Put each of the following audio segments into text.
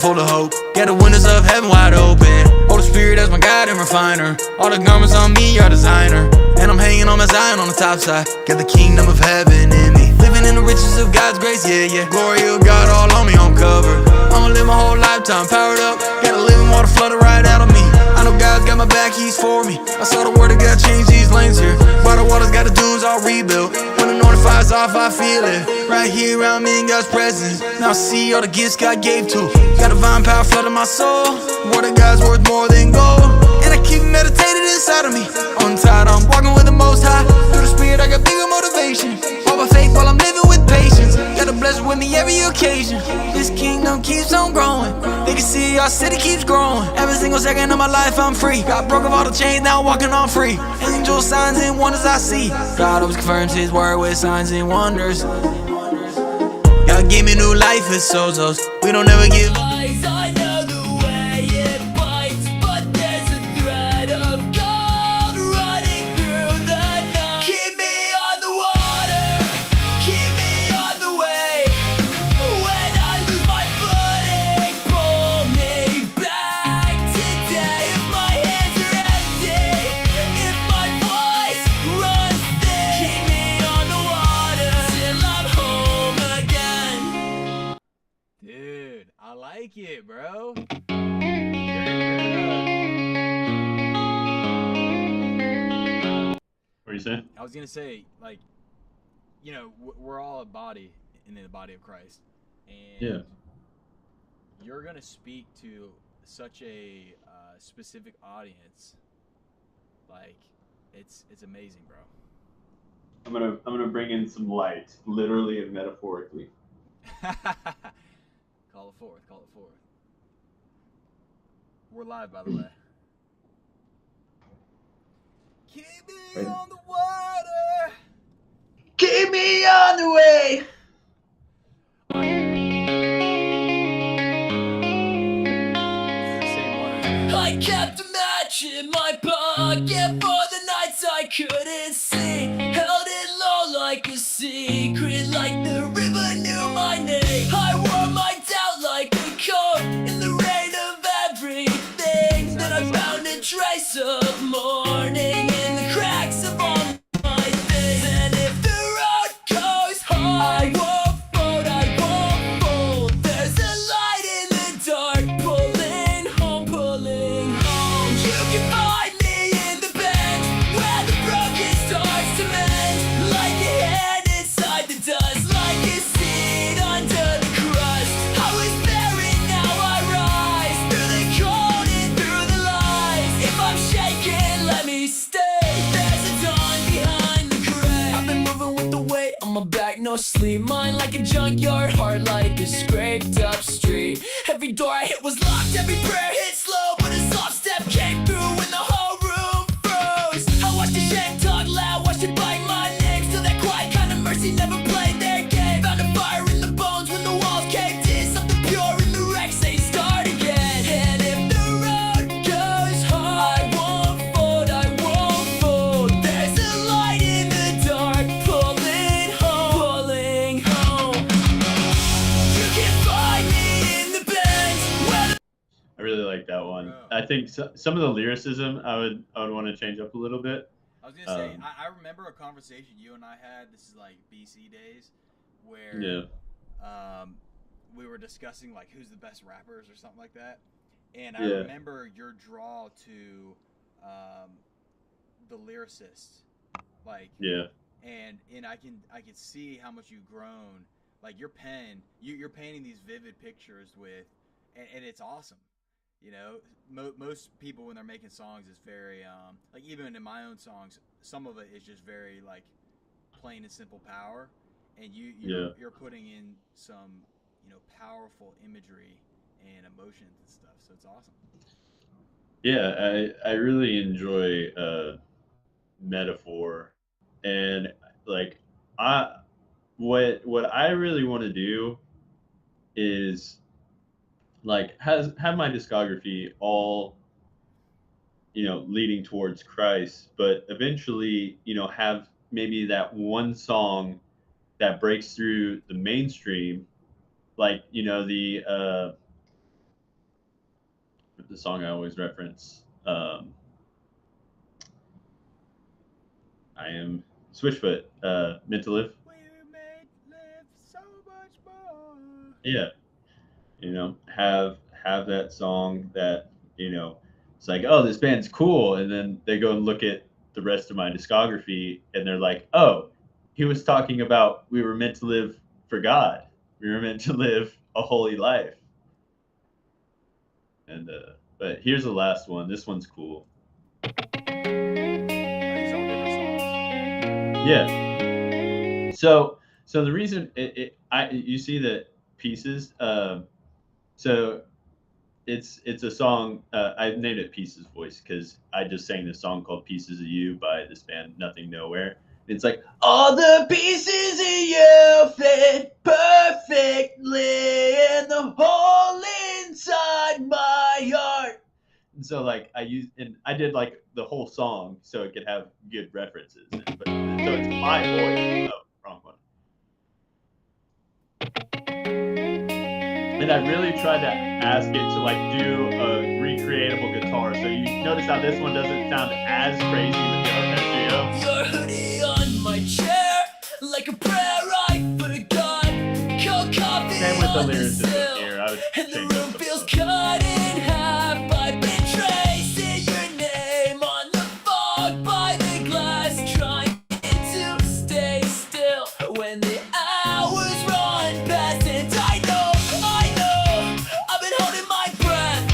full of hope. Got the windows of heaven wide open. Holy Spirit as my guide and refiner. All the garments on me are designer. And I'm hanging on my Zion on the top side. Got the kingdom of heaven in me. Living in the riches of God's grace, yeah, yeah. Glory of God all on me, I'm covered. I'ma live my whole lifetime powered up. Got a living water flooding right out of me. I know God's got my back, He's for me. I saw the word of God change these lanes here. By the waters, got the dudes all rebuilt. When the northern fire's off, I feel it. Right here around me in God's presence. Now I see all the gifts God gave to. Got divine power flooding my soul. Word of God's worth more than gold. And I keep meditating inside of me. Untied, I'm walking with the Most High. Through the Spirit, I got bigger motivation. All by faith while I'm living with patience. Got a blessing with me every occasion. This kingdom keeps on growing. They can see our city keeps growing. Every single second of my life I'm free. Got broke of all the chains, now I'm walking on free. Angel signs and wonders I see. God always confirms His word with signs and wonders. God gave me new life with Sozos. We don't ever give. I know the way it bites, but there's a thread of gold running through the night. Keep me on the water, keep me on the way. When I lose my footing, pull me back today. If my hands are empty, if my voice runs thin, keep me on the water till I'm home again. Dude, I like it, bro. What are you saying? I was gonna say, like, you know, we're all a body in the body of Christ, and Yeah. you're gonna speak to such a specific audience. Like, it's amazing, bro. I'm gonna bring in some light, literally and metaphorically. Call it forth. Call it forth. We're live, by the way. Keep me Right. on the water. Keep me on the way. Same one. I kept a match in my pocket for the nights I couldn't see. Held it low like a secret, like the river knew my name. I wore my doubt like a coat in the rain of everything. Then I found a trace of morning in the cracks of all my things. And if the road goes hard, I won't fold, I won't fold. There's a light in the dark, pulling home, pulling home. You can find me in the bend, where the broken starts to mend. Like a hand inside the dust, like a seed under the crust. I was there and now I rise, through the cold and through the lies. If I'm shaking, let me stay. There's a dawn behind the gray. I've been moving with the weight on my back, no sleep. Mind like a junkyard, heart like a scraped up street. Every door I hit was locked, every prayer hit slow, but a soft step came through when the whole room froze. I watched the shame talk loud, watched it bite my neck. Still that quiet kind of mercy never played their game. Found a fire in the bones when the walls caved in. Something pure in the wreck, say start again. And if the road goes hard, I won't fold, I won't fold. There's a light in the dark, pulling home, pulling home. You can find me in the bends, where I really like that one. Bro. I think some of the lyricism I would want to change up a little bit. I was gonna say, Um, I remember a conversation you and I had. This is like BC days, where Yeah. we were discussing like who's the best rappers or something like that. And I Yeah. remember your draw to the lyricists, like, Yeah. and I can see how much you've grown. Like your pen, you're painting these vivid pictures with, and it's awesome. You know, most people when they're making songs is very like even in my own songs, some of it is just very like plain and simple power, and you're putting in some powerful imagery and emotions and stuff. So it's awesome. Yeah, I really enjoy metaphor, and like I what I really want to do is like have my discography all leading towards Christ, but eventually have maybe that one song that breaks through the mainstream, like the the song I always reference. I am Switchfoot, Meant to Live. We make live so much more. Yeah, have that song that it's like, oh, this band's cool, and then they go and look at the rest of my discography, and they're like, oh, he was talking about we were meant to live for God, we were meant to live a holy life. And but here's the last one. This one's cool. Are these all different songs? Yeah. So the reason you see the pieces. So it's a song. I named it Pieces Voice because I just sang this song called Pieces of You by this band Nothing Nowhere. It's like all the pieces of you fit perfectly in the hole inside my heart. And so like I did like the whole song so it could have good references. So it's my voice. Oh, wrong one. And I really tried to ask it to like do a recreatable guitar. So you notice how this one doesn't sound as crazy with the arpeggio. Your hoodie on my chair, like a prayer I forgot. Cold coffee Same with the on the lyricism sill, here. I would and the change room up the feels flow. cut in half. I've been tracing your name on the fog by the glass, trying to stay still when the hours run past. And I know, I've been holding my breath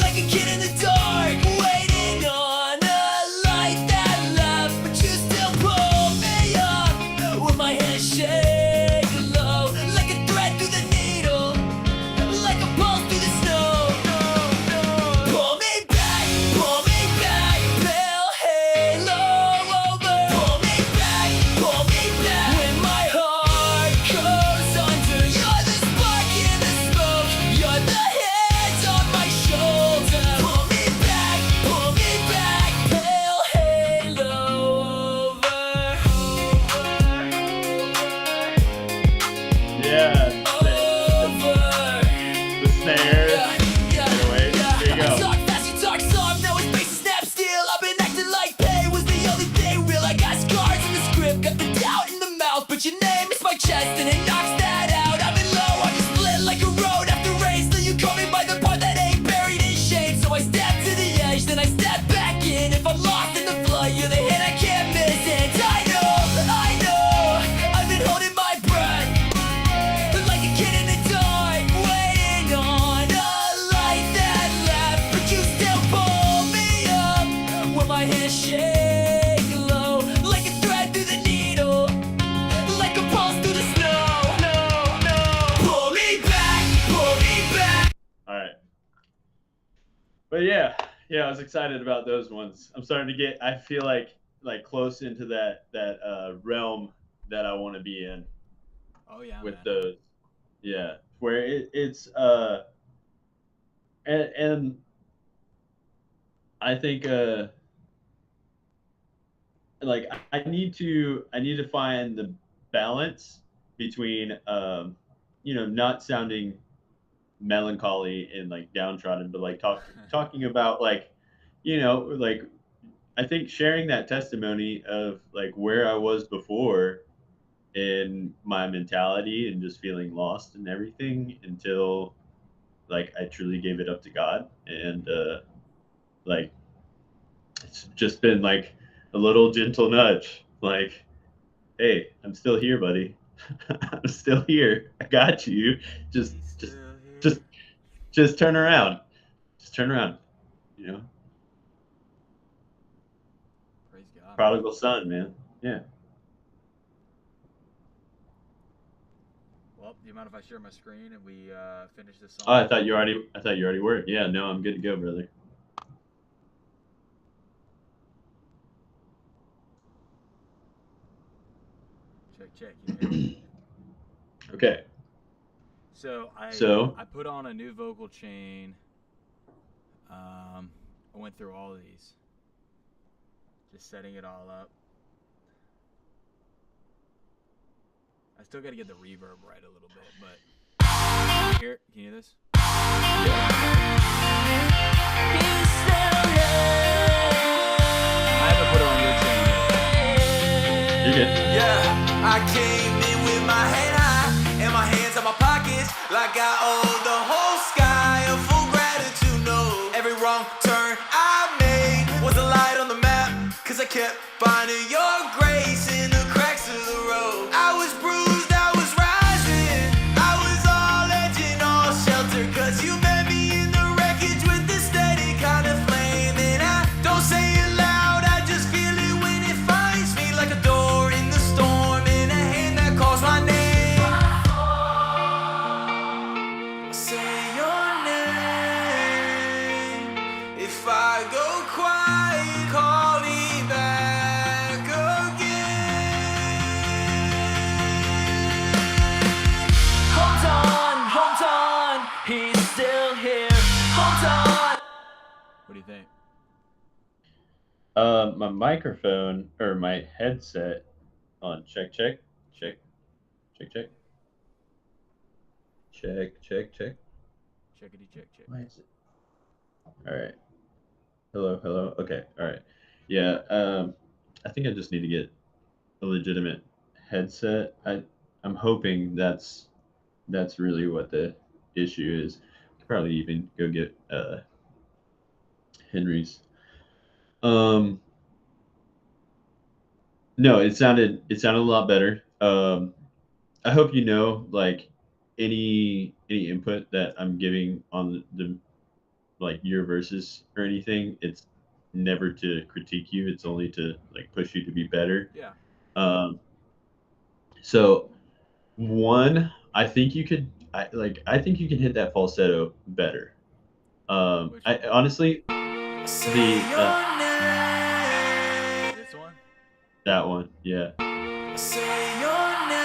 like a kid in the dark, waiting on a light that left, but you still pull me up with my hands shake low, like a thread through the needle, like a pulse through the snow. Pull me back, pale halo over. Pull me back, when my heart goes under. You're the spark in the smoke, you're the hands on my shoulder. Pull me back, pale halo over. Yeah. Over. The snares. Anyway, here you go. Talk fast, you talk soft, now it's bass and snap steel. I've been acting like pain was the only thing real. I got scars in the script, got the doubt in the mouth, but your name is my chest and it knocks that out. I've been low, I'm split like a road after race. Till you call me by the part that ain't buried in shame. So I step to the edge, then I step back in. If I'm lost in the flood, you're the hit I can't miss. And I know, I've been holding my breath like a kid in the dark, waiting on a light that left, but you still pull me up when my hands shake low, like a thread through the needle, like a pulse through the snow. Pull me back. All right. But yeah, I was excited about those ones. I'm starting to get. I feel like close into that realm that I want to be in Oh yeah, with man. those. Yeah, where it's and I think like I need to find the balance between not sounding melancholy and like downtrodden, but like talking about like like I think sharing that testimony of like where I was before in my mentality and just feeling lost and everything until like I truly gave it up to God. And like it's just been like a little gentle nudge like, hey, I'm still here, buddy. I'm still here. I got you. Just He's just still here. just turn around. Just turn around. Praise God. Prodigal son, man. Yeah. Well, do you mind if I share my screen and we finish this song? Oh, I thought you already were. Yeah, no, I'm good to go, brother. Check. You hear me? Okay. So So? I put on a new vocal chain. I went through all these, just setting it all up. I still got to get the reverb right a little bit, but here, can you hear this? Yeah. Yeah, I came in with my head high and my hands in my pockets, like I owe the whole sky a full gratitude note. Every wrong turn I made was a light on the map, cause I kept finding your grace in the cracks of the road. I was bruised, I was rising, I was all edge and all shelter, cause you met me in the wreckage with this steady kind of flame. And I don't say it loud, I just feel it when it finds me, like a door in the storm and a hand that calls my name. Say your name. If I go quiet, call me back again. Hold on, he's still here. Hold on. What do you think? My microphone or my headset on. Check, check, check, check, check, check, check, check. Checkity check check. Why is it? All right. Hello, hello. Okay, all right. Yeah. I think I just need to get a legitimate headset. I'm hoping that's really what the issue is. Could probably even go get Henry's. No, it sounded a lot better. I hope you know, like, any input that I'm giving on the like your verses or anything. It's never to critique you. It's only to like push you to be better. Yeah. Um, so one, I think you could. I think you can hit that falsetto better. Which I one? honestly Say the your name. This one? that one, yeah. Say your name.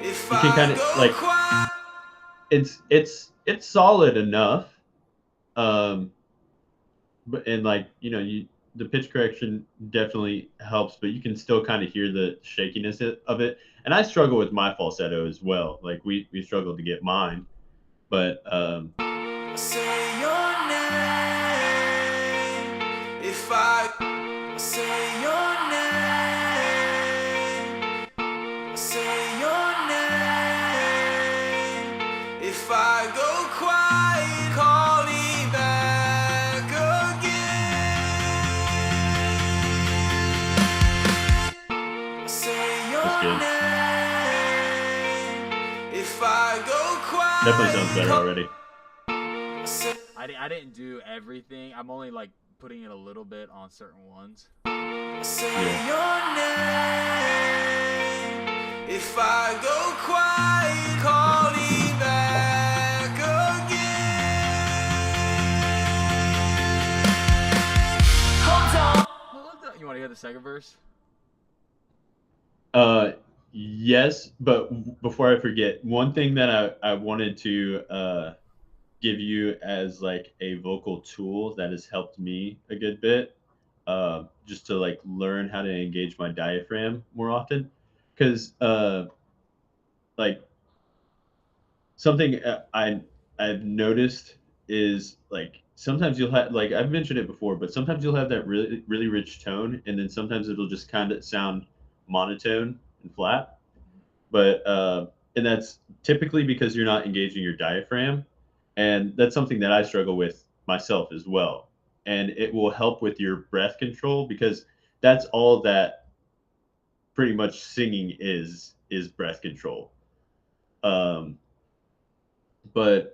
If You can I kind of go like quiet. it's solid enough. Um, but and like you the pitch correction definitely helps, but you can still kind of hear the shakiness of it. And I struggle with my falsetto as well. Like we struggled to get mine, but Say your name. If I say your name. Say your name. If I go quiet, call me back again. Say your that's good. name. If I go quiet. Definitely sounds better already. I didn't do everything. I'm only like putting it a little bit on certain ones. Say Yeah. your name. If I go quiet, call me back again. Hold on. You want to hear the second verse? Yes, but before I forget, one thing that I wanted to give you as like a vocal tool that has helped me a good bit, just to like learn how to engage my diaphragm more often, because like something I've noticed is like sometimes you'll have, like I've mentioned it before, but sometimes you'll have that really really rich tone, and then sometimes it'll just kind of sound monotone and flat. But and that's typically because you're not engaging your diaphragm, and that's something that I struggle with myself as well. And it will help with your breath control, because that's all that pretty much singing is breath control. Um, but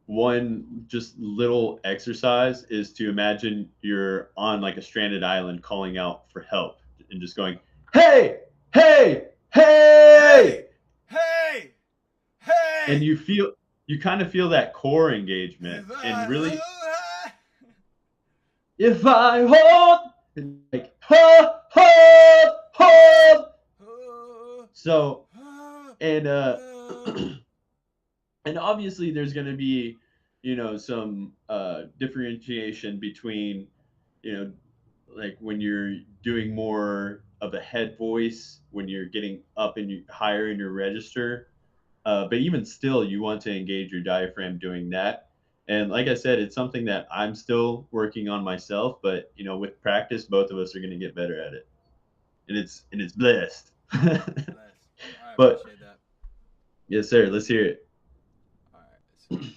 one just little exercise is to imagine you're on like a stranded island calling out for help and just going, hey, hey, hey, Hey! Hey! and you kind of feel that core engagement, and really if I hold and like hold so and and obviously there's going to be some differentiation between like when you're doing more of a head voice, when you're getting up and higher in your register. But even still, you want to engage your diaphragm doing that. And like I said, it's something that I'm still working on myself. But with practice, both of us are going to get better at it. and it's blessed. Nice. I But appreciate that. yes, sir. Let's hear it. All right.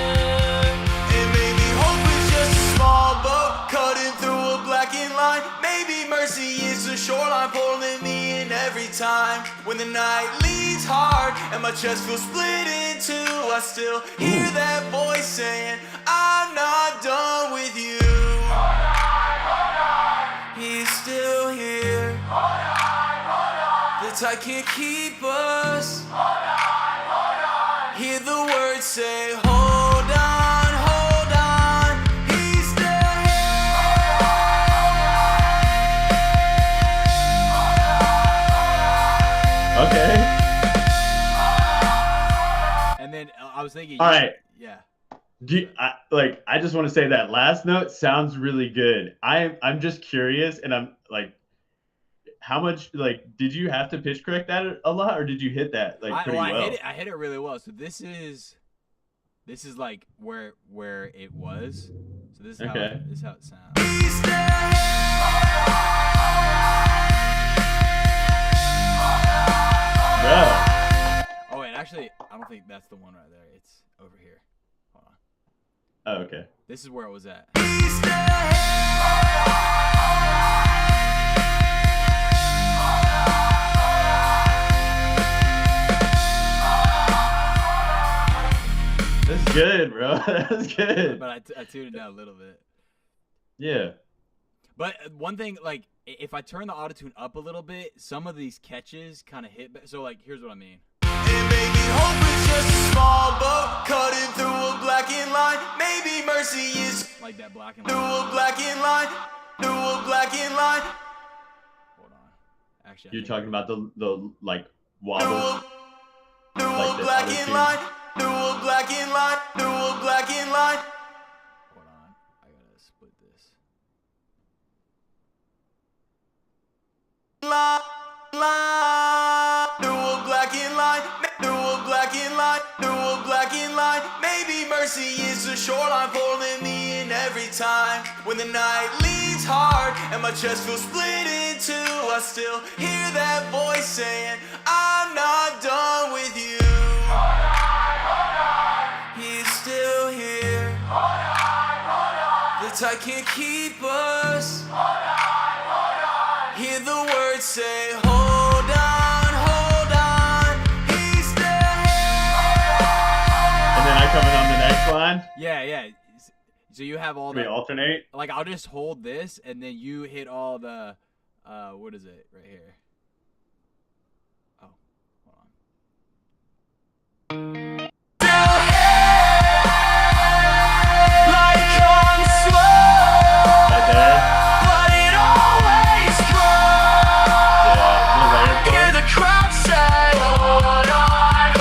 And maybe hope is just a small boat cutting through a blackened line. Maybe mercy is the shoreline pulling me in every time. When the night leads hard and my chest feels split in two, I still hear that voice saying, I'm not done with you. He's still here. The tide can't keep us. Hear the words say, hold on, hold on. He's still here. Okay. And then I was thinking, All right. yeah. I just want to say that last note sounds really good. I'm just curious, and I'm like, how much did you have to pitch correct that a lot, or did you hit that pretty well? I hit it really well. So this is like where it was. So this is how Okay. this is how it sounds. Bro. Oh, and actually, I don't think that's the one right there. It's over here. Hold on. Oh, okay. This is where it was at. That's good, bro. That's good. But I tuned it down a little bit. Yeah. But one thing, like, if I turn the autotune up a little bit, some of these catches kind of hit. So, like, here's what I mean. And maybe hope is just a small boat cutting through a blackened line. Maybe mercy is like that blackened line. Through a blackened line. Through a blackened line. Hold on. Actually, You're talking about the wobble. Through a blackened line. Through a blackened line. Through a blackened line. Hold on. I gotta split this. Line. Through a blackened line. Through a blackened line. Through a blackened line. Maybe mercy is the shoreline pulling me in every time. When the night leads hard and my chest feels split in two, I still hear that voice saying, I'm not done with you. He's still here. The tide can't keep us. Hear the words say, hold on, hold on. He's still here. And then I come in on the next line. Yeah. So you have all We the alternate. like I'll just hold this and then you hit all the what is it right here? Oh, hold on. Right there. But it always comes. Yeah. Hear the crowd say, hold on,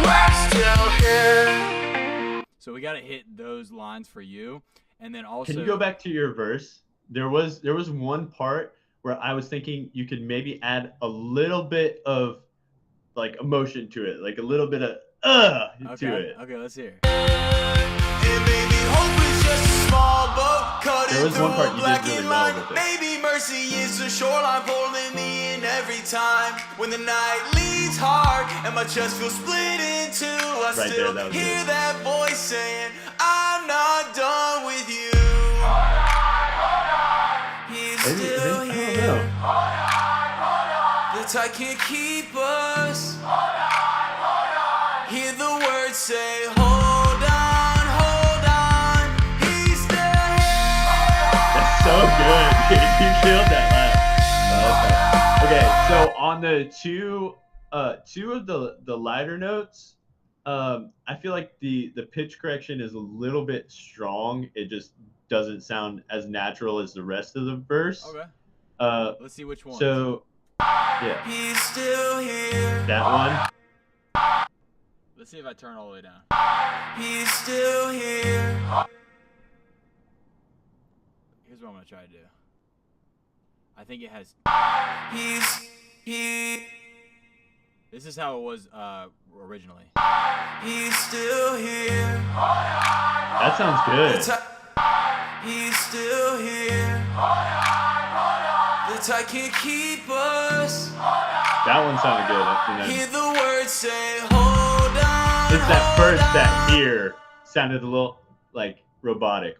we're still here. So we gotta hit those lines for you, and then also. Can you go back to your verse? There was one part where I was thinking you could maybe add a little bit of emotion to it, like a little bit of to it. Okay, let's hear. There was one part you did really well with it. Maybe mercy is the shoreline pulling me in every time. When the night leads hard and my chest feels split in two, I Right still there, that was hear good. that voice saying, I'm not done with you. He's still I don't here. know. The tide can't keep us. Hear the words say, hold on, hold on. He's still here. That's so good. You killed that last. Okay, so on the two of the lighter notes, I feel like the pitch correction is a little bit strong. It just doesn't sound as natural as the rest of the verse. Okay. Let's see which one. So yeah, He's still here. that one. Let's see if I turn all the way down. He's still here. Here's what I'm gonna try to do. I think it has. He's This is how it was originally. He's still here. That sounds good. He's still here. The tide can't keep us. That one sounded good. And Hear then the words say, hold on. it's that hold first on. that here sounded a little like robotic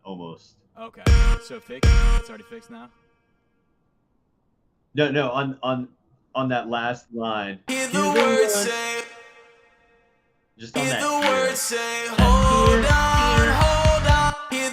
almost. Okay, so fixed. It's already fixed now. No, on that last line. Hear the words say. Just on Hear that the here. words say, hold on, hold on. Hear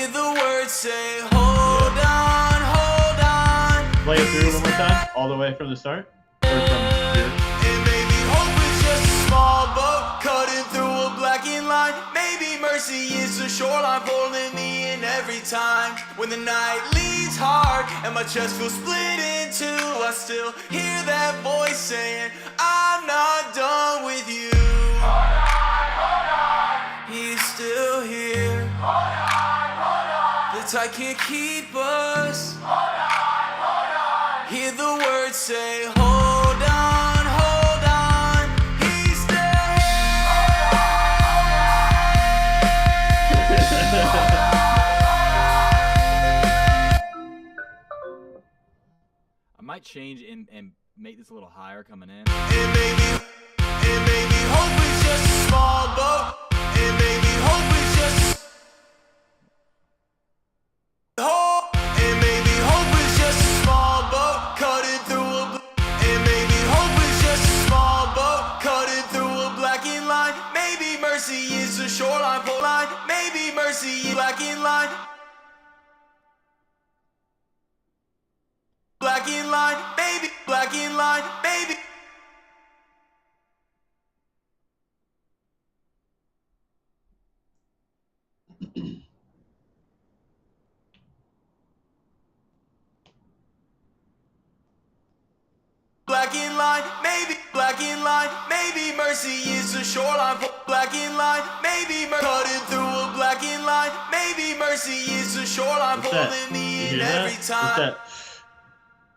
the words say, hold on, hold on. Play it through one more time, all the way from the start. Or from here. And maybe hope is just a small boat cutting through a blackened line. Maybe mercy is the shoreline pulling me in every time. When the night leads hard and my chest feels split in two, I still hear that voice saying, I'm not done with you. He's still here. The tide can't keep us. Hear the words say, hold on, hold on. He's still I might change and make this a little higher coming in. And maybe hope is just a small boat. And maybe hope is just hope. And maybe hope is just a small boat cutting through a. And maybe hope is just a small boat cutting through a blackened line. Maybe mercy is the shoreline pull line. Maybe mercy is blackened line. Blackened line, baby, blackened line, baby. Blackened line, maybe mercy is the shoreline. Blackened line, maybe cutting through a blackened line. Maybe mercy is the shoreline What's that? pulling me You in hear that? every What's time. that?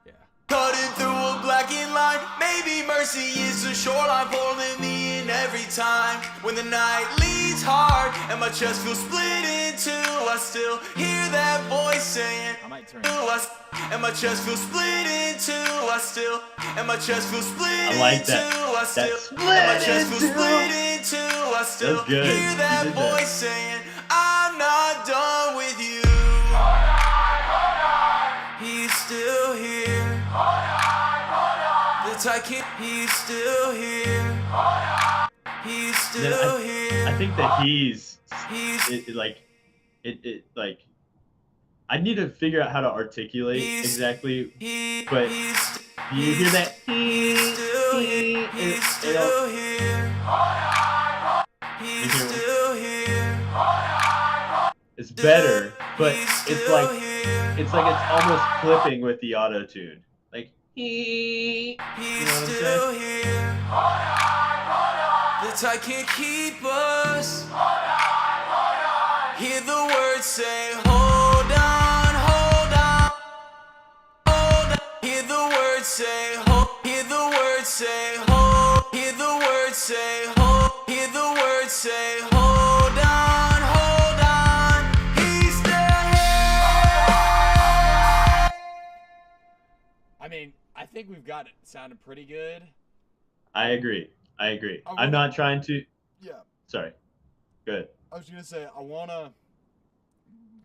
Yeah. Cutting through a blackened line. Maybe mercy is the shoreline pulling me in every time. When the night leads hard and my chest feels split in two, I still hear that voice saying, I might turn. and my chest feels split in two, I still, and my chest feels split I like in that. two, I still, That and my split chest feels in two. split in two, I still That's good. hear You that did that. voice saying, I'm not done with you. He's still here. The tide can't. He's still here. He's Then still here. I think that he's He's it like I need to figure out how to articulate He's- exactly. he, But he's do you hear that? He's still here. He's still here. He's hear me? still here. It's better, but He's it's still like here. it's almost clipping with the auto tune. Like He's know what I'm still here. The tide can't keep us. Hear the words say, hold on, hold on, hold on. Hear the words say, hold. Hear the words say, hold. Hear the words say, hold. Hear the words say, hold on, hold on. He's still here. I mean, I think we've got it sounding pretty good. I agree. I I'm would- not trying to. Yeah. Sorry. Good. I was gonna say I wanna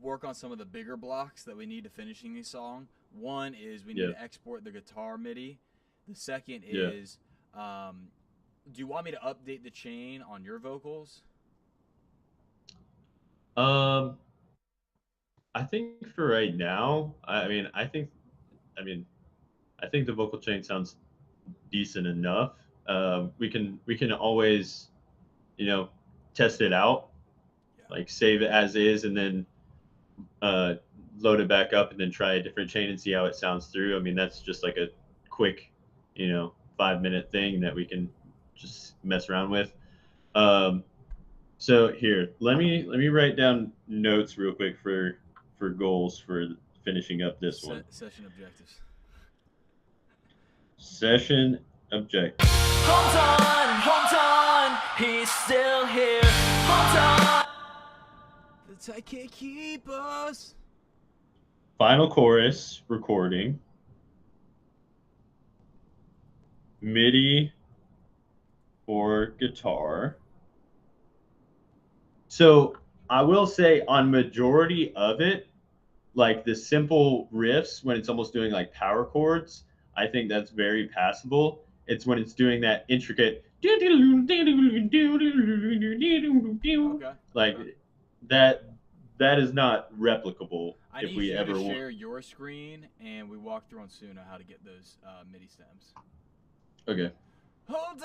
work on some of the bigger blocks that we need to finishing this song. One is we need Yeah. to export the guitar MIDI. The second Yeah. is, do you want me to update the chain on your vocals? I think for right now, I think the vocal chain sounds decent enough. We can always, test it out, Yeah. like save it as is, and then load it back up, and then try a different chain and see how it sounds through. I mean, that's just like a quick, 5-minute thing that we can just mess around with. So here, let me write down notes real quick for goals for finishing up this one. Session objectives. Session objective. Hold on, he's still here. Hold on. The tide can't keep us. Final chorus recording. MIDI or guitar. So I will say on majority of it, like the simple riffs when it's almost doing like power chords, I think that's very passable. It's when it's doing that intricate like that is not replicable I if need we you ever to want. share your screen, and we walk through on Suno how to get those MIDI stems. Okay. Hold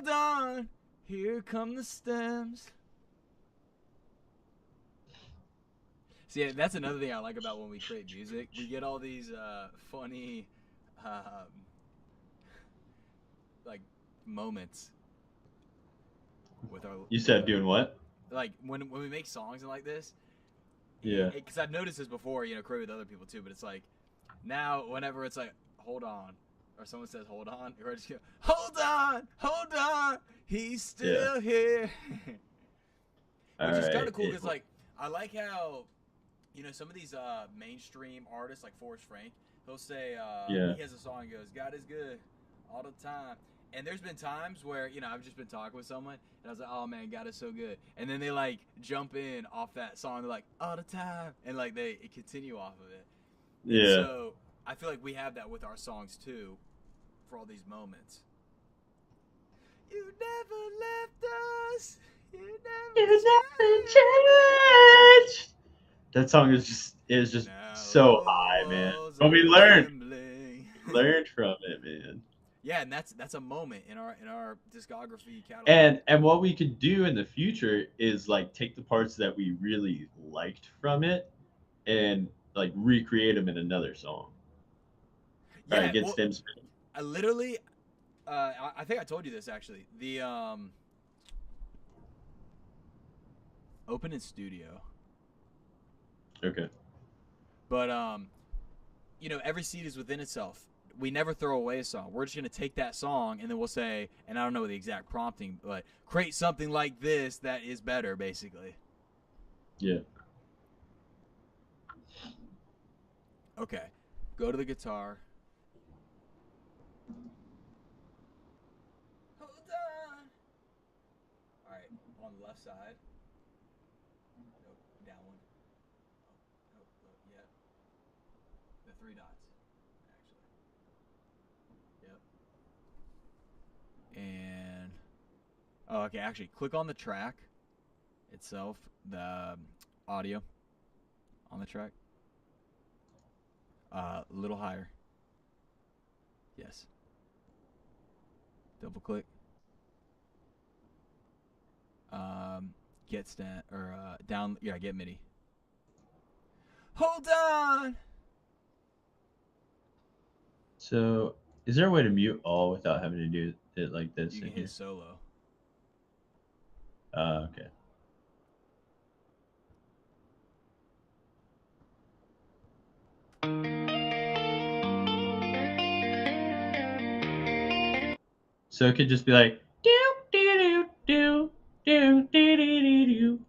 on, here come the stems. See, that's another thing I like about when we create music. We get all these funny, like, moments with our. You said doing what? Like when we make songs and like this. Yeah. Because I've noticed this before, create with other people too. But it's like now, whenever it's like, hold on, or someone says hold on, or just go, hold on, he's still here. Which is kind of cool because like I like how. Some of these mainstream artists like Forrest Frank, he'll say, he has a song, he goes, God is good all the time. And there's been times where, I've just been talking with someone, and I was like, oh man, God is so good. And then they like jump in off that song, they're like, all the time. And like they continue off of it. Yeah. And so I feel like we have that with our songs too, for all these moments. You never left us. You never changed. That song is just so high, man. But we learned from it, man. Yeah, and that's a moment in our discography catalog. And what we could do in the future is like take the parts that we really liked from it and like recreate them in another song. Yeah, all right, get stems. I literally, I think I told you this actually. The open in studio. Okay. But every seed is within itself. We never throw away a song. We're just gonna take that song and then we'll say, and I don't know the exact prompting, but create something like this that is better, basically. Yeah. Okay. Go to the guitar. Hold on. All right, on the left side. Nope, down one. Yep. The three dots, actually. Yep. And okay, actually, click on the track itself, the audio on the track. A little higher. Yes. Double click. Get stat or down. Yeah, get MIDI. Hold on. So, is there a way to mute all without having to do it like this? You can hit solo. Okay. So it could just be like do do do do do do do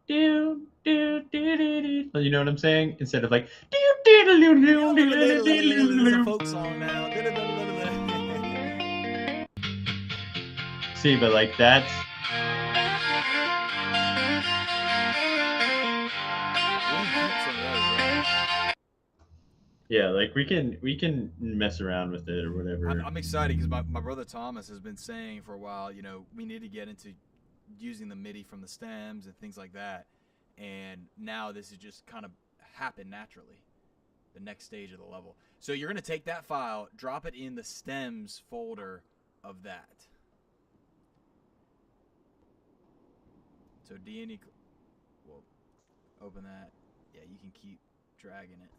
do do do. You know what I'm saying? Instead of like do do do do do do. It's a folk song now. See, but like that's. Yeah, like we can mess around with it or whatever. I'm excited because my brother Thomas has been saying for a while, we need to get into using the MIDI from the stems and things like that. And now this has just kind of happened naturally, the next stage of the level. So you're going to take that file, drop it in the stems folder of that. So D&E, well, open that. Yeah, you can keep dragging it.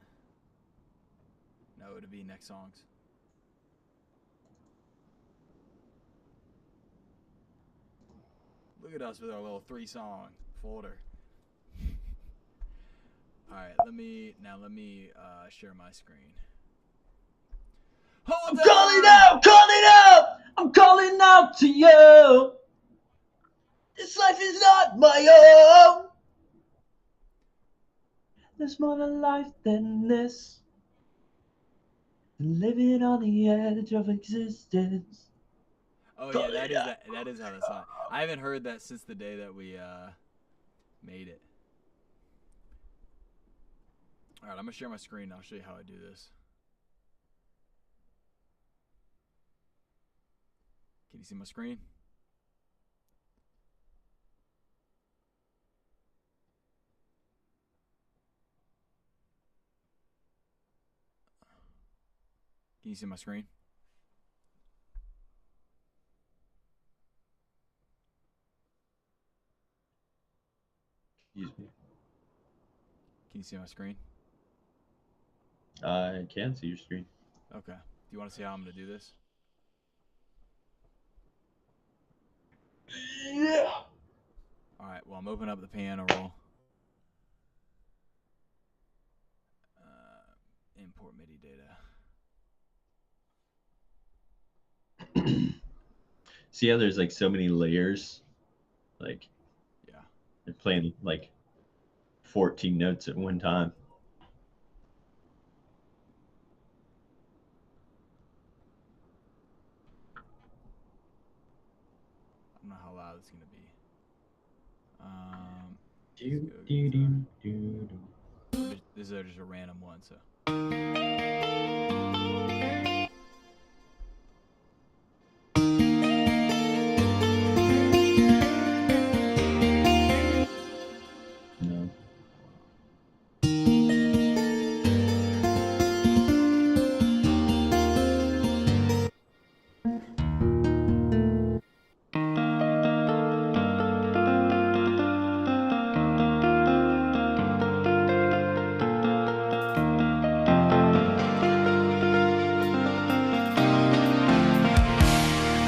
No, it'll be next songs. Look at us with our little 3-song folder. All right, let me share my screen. Hold I'm calling out to you. This life is not my own. There's more to life than this. Living on the edge of existence. Oh yeah, that is how that song. I haven't heard that since the day that we made it. All right, I'm gonna share my screen. I'll show you how I do this. Can you see my screen? Can you see my screen? Excuse me. Can you see my screen? I can see your screen. Okay. Do you want to see how I'm gonna do this? Yeah. All right. Well, I'm opening up the piano roll. Import MIDI data. See how there's like so many layers? Like, Yeah. they're playing like 14 notes at one time. I don't know how loud it's gonna be. This is just a random one, so. No.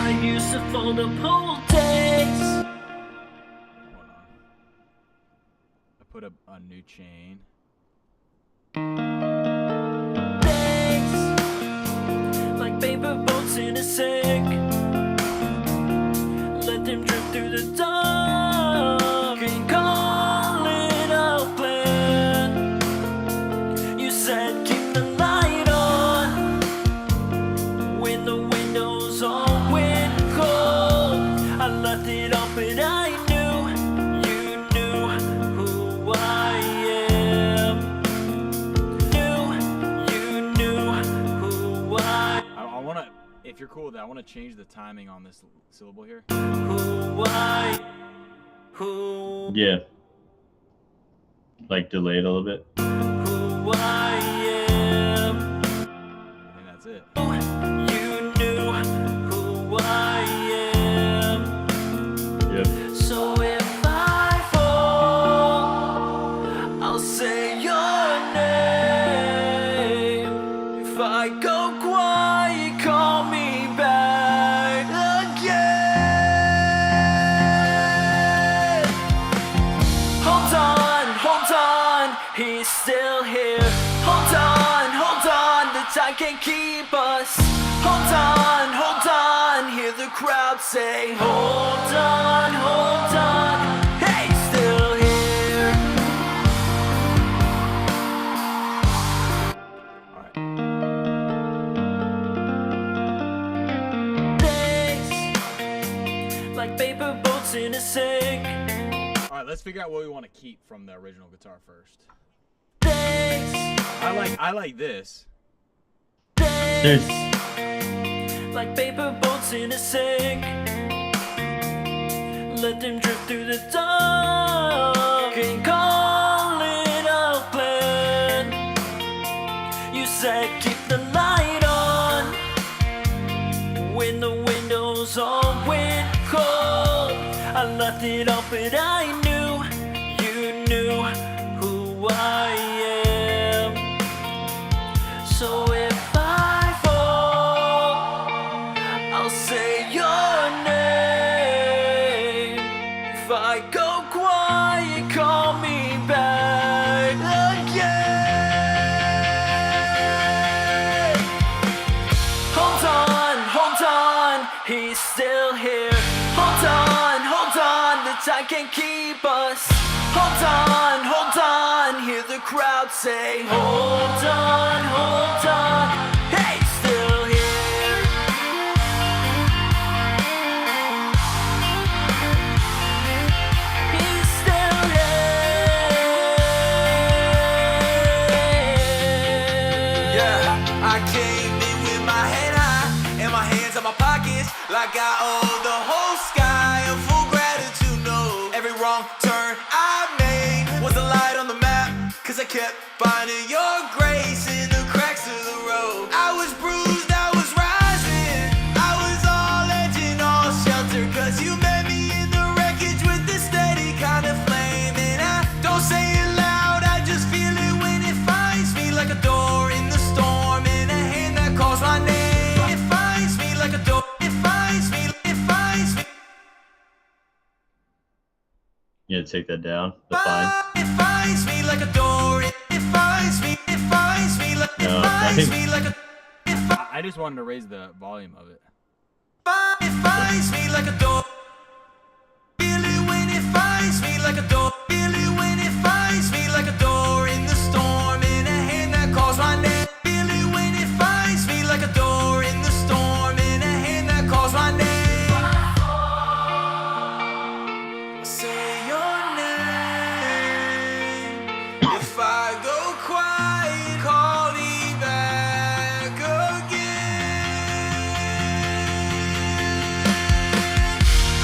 I used to fold up whole days. Hold on. I put a new chain. Days, like paper boats in a sink. Let them drip through the dark and call it a plan. You said keep the light on when the windows all went cold. I left it on, but I knew you knew who I am. You knew who I wanna, if you're cool with that, I wanna change the timing on this syllable here. who Yeah. Like delay it a little bit. who I am. I think that's it. You knew who I am. Yep. So if I fall, I'll say your name. If I go quiet, call me back again. Hold on, he's still here. Hold on, the time can't keep us. Hold on, hear the crowd say, hold on, hey, still here. Alright. Days, like paper boats in a sink. Alright, let's figure out what we want to keep from the original guitar first. Days, I like this. There's like paper boats in a sink. Let them drip through the dark and call it a plan. You said keep the light on when the windows all went cold. I left it on, but I knew you knew who I am. So if I fall, I'll say your name. If I go quiet, call me back again. he's still here. Hold on, the time can't keep us. Hold on, hear the crowd say, hold on, hey, still here. He's still here. Yeah, I came in with my head high and my hands in my pockets, like I owe the whole sky a full gratitude note. Every wrong turn I made was a light on the map, cause I kept finding your grace in the cracks of the road. I was bruised, I was rising, I was all edging, all shelter, cause you met me in the wreckage with this steady kind of flame. And I don't say it loud, I just feel it when it finds me, like a door in the storm and a hand that calls my name. It finds me like a door, it finds me. You gotta take that down. The fine. It finds me like a door, it finds me like, No, I think I just wanted to raise the volume of it. it finds me like a door. Feel it when it finds me like a door. Feel it when it finds me like a door in the storm and a hand that calls my name. Feel it when it finds me like a door in the storm and a hand that calls my name. Say your name. If I go quiet, call me back again.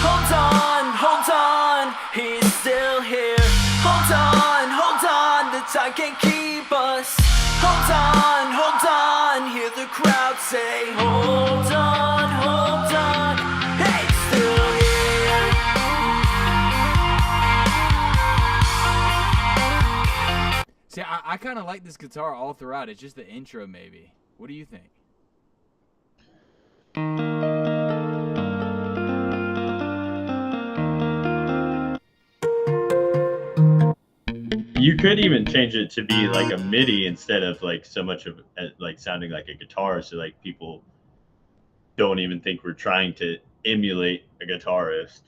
Hold on, he's still here. Hold on, the time can't keep us. Hold on, hear the crowd say, hold on, hey, still here. See, I kind of like this guitar all throughout. It's just the intro, maybe. What do you think? you could even change it to be like a MIDI instead of like so much of like sounding like a guitar, so like people don't even think we're trying to emulate a guitarist.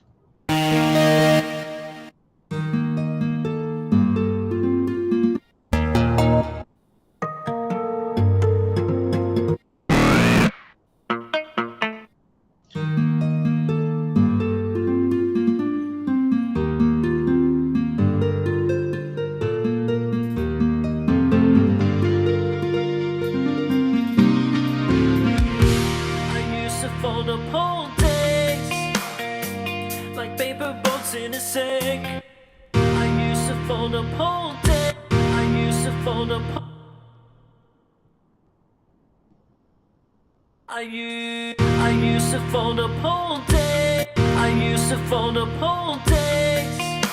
I used to fold up whole day. I used to fold up whole days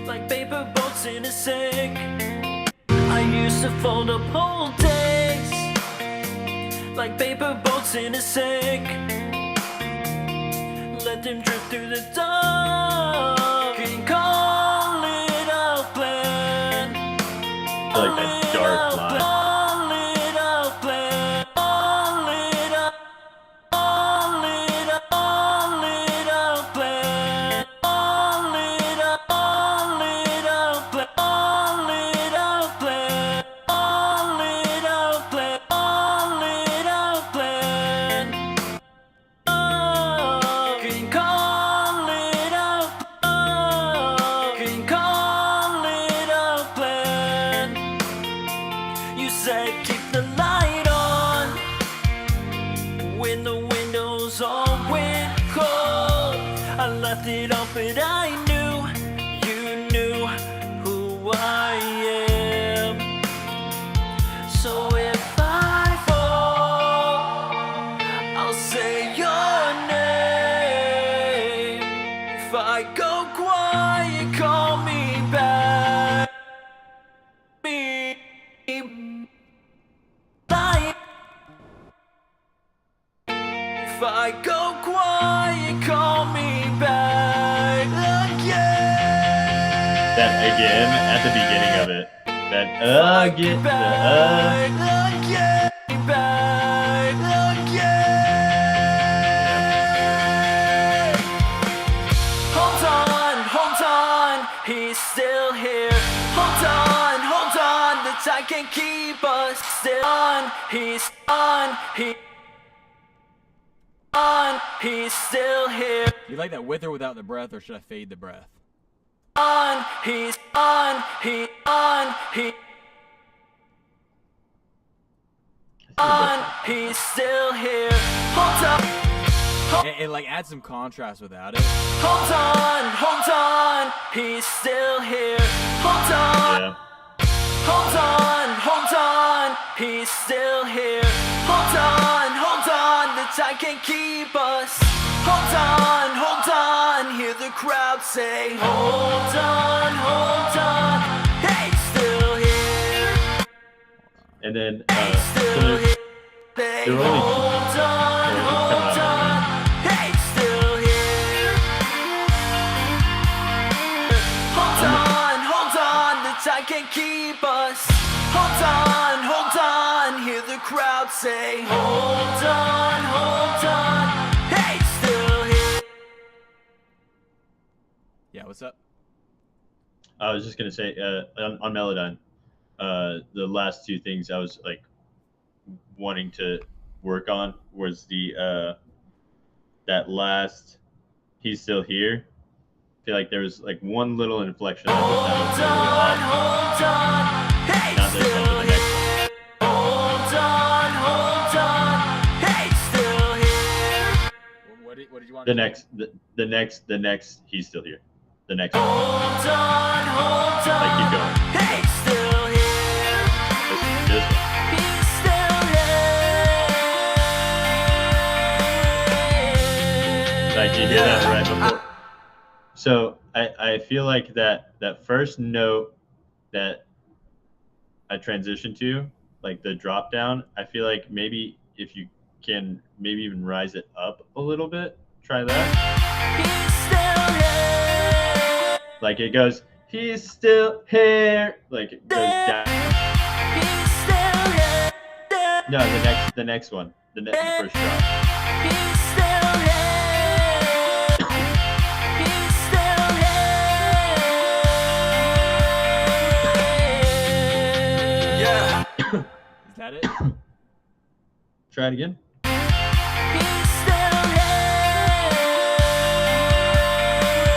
like paper boats in a sink. I used to fold up whole days like paper boats in a sink. Let them drift through the dark and call it a plan. I like that dark line. It up, but I knew you knew who I am. So if I fall, I'll say your name. If I go quiet, call me back. Me, if I go quiet, call me back. That again at the beginning of it. That again. he's still here. Hold on, the time can keep us still on. He's on, he's still here. Do you like that with or without the breath, or should I fade the breath? He's on, he's still here. Hold on. And like add some contrast without it. Hold on, he's still here. Hold on, Yeah. hold on, he's still here. Hold on, the time can keep us. Hold on, hear the crowd say, hold on, he's still here. And then He's so still here. they're only Hold on, he's still here. Hold on, the time can keep us. Hold on, hear the crowd say, hold on, he's still here. Yeah, what's up? I was just gonna say on Melodyne, the last two things I was like wanting to work on was the that last "He's Still Here." I feel like there was like one little inflection that just sounded Hold on, he's Now there's still something here. Hold on, he's still here. What did you want? the to next the next "He's Still Here." The next one. Hold on, Like keep going. he's still here. This one. He's still here. Like you hear that right before. So I feel like that first note that I transitioned to, like the drop down, I feel like maybe if you can maybe even rise it up a little bit, try that. He's still here. Like it goes, he's still here. Like it goes down. He's still here. No, the next one, the first drop. He's still here. He's still here. Yeah. Is that it? Try it again. He's still here.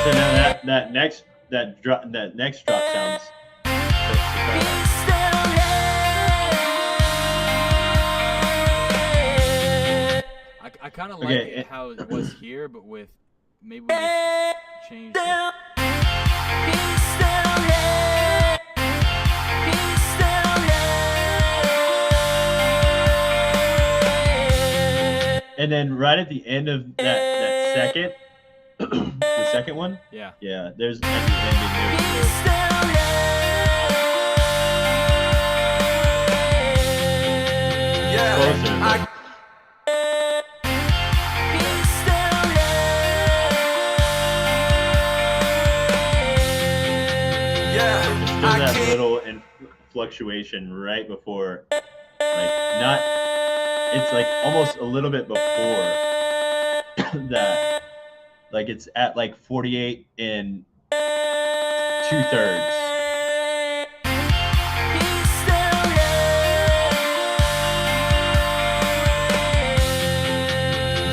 So now that next drop sounds. He's still here. I kind of like Okay, it how it was here, but with maybe we just changed it. He's still here. He's still here. And then right at the end of that second, the second one, Yeah. yeah, there's at the ending He's there's still here. Yeah. closer. Like, He's still here. Yeah. there's still that little fluctuation right before, like not. It's like almost a little bit before that. Like it's at like 48 and 2/3. He's still here.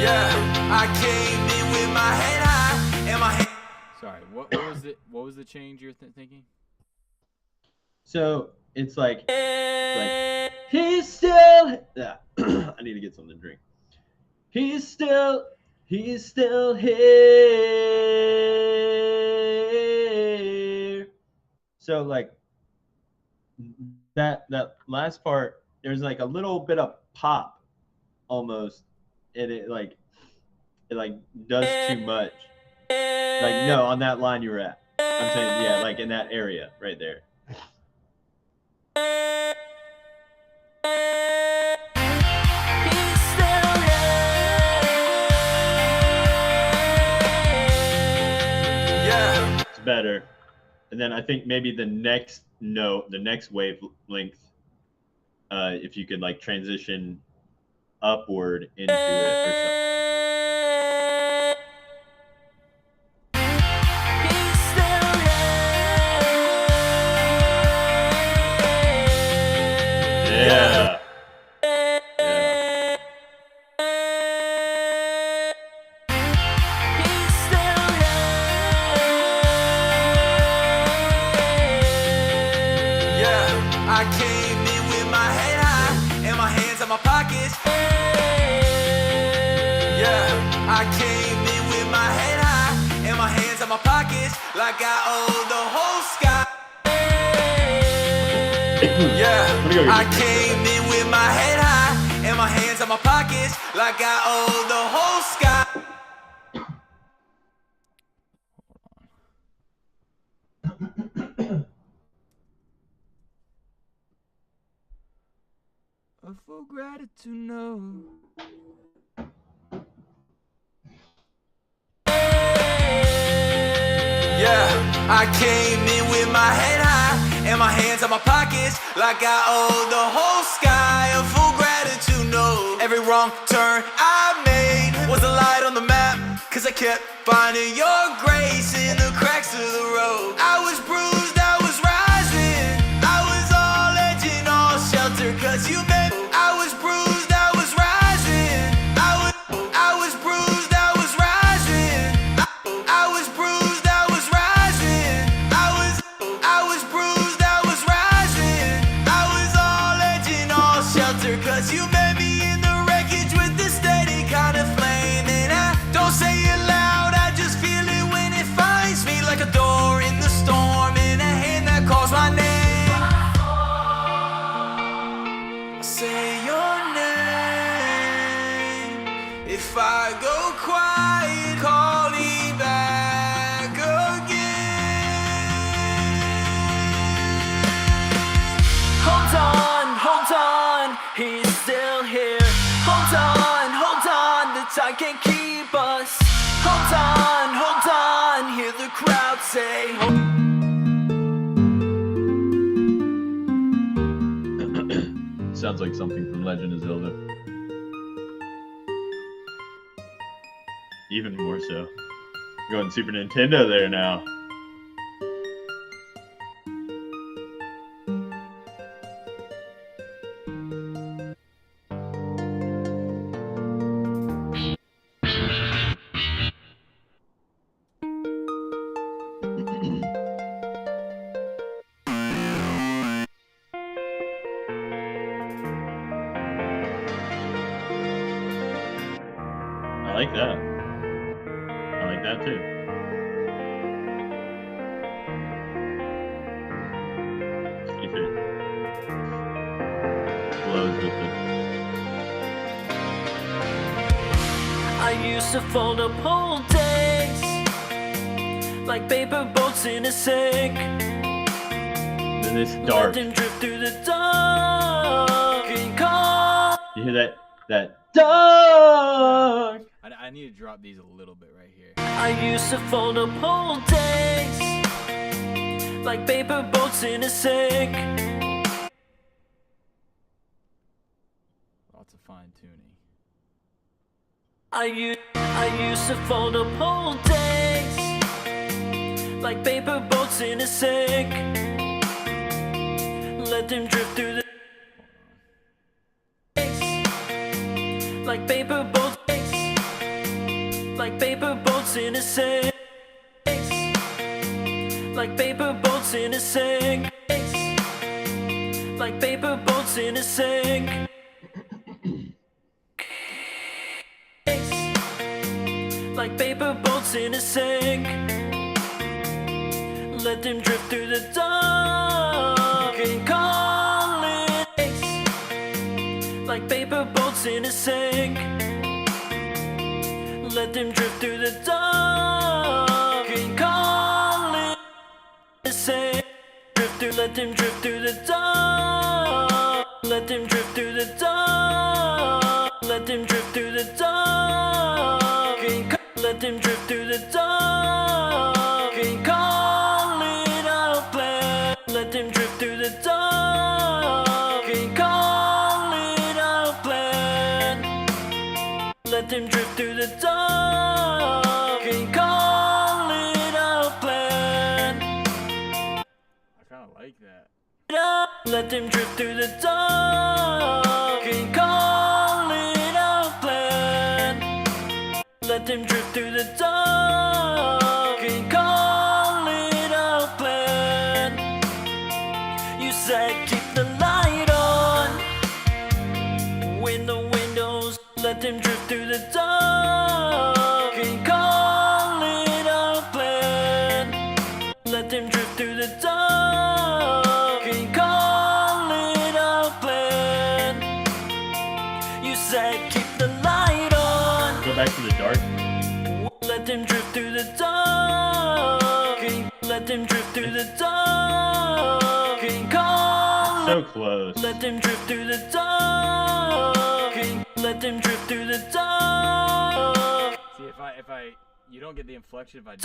Yeah, I came in with my head high and my head. Sorry. What was it? What was the change you're thinking? So it's like he's still. Yeah, I need to get something to drink. He's still here. So like that last part, there's like a little bit of pop almost, and it does too much. Like no, on that line you were at. I'm saying yeah, like in that area right there. He's still here. Yeah. It's better. And then I think maybe the next note, the next wavelength, if you could like transition upward into it or something. He's still here. I came in with my head high and my hands in my pockets. Yeah, I came in with my head high and my hands in my pockets, like I owe the whole sky. Yeah, I came in with my head high and my hands in my pockets, like I owe the whole sky. A full gratitude, no. Yeah, I came in with my head high and my hands in my pockets, like I owe the whole sky a full gratitude, no. Every wrong turn I made was a light on the map, cause I kept finding your grace in the cracks of the road. I was bruised, I was rising, I was all edging, all shelter, cause you made me. I was bruised, I was rising, I was bruised, I was rising, I was bruised, I was rising, I was bruised, I was rising, I was all edging, all shelter, cause you made me in the wreckage with the steady kind of flame. And I don't say it loud, I just feel it when it finds me, like a door in the storm and a hand that calls my name. Say your name. If I go quiet, call me back again. Hold on, he's still here. Hold on, the time can't keep us. Hold on, hear the crowd say. Sounds like something from Legend of Zelda. Even more so. Going Super Nintendo there now. I like that. I like that too. Keep it flows with it. I used to fold up whole days like paper boats in a sink. Then it's Let dark. them drift through the dark and call. You hear that? That dark. I need to drop these a little bit right here. I used to fold up whole days like paper boats in a sink. Lots of fine tuning. I used to fold up whole days like paper boats in a sink. Let them drift through the like paper boats, like paper boats in a sink, like paper boats in a sink, like paper boats in a sink. Like paper boats in a sink. Let them drift through the dark and call it. Like paper boats in a sink. Let them drift through the dark and call it a sink. Drift through, let them drift through the dark. Let them drift through the dark. Let them drift through the dark and let them drift through the dark and call it a plan. Let them drift through the dark and call it a plan. Let them drift through the dark and call it a plan. I kind of like that. Let them drift through the dark and call it a plan. Let them drift through the dark and call it a plan. You said keep the drift through the dark. Let them drift through the dark. Call So close. Let them drift through the dark. Let them drift through the dark. See, if I, you don't get the inflection if I.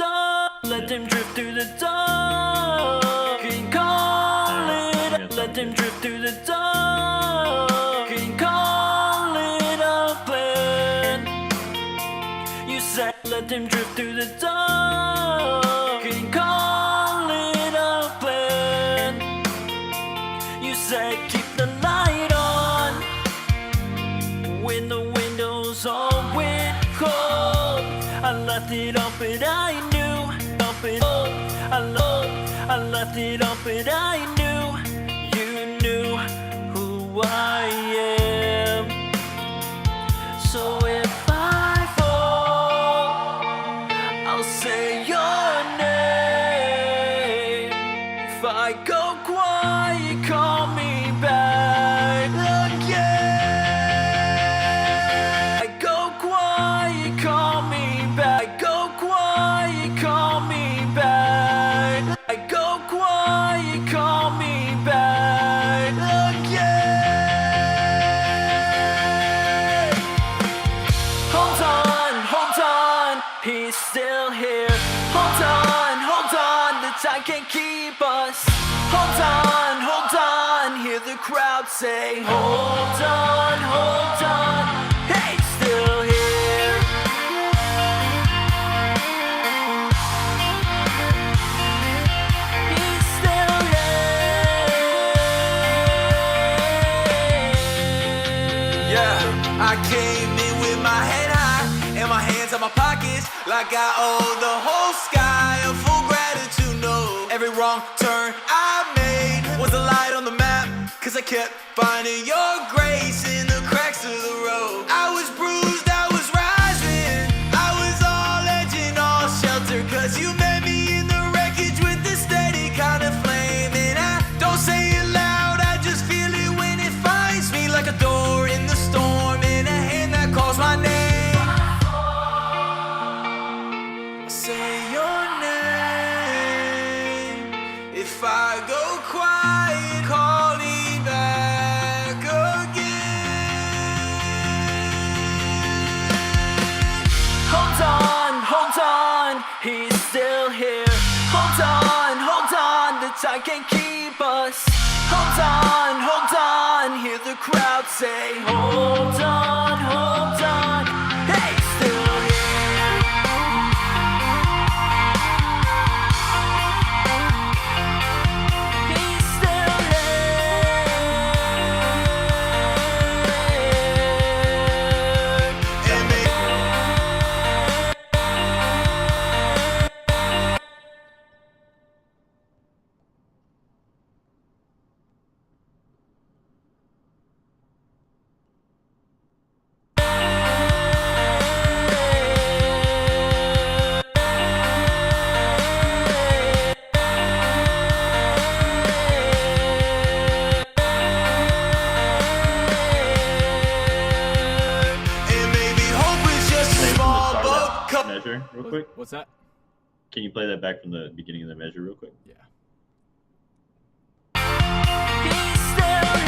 Let them drift through the dark. Call it. Let them drift through the dark. Call it open. You said let them drift through the dark. Call it open. You said keep the light on when the windows all went cold. I left it up and I knew, up and I left it up and I knew, you knew who I am. So if I fall, I'll say your name. If I go quiet, call me back again. I go quiet, call me back. I go quiet, call me back. I go quiet, call me back again. Hold on, he's still here. Hold on, the time can't keep us. Hold on, hear the crowd say, hold on, hey, still here. He's still here. Yeah, I came in with my head high and my hands in my pockets, like I owe the whole sky a full gratitude. No, every wrong turn I made was a light on the map, cause I kept finding your grace in the cracks of the road. I was bruised, I was rising, I was all edge and all shelter, cause you met me in the wreckage with this steady kind of flame. And I don't say it loud, I just feel it when it finds me, like a door in the storm and a hand that calls my name. Say your name. If I go quiet, call me back again. Hold on, he's still here. Hold on, the time can't keep us. Hold on, hear the crowd say, hold on, hey, still here. He's still Measure real quick. What's that? Can you play that back from the beginning of the measure real quick? Yeah. He's still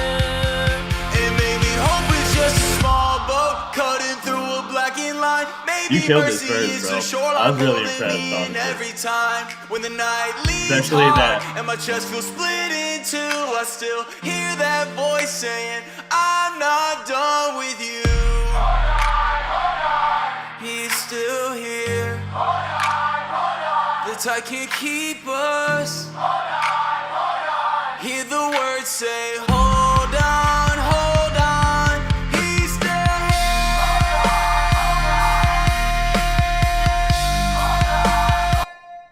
And maybe hope is just a small boat cutting through a blackened line. Maybe You killed this mercy verse, is bro. a shoreline I was really pulling impressed, me in honestly. every time when the night leaves Especially hard that. and my chest feels split in two. I still hear that voice saying, I'm not done with you. He's still here. The tide can't keep us. Hear the words say, hold on, hold on. He's still here.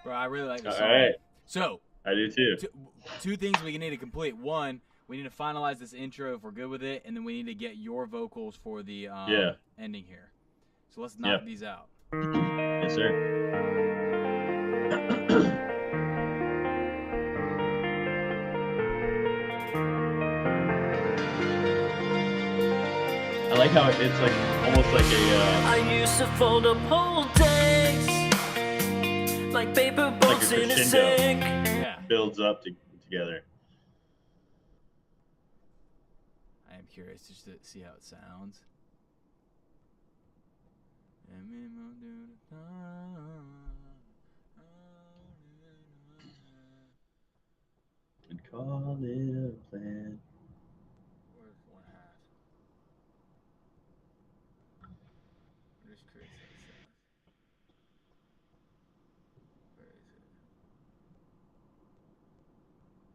Bro, I really like this All song. right. So, I do too. two things we need to complete. One, we need to finalize this intro if we're good with it, and then we need to get your vocals for the Yeah. ending here. So let's knock Yeah. these out. Yes, sir. I like how it's like almost like a I used to fold up whole days like paper boats in a crescendo. sink. Yeah. builds up together. I am curious just to see how it sounds. And call it a plan. Where's one half? I'm just curious how it sounds. Where is it?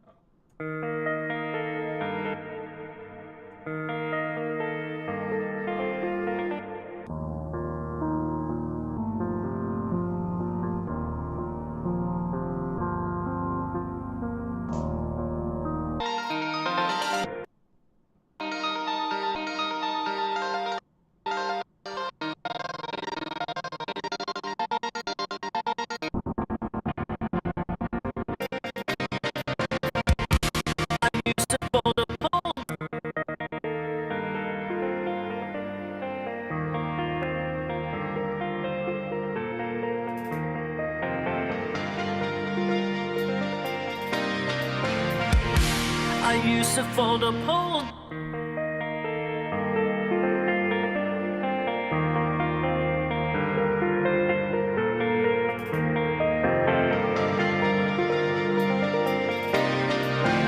Oh. Used to fold up whole I used to fold up whole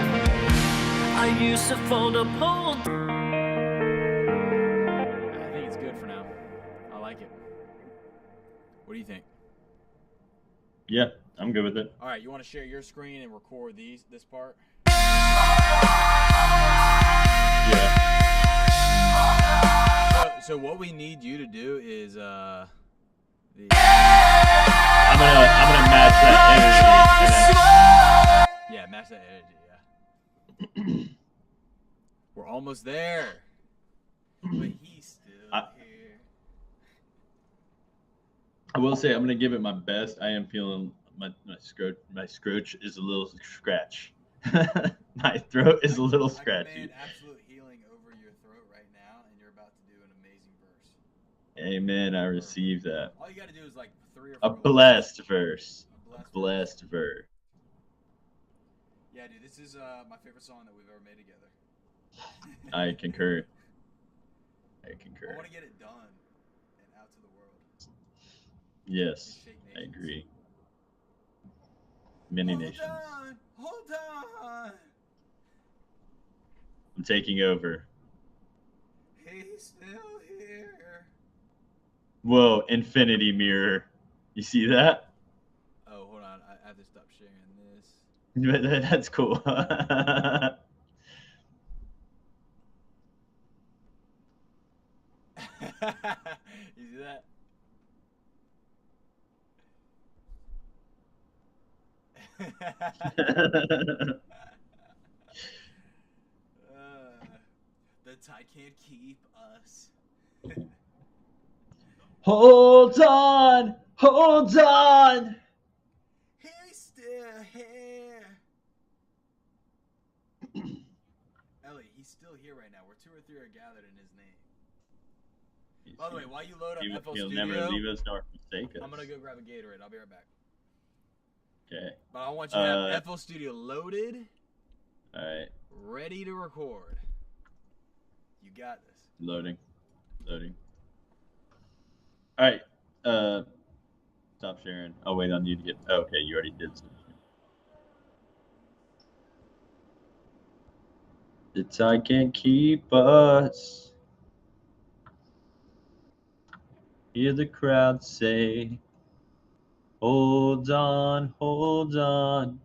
I used to fold up whole I think it's good for now. I like it. What do you think? Yeah, I'm good with it. All right, you want to share your screen and record this part? Yeah. So what we need you to do is I'm gonna match that energy. yeah, match that energy. Yeah. We're almost there. But he's still here. I will say I'm gonna give it my best. I am feeling my scroach is a little scratch. My throat is a little I scratchy. command absolute healing over your throat right now, and you're about to do an amazing verse. Amen. I receive that. All you got to do is like 3 or 4 A lines. blessed verse. A A blessed verse. Yeah, dude, this is my favorite song that we've ever made together. I concur. I I concur. want to get it done and out to the world. Yes, And shake I nations. agree. Many Hold nations. on, hold on. I'm taking over. He's still here. Whoa, infinity mirror. You see that? Oh, hold on. I have to stop sharing this. That's cool. You see that? The tide can't keep us. Hold on, hold on. He's still here. Ellie, he's still here right now. Where 2 or 3 are gathered in his name. By the way, while you load up FL He'll Studio, never leave us nor forsake us. I'm gonna go grab a Gatorade. I'll be right back. Okay. But I want you to have FL Studio loaded, All right. ready to record. You got this. Loading. All right. Stop sharing. Oh wait, I need to get. Oh, okay, you already did something. The tide can't keep us. Hear the crowd say, "Hold on, hold on."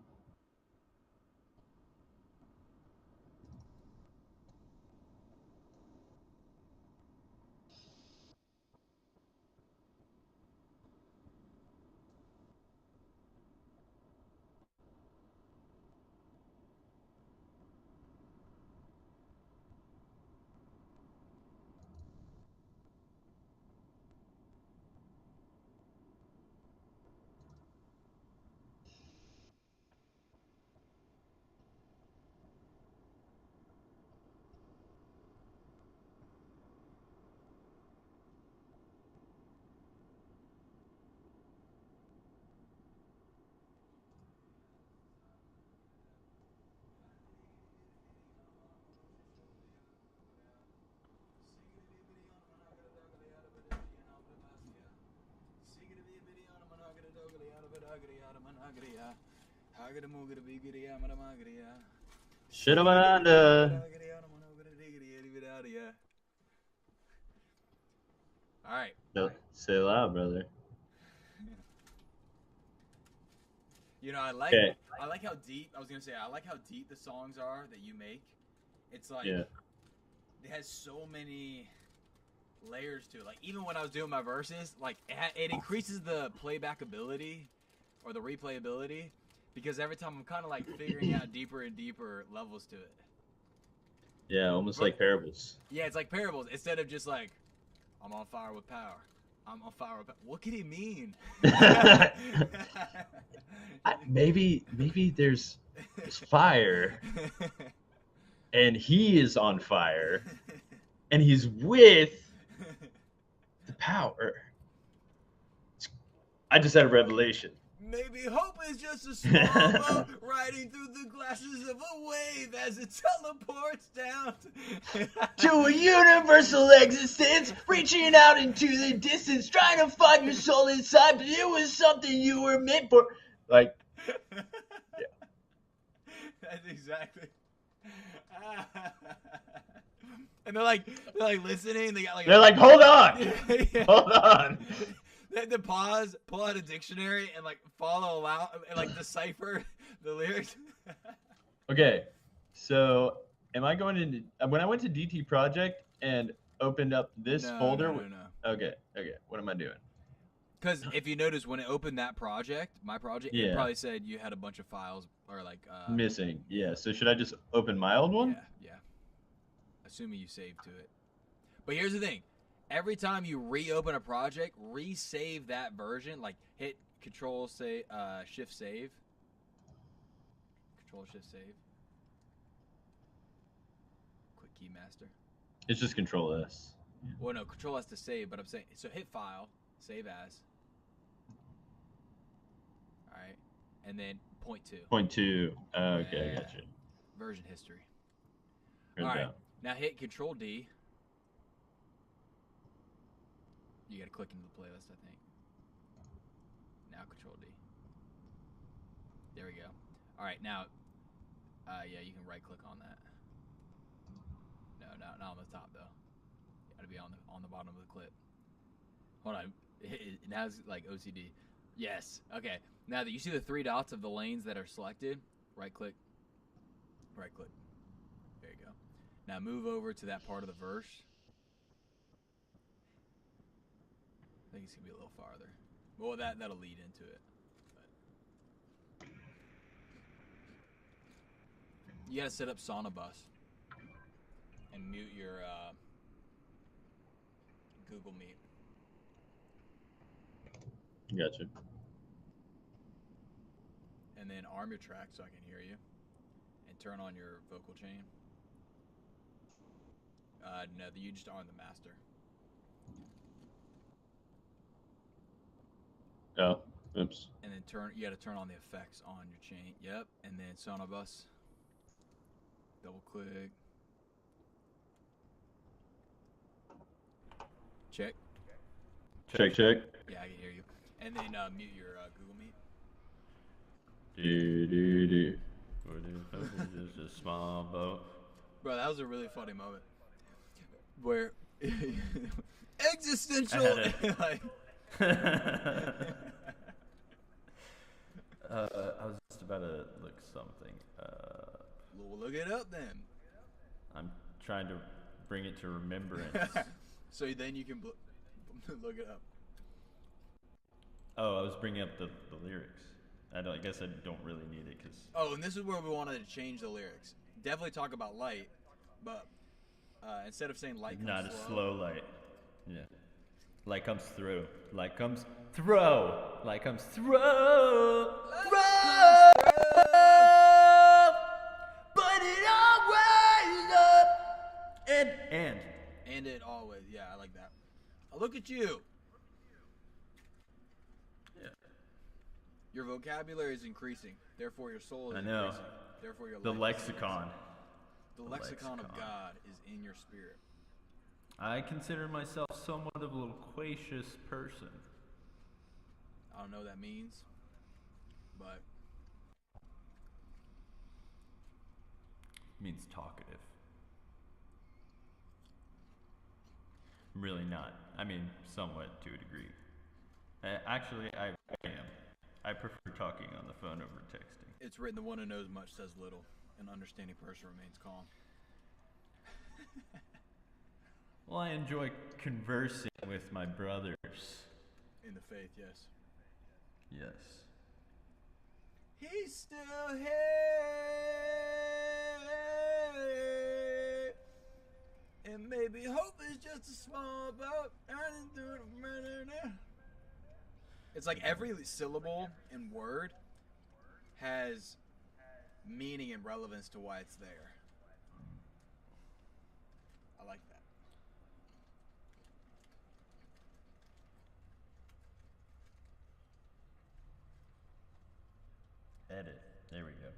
Shitamananda. All right. No, say it loud, brother. You know, I like Okay. how deep. I was gonna say I like how deep the songs are that you make. It's like Yeah. it has so many layers to it. Like even when I was doing my verses, like it increases the playback ability or the replayability because every time I'm kind of like figuring out deeper and deeper levels to it. Yeah, almost like parables. Yeah, it's like parables instead of just like I'm on fire with power. I'm on fire with power. What could he mean? Maybe there's fire, and he is on fire, and he's with the power. I just had a revelation. Maybe hope is just a small boat riding through the glasses of a wave as it teleports down To a universal existence, reaching out into the distance, trying to find your soul inside, but it was something you were meant for. Like, That's exactly. And they're like listening. They got like. they're like, hold on, Yeah. hold on. They had to pause, pull out a dictionary, and like follow along and like decipher the lyrics. Okay, so am I going into when I went to DT Project and opened up this folder? No. Okay. What am I doing? Because if you notice, when it opened that project, my project, Yeah. it probably said you had a bunch of files or like. Missing. Yeah. So should I just open my old one? Yeah. Assuming you saved to it. But here's the thing. Every time you reopen a project, resave that version. Like hit Control Shift Save. Control Shift Save. Quick key master. It's just Control S. Well, no, Control S to save. But I'm saying so. Hit File, Save As. All right, and then point 2. Point 2. Okay, Yeah. I got you. Version history. Written All right. down. Now hit Control D. You gotta click into the playlist, I think. Now Control D. There we go. All right, now, yeah, you can right click on that. No, not on the top though. You gotta be on the bottom of the clip. Hold on. It has like OCD. Yes. Okay. Now that you see the 3 dots of the lanes that are selected, right click. Right click. There you go. Now move over to that part of the verse. I think it's gonna be a little farther. Well, that'll lead into it. But you gotta set up Sonobus and mute your Google Meet. Gotcha. And then arm your track so I can hear you. And turn on your vocal chain. No, you just are on the master. Oh, oops. And then you gotta turn on the effects on your chain. Yep. And then Sonobus. Double click. Check. Check. Yeah, I can hear you. And then mute your Google Meet. Do. Just a small boat. Bro, that was a really funny moment. Where existential. Like, I was just about to look something. we'll look it up then. I'm trying to bring it to remembrance. So then you can look it up. Oh, I was bringing up the lyrics. I guess I don't really need it because. Oh, and this is where we wanted to change the lyrics. Definitely talk about light, but instead of saying light comes Not a slow, slow light. Yeah. Light comes through. Light comes through. Light comes through. But it always up. And it always, yeah, I like that. Oh, look at you. Yeah. Your vocabulary is increasing, therefore your soul is I know. increasing. Therefore your The life is lexicon. increasing. The lexicon of God is in your spirit. I consider myself somewhat of a loquacious person. I don't know what that means. but Means talkative. Really not. I mean, somewhat to a degree. Actually, I am. I prefer talking on the phone over texting. it's written, the one who knows much says little. An understanding person remains calm. Well, I enjoy conversing with my brothers. In the faith, yes. Yes. He's still here. And maybe hope is just a small boat running through the murder now. It's like every syllable and word has meaning and relevance to why it's there. I like that. Edit. There we go.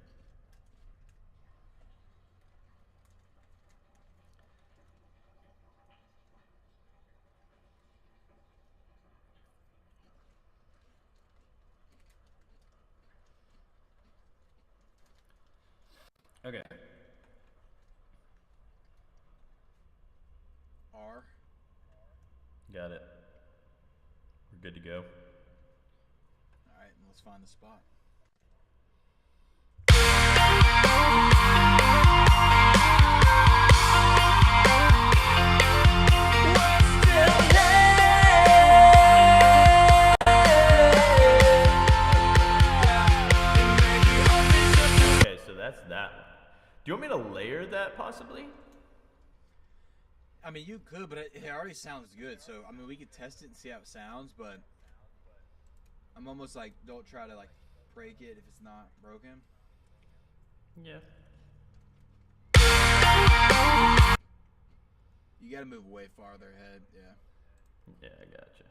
Okay. R. Got it. We're good to go. Alright, let's find the spot. Okay, so that's that one. Do you want me to layer that possibly? I mean, you could, but it already sounds good. So, I mean, we could test it and see how it sounds, but I'm almost like, don't try to, like, break it if it's not broken. Yeah. You gotta move way farther ahead, yeah. Yeah, I gotcha.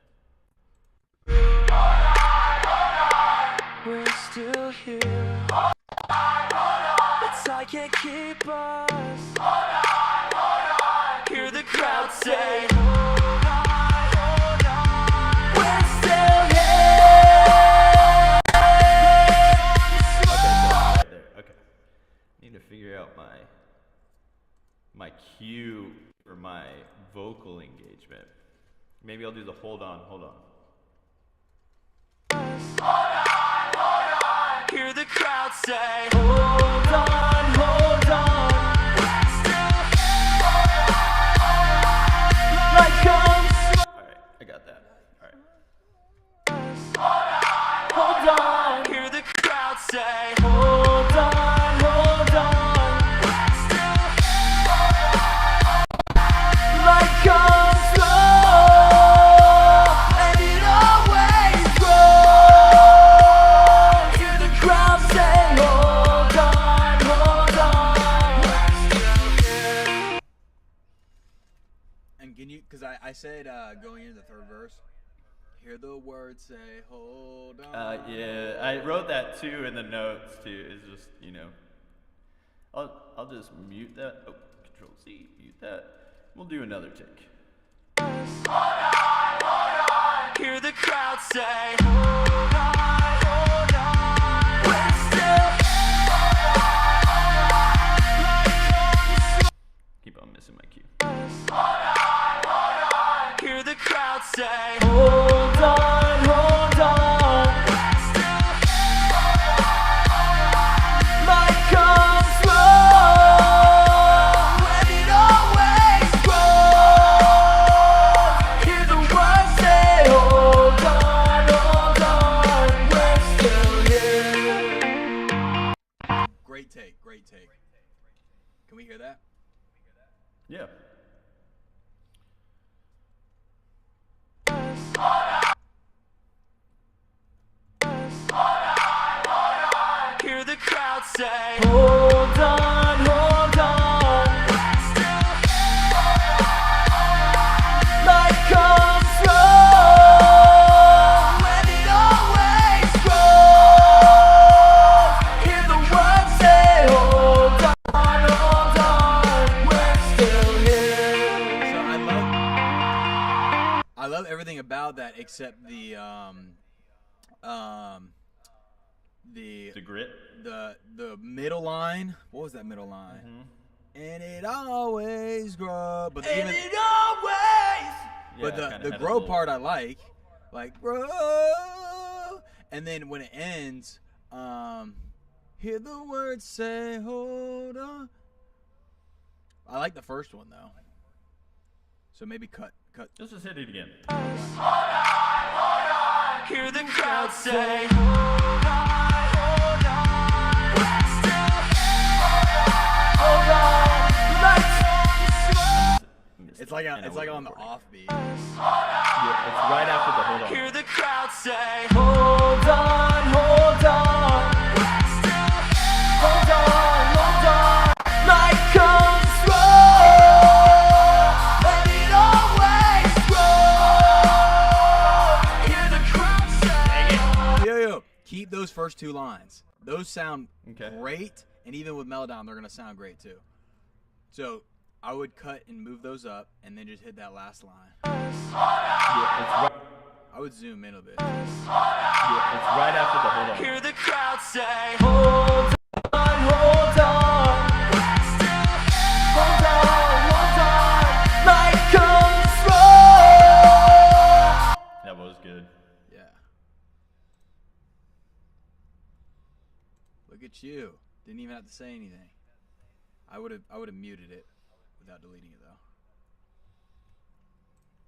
We're still here. It's like it keep us. Hear the crowd say, hold on. We're still here. Okay, so right there. Okay. Need to figure out my cue for my vocal engagement. Maybe I'll do the hold on, hold on. Hear the crowd say, hold on, hold on. Like comes. Alright, I got that. Alright. Hold on. Hear the crowd say, hold on, hold on. Like comes slow, and it always grows. Hear the crowd say, hold on, hold on. And can you, because I said going into the third verse, hear the words say, hold on. Yeah, I wrote that too in the notes too. It's just, you know, I'll just mute that. Oh, Control C, mute that. We'll do another take. Hear the crowd say, hold on, hold on. We're still Keep on missing my cue. hear the crowd say, hold on, hold on. Light comes slow, and it always grows. Hear the words say, hold on, we're still here. Great take, great take. Can we hear that? Yeah. Hear the crowd say, hold on, hold on. Light comes slow, and it always grows. Hear the words say, hold on, we're still here. So I love everything about that except the The grit. The middle line. What was that middle line? And it always grows. But And it always. but Yeah, the grow part I like grow. And then when it ends, hear the words say, hold on. I like the first one though. So maybe cut. Let's just hit it again. Hear the crowd say. It's like on the offbeat. Yeah, it's right after the hold on. Hear the crowd say, hold on, hold on. Hold on, hold on. Night comes roll, and it always grows. Hear the crowd say. Yo, keep those first two lines. Those sound great, and even with Meltdown, they're gonna sound great too. So I would cut and move those up, and then just hit that last line. Yeah, it's right. I would zoom in a bit. Yeah, it's right after the hold on. Hear the crowd say, hold on, hold on. Hold on, hold on. Night comes roll. That was good. Yeah. Look at you. Didn't even have to say anything. I would have muted it without deleting it though.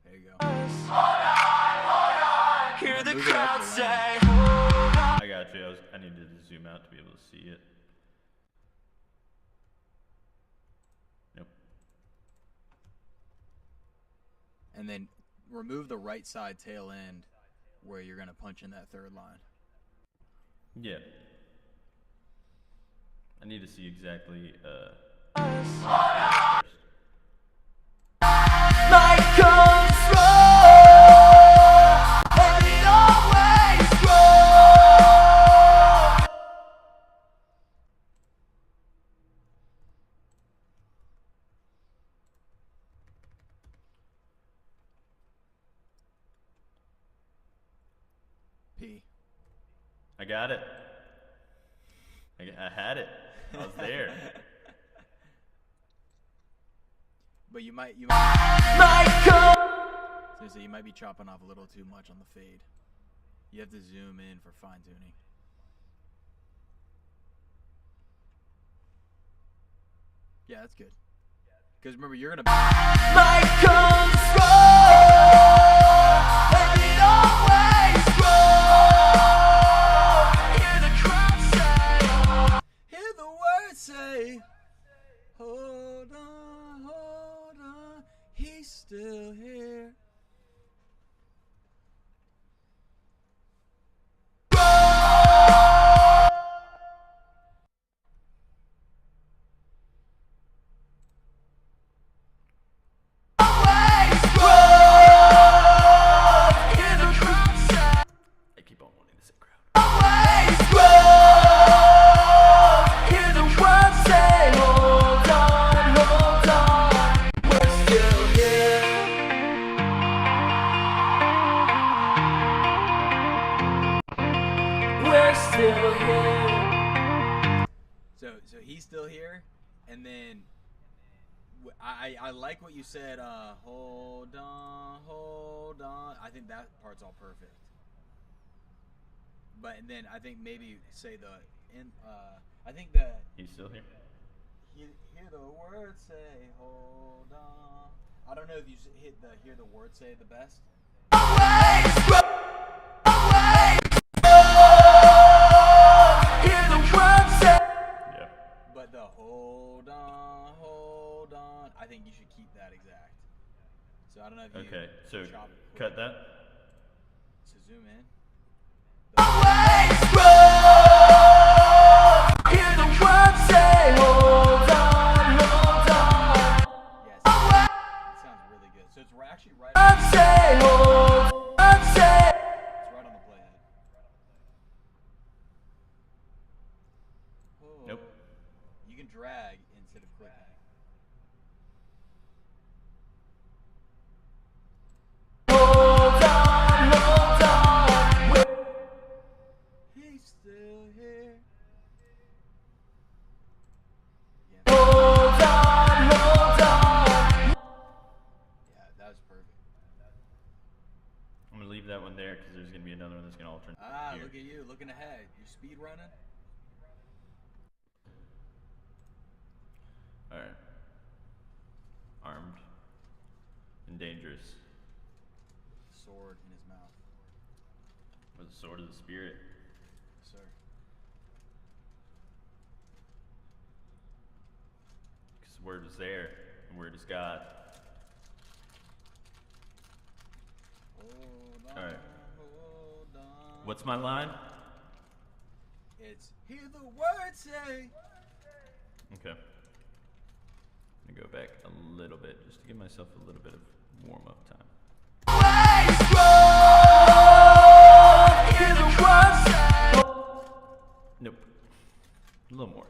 There you go. Hear the Move it up crowd the say, I got you. I needed to zoom out to be able to see it. Nope. And then remove the right side tail end where you're gonna punch in that third line. Yeah. I need to see exactly. night comes roll, and it always grows. P. I got it. I had it. I was there. But you might Night comes. so you might be chopping off a little too much on the fade. You have to zoom in for fine tuning. Yeah, that's good. Because remember, you're gonna. Night comes roll, and it always grows. Hear the crowd say, Hear the words say, hold on, he's still here. always grows. Hear the crowd say, I keep on wanting to say crowd. always grows. Hear the words say, hold on, we're still here. We're still here. So he's still here, and then I like what you said. Hold on. I think that part's all perfect. But then I think maybe say I think that He's still here. hear the word say hold on. I don't know if you hit the hear the word say the best. Always grows. Hear the words say. Yeah. But the hold on. I think you should keep that exact. So I don't know if you Okay. So chop cut that. So zoom in. Always grows. Hear the words say, hold on. Yes. That sounds really good. So it's actually right. Words say, hold on. It's right on the playhead. Nope. You can drag instead of clicking. Hold on. He's still here. that one there because there's gonna be another one that's gonna alternate. Ah, here. look at you, looking ahead. You're speed running. All right. Armed and dangerous Sword in his mouth. with the sword of the spirit. Yes, sir. Because the word is there, the word is God. Hold on, All right. hold on. What's my line? It's hear the word say. Okay. I'm gonna go back a little bit just to give myself a little bit of warm up time. Nope. A little more.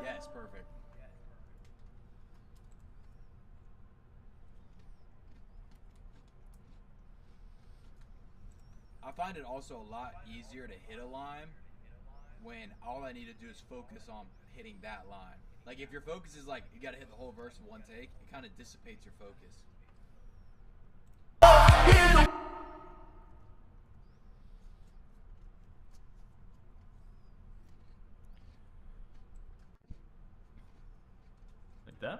Yes, perfect. I find it also a lot easier to hit a line when all I need to do is focus on hitting that line. Like if your focus is like you gotta hit the whole verse in one take, it kind of dissipates your focus. Like that?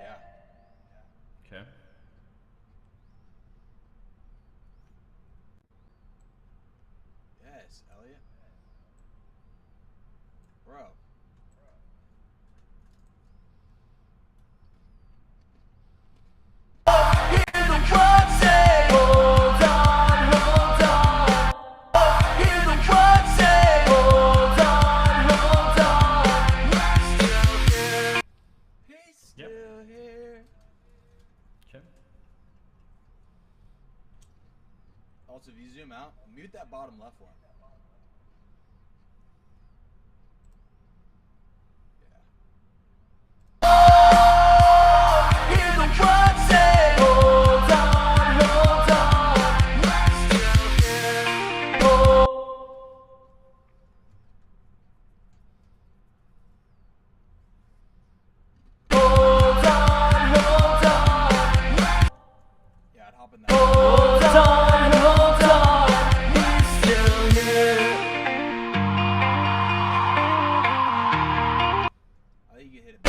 Yeah. Okay. Yes, Elliot. Bro. He's still here. Okay. Also, if you zoom out, mute that bottom left one. Yeah. Yeah, I'd hop in that. I think you hit it.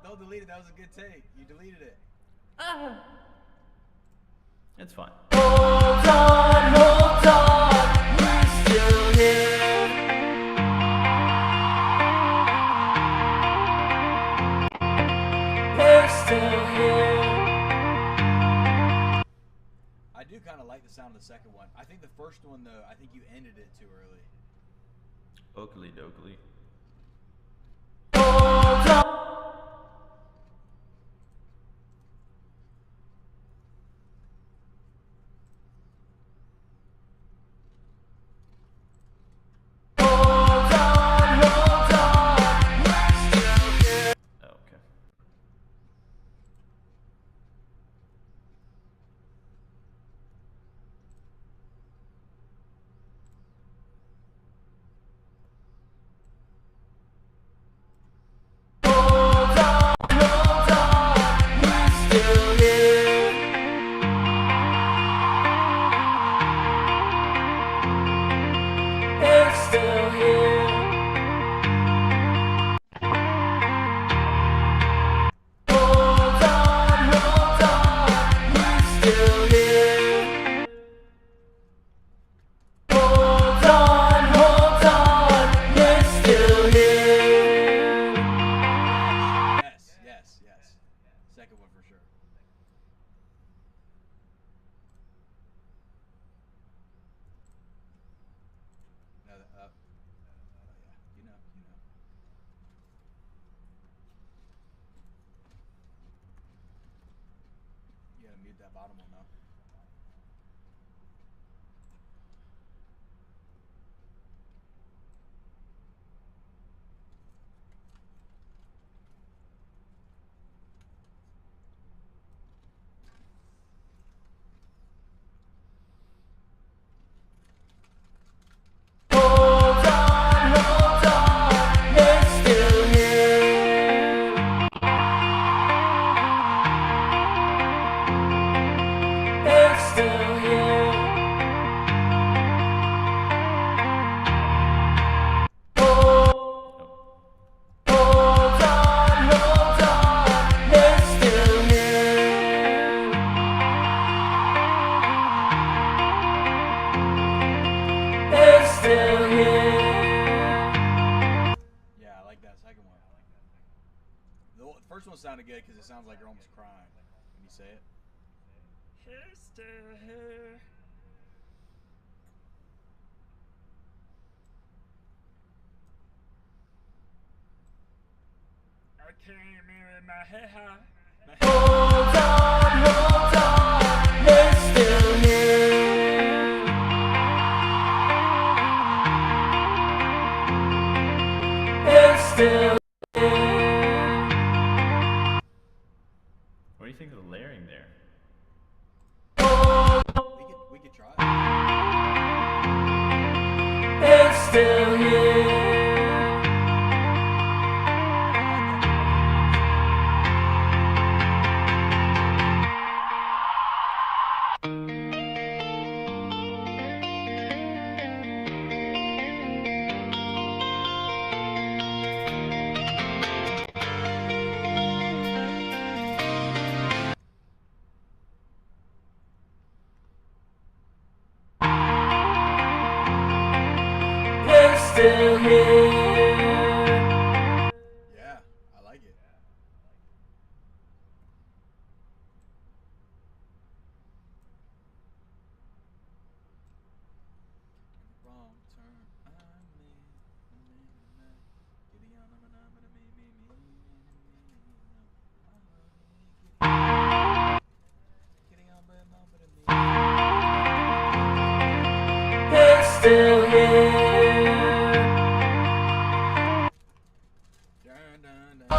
Don't delete it. That was a good take. You deleted it. It's fine. I do kind of like the sound of the second one. I think the first one, though, I think you ended it too early. Oakley dokley. Oh, okay. Yes. Second one for sure. No, oh yeah, you know. You gotta mute that bottom one though. almost sounded good because it sounds like you're almost crying when you say it. He's still here. I can't move my head high. Hold on, he's still here. He's still here. What do you think of the layering there? We could try it. He's still here. He's still here. Yeah, I like it. Wrong turn, I made. Giddy on, I'm gonna me. Giddy on, but me. He's still here. Dun, dun, dun.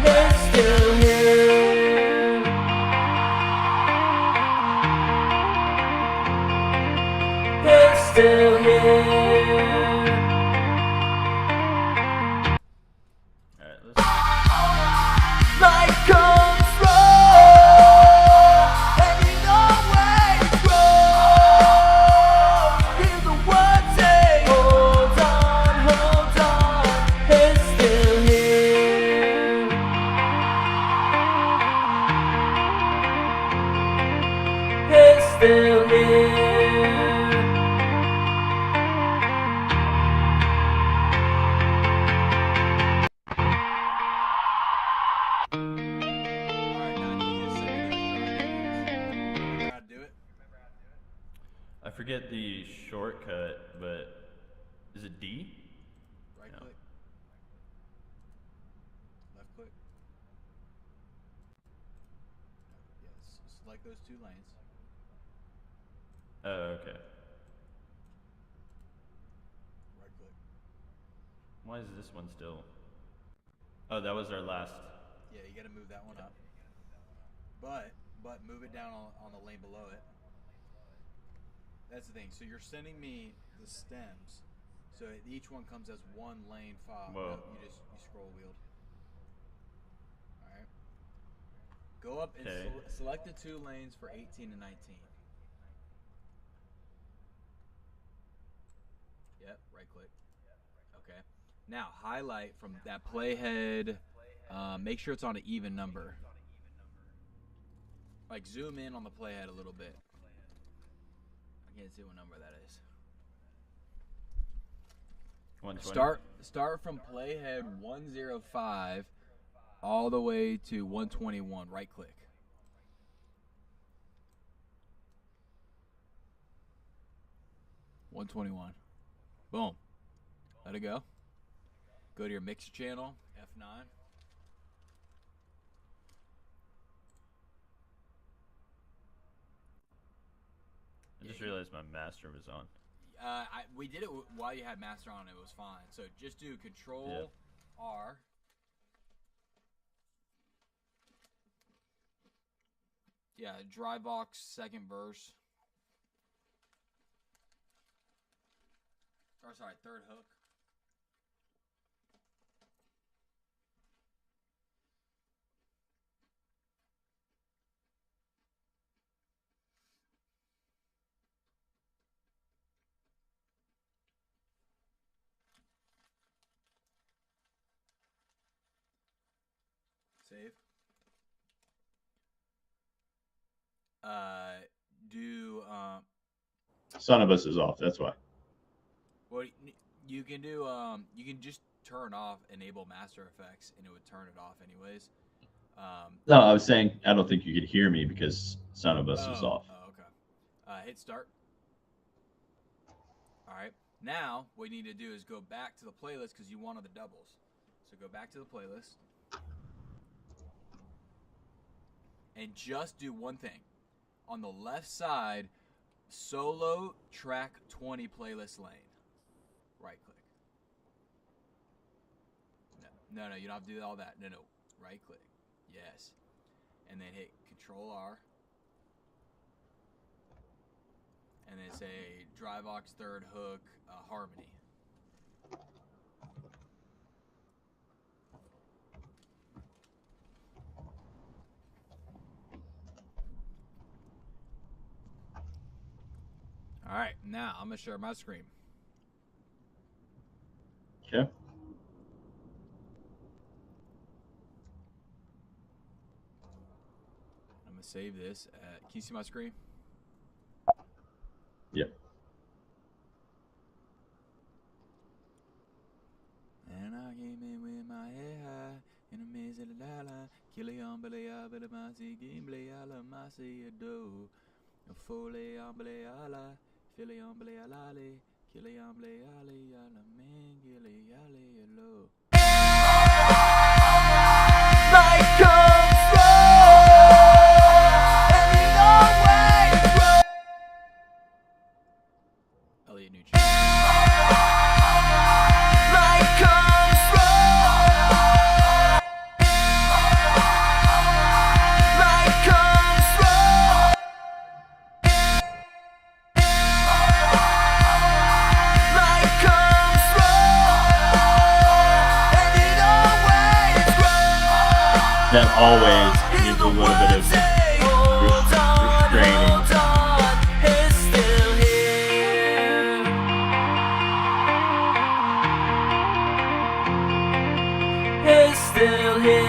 He's still here. He's still here. Alright, let's. Life comes wrong, and you know where it's wrong. Hear the words say, hold on, he's still here. He's still here. Alright, now you just send me those drawings. Remember how to do it? I forget the shortcut, but is it D? Right No. click. Left click. Yes. Select those 2 lanes. Oh, okay. Right click. Why is this one still? Oh, that was our last. Yeah, you gotta move that one up. But move it down on the lane below it. That's the thing. So you're sending me the stems. So each one comes as one lane file. Whoa. No, you scroll wheeled. Alright. Go up and Okay. select the 2 lanes for 18 and 19. Yep, right click. Okay. Now highlight from that playhead. Make sure it's on an even number. Like zoom in on the playhead a little bit. I can't see what number that is. 120. Start from playhead 105 all the way to 121. Right click. $121. Boom. Let it go. Go to your mix channel, F9. I just realized my master was on. We did it while you had master on. It was fine. So just do Control R. Yeah, dry box, second verse. Or sorry, third hook. Save. Do Son of Us is off. That's why. well, you can do you can just turn off enable master effects and it would turn it off anyways. No, I was saying I don't think you could hear me because Son of Us was off. Okay. Hit start. All right. Now, what you need to do is go back to the playlist because you wanted the doubles. So go back to the playlist. And just do one thing. On the left side, solo track 20 playlist lane. Right click. No, you don't have to do all that. No. Right click. Yes. And then hit Control R. And then say Driveox third hook harmony. All right, now I'm gonna share my screen. Okay. I'm gonna save this. Can you see my screen? Yep. And I came in with my head high in the midst of the dollar. Killian Belea, Belamasi, Gimble, Alamasi, do. Fole Amble Ala, Filion Ble Alali, Killian Ble Ali, Alamin, Gilly Ali, low. Life comes wrong, and you always wrong. Elliot New Life comes wrong. Life comes wrong. Life comes wrong, and it always wrong. That always needs a little bit of restraining. Hold on, it's still here. It's still here.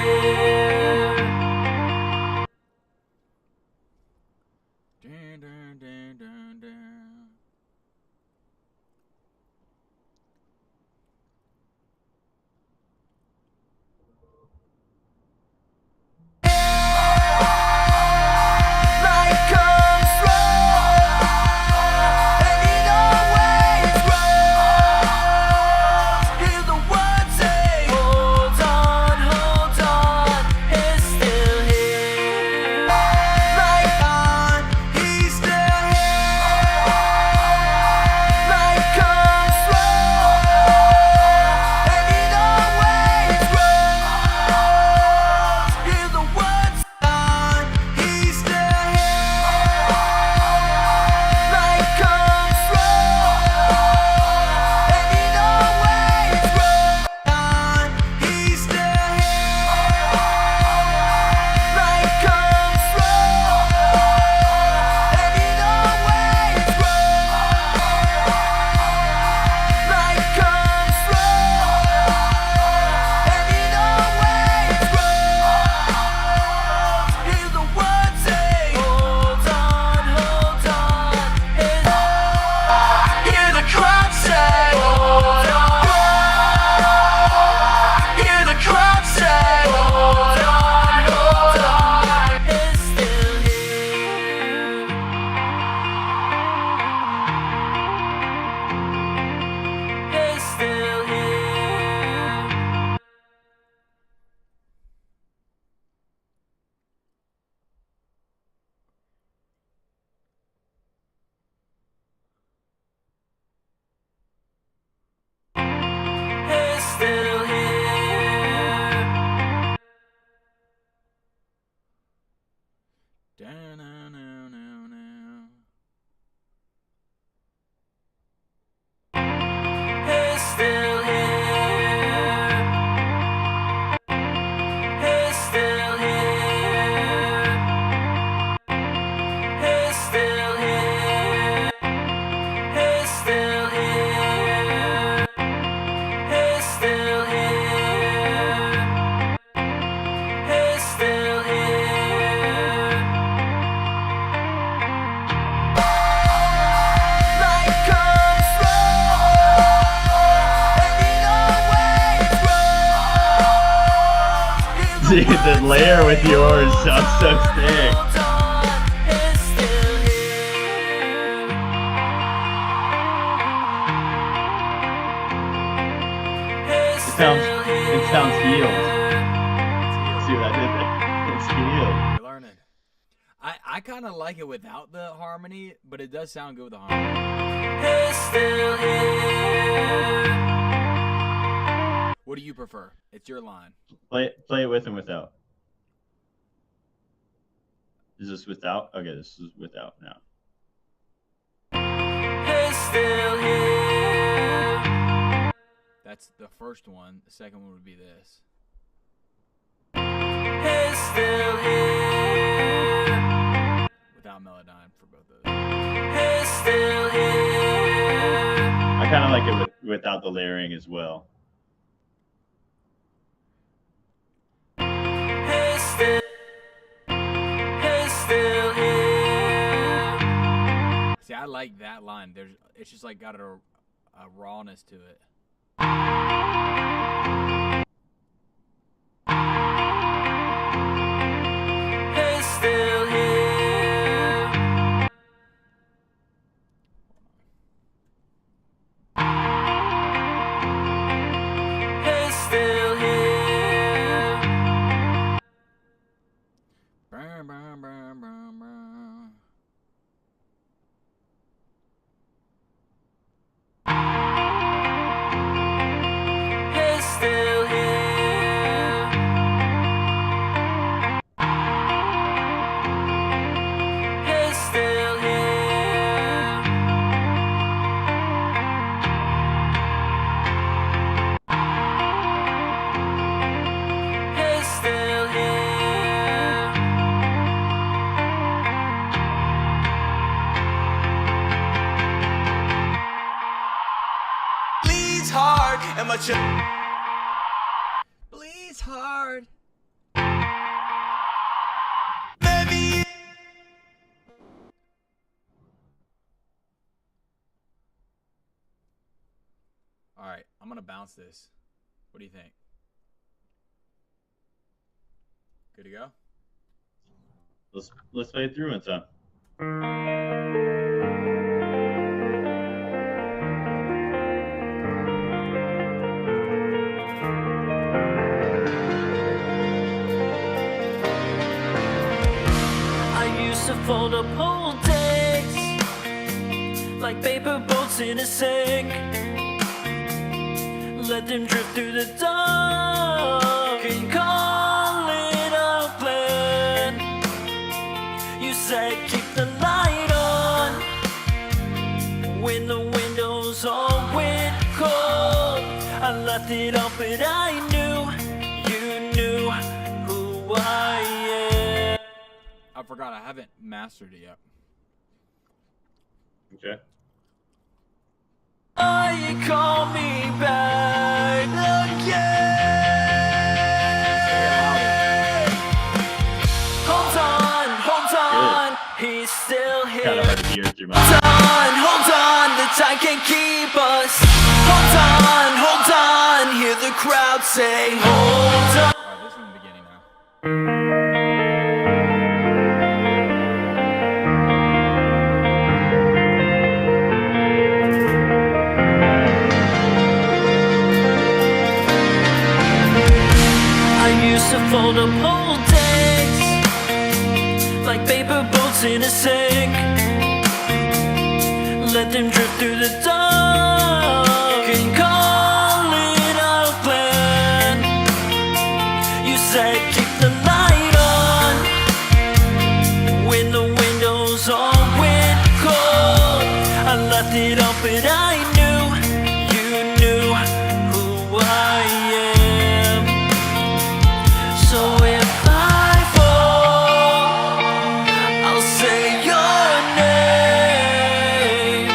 Dun, dun, dun, dun, dun. Dude, the layer with yours sounds so sick. Hold on, it's still here. It's It sounds healed. It's See what I did there? It's healed. You're learning. I kind of like it without the harmony, but it does sound good with the harmony. It's still here. What do you prefer? It's your line. Play it with and without. Is this without? Okay, this is without now. It's still here. That's the first one. The second one would be this. It's still here. Without Melodyne for both of those. It's still here. I kind of like it without the layering as well. It's still here. See, I like that line. It's just like got a rawness to it. It's still here. It's still here. Brr, brr, brr, brr, brr. It's still here. It's still here. It's still here. Bleeds hard and my Bleeds hard. baby. All right, I'm gonna bounce this. What do you think? Good to go? Let's play it through and stuff. I used to fold up whole days like paper boats in a sink. Let them drift through the dark and call it a plan. You said keep the light on when the windows all went cold. I left it up, but I knew you knew who I am. I forgot I haven't mastered it yet. Okay. You call me back again. Hold on, he's still here. Kind of hard to hear through my. Hold on, the time can't keep us. Hold on, hear the crowd say, hold on. All right, this is from the beginning now. I used to fold up whole days like paper boats in a sink. Let them drift through the dark and call it a plan. You said keep the light on when the windows all went cold. I left it up, but I knew you knew who I am. So if I fall, I'll say your name.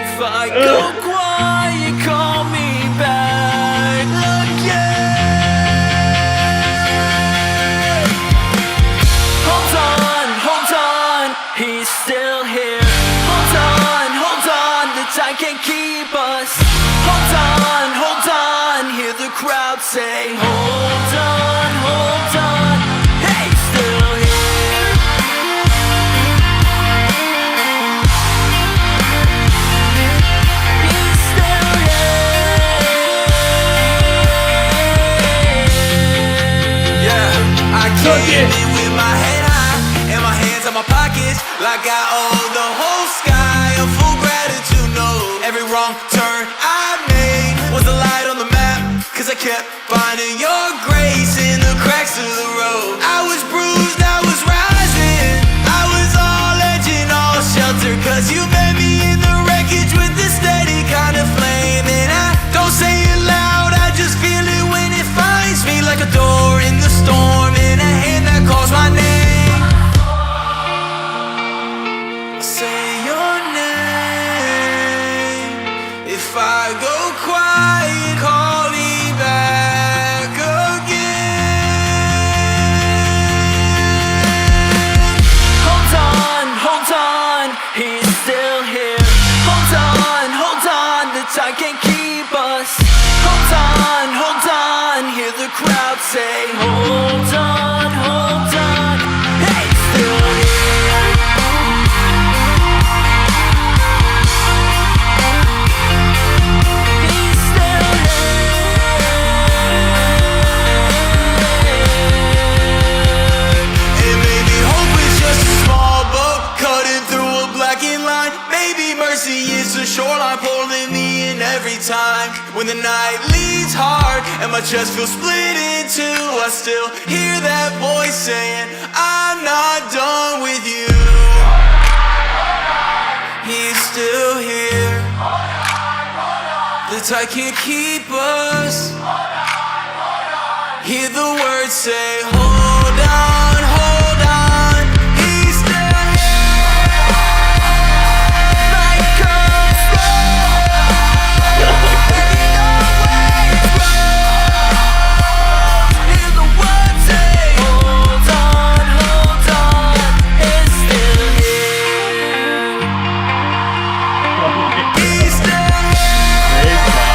If I go quiet, call me back again. Hold on, he's still here. Hold on, the time can't keep us. Hold on, hear the crowd say, hold on. it. With my head high and my hands on my pockets, like I owe the whole sky a full gratitude note. Every wrong turn I made was a light on the map, cause I kept finding your grace in the cracks of the road. I was bruised, I was rising, I was all edge and all shelter, cause you met me in the wreckage with this steady kind of flame. And I don't say it loud, I just feel it when it finds me, like a door in the storm and a hand that calls my name. Say your name. If I go quiet, call me back again. Hold on, he's still here. Hold on, the time can't keep us. Hold on, hear the crowd say, hold on, hey, still here. He's still here. And maybe hope is just a small boat cutting through a blackened line. Maybe mercy is the shoreline pulling me in every time. When the night leads hard and my chest feels split in two, I still hear that voice saying, I'm not done with you. He's still here. The tide can't keep us. Hear the words say, hold on, hold on. He's still here. Like a flood. Heading always road. Hear the words say, Hold on, it's still here. he's still here. Great job.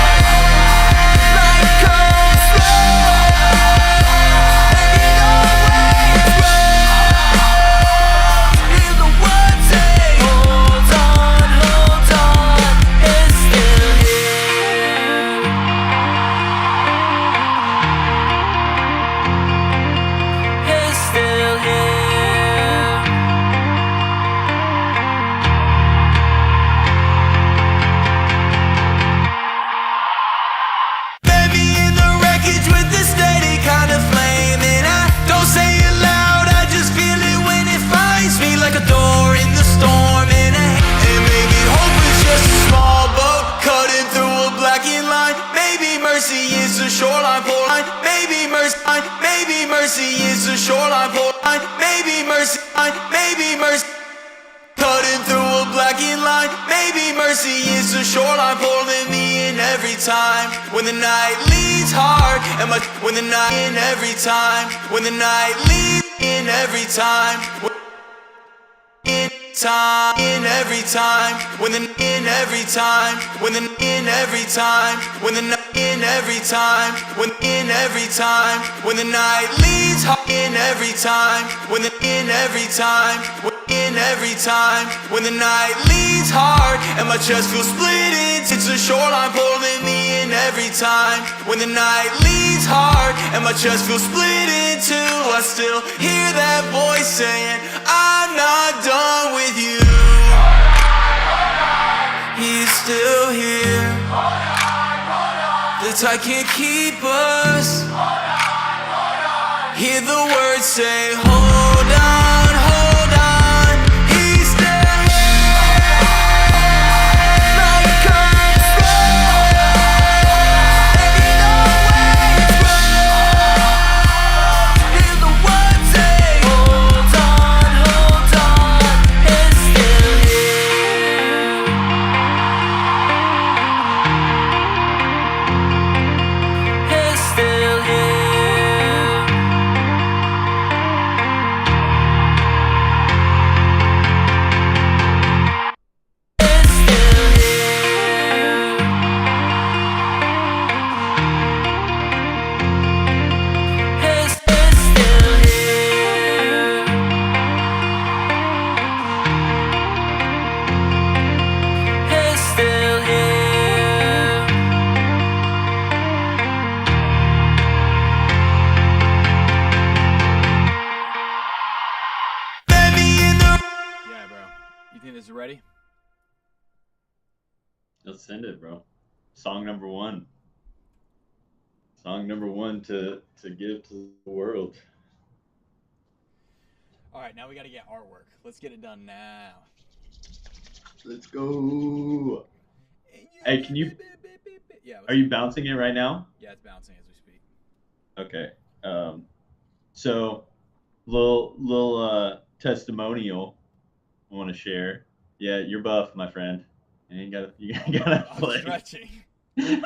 Like a flood. Heading always road. Hear the words say, Hold on, it's still here. It's still here. met me in the wreckage with this steady kind of flame. And I don't say it loud, I just feel it when it finds me, like a door in the storm. And maybe hope is just a small boat cutting through a blackened line. Maybe mercy is the shoreline pole line. Maybe mercy is the shoreline pole line. Maybe mercy cutting through a blackened line. Maybe mercy is the shoreline pulling me in every time. When the night leads hard and when the night in every time. When the night leads in every time. In every time. When the in every time. When the in every time. When the in every time. When in every time. When the night leads hard in every time. When the in every time. In every time. When the night leads hard and my chest feels split into the shoreline pulling me in every time. When the night leads hard and my chest feels split in two, I still hear that voice saying, I'm not done with you. He's still here. The tide can't keep us. Hear the words say, hold on, hold on. He's still here. Like a flood. Heading always road. Hear the words say, Hold on, it's still here. It's still here. Let's send it, bro. Song number one. Song number one to give to the world. All right, now we got to get artwork. Let's get it done now. Let's go. Hey, can you? Yeah. Are you bouncing it right now? Yeah, it's bouncing as we speak. Okay. So little testimonial I want to share. Yeah, you're buff, my friend. You gotta I'm play. stretching.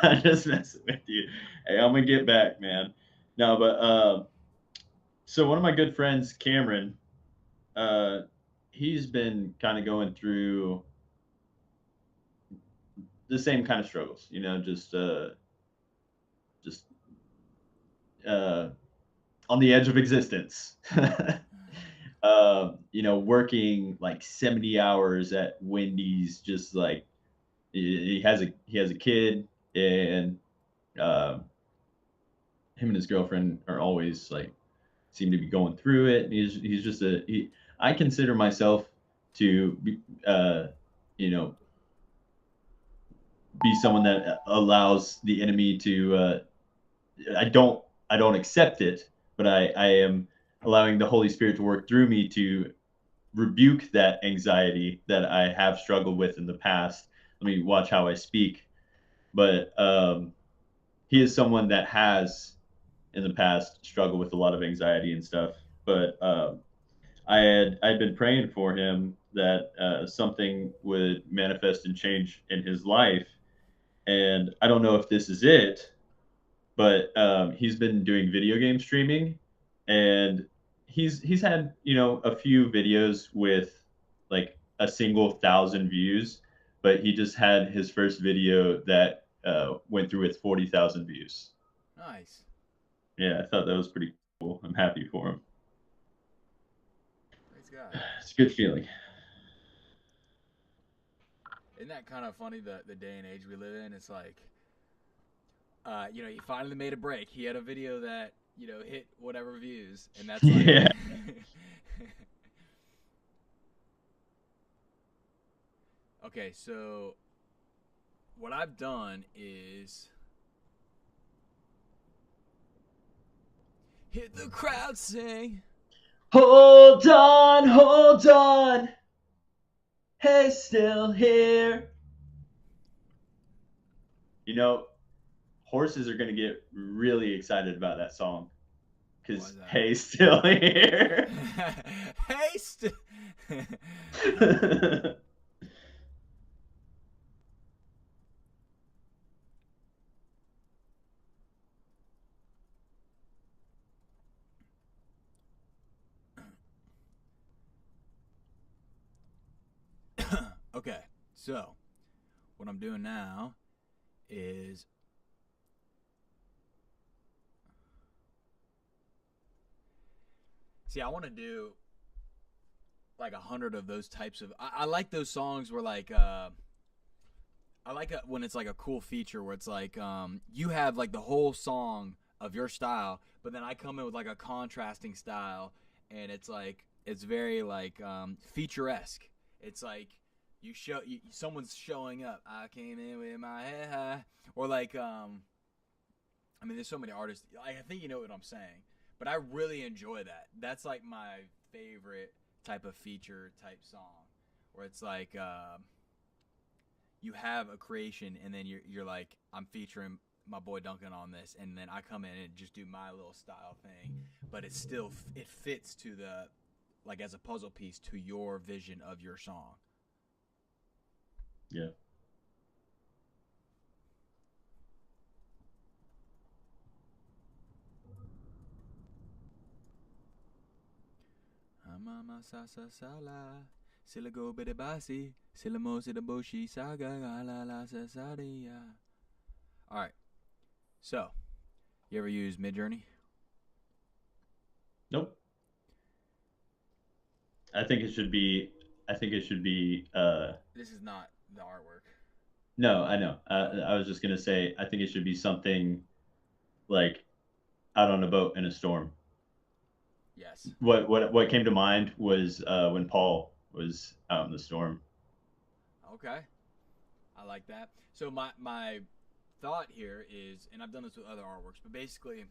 I'm just messing with you. Hey, I'm gonna get back, man. No, but so one of my good friends, Cameron, uh, he's been kind of going through the same kind of struggles. You know, just uh, on the edge of existence. You know, working like 70 hours at Wendy's, just like he has a kid, and um, him and his girlfriend are always like seem to be going through it. And he's just I consider myself to be, you know, be someone that allows the enemy to. I don't accept it, but I am allowing the Holy Spirit to work through me to rebuke that anxiety that I have struggled with in the past. Let me watch how I speak. But he is someone that has in the past struggled with a lot of anxiety and stuff. But I'd been praying for him that something would manifest and change in his life. And I don't know if this is it, but he's been doing video game streaming, and he's had a few videos with like a single 1,000 views, but he just had his first video that went through with 40,000 views. Nice. Yeah, I thought that was pretty cool. I'm happy for him. Praise God. It's a good feeling. Isn't that kind of funny, the day and age we live in? It's like, he finally made a break. He had a video that, hit whatever views, and that's like... Yeah. Okay, so what I've done is hit the crowd sing. Hold on. Hey, still here. You know, horses are going to get really excited about that song. Because, hey, still here. Hey, still. Okay, so what I'm doing now is I want to do like 100 of those types of. I like those songs where like I like when it's like a cool feature where it's like you have like the whole song of your style, but then I come in with like a contrasting style, and it's like it's very like feature-esque. It's like someone's showing up. I came in with my head high, or like I mean, there's so many artists. I think you know what I'm saying, but I really enjoy that. That's like my favorite type of feature type song, where it's like you have a creation, and then you're like, I'm featuring my boy Duncan on this, and then I come in and just do my little style thing, but it fits to the, like, as a puzzle piece to your vision of your song. Yeah. Mama sasa sala sila go bede basi sila mo sila boshi saga la la sasaria. All right. So, you ever use Midjourney? Nope. I think it should be. This is not the artwork. No, I know. I was just gonna say. I think it should be something like out on a boat in a storm. Yes. What came to mind was when Paul was out in the storm. Okay. I like that. So my thought here is, and I've done this with other artworks, but basically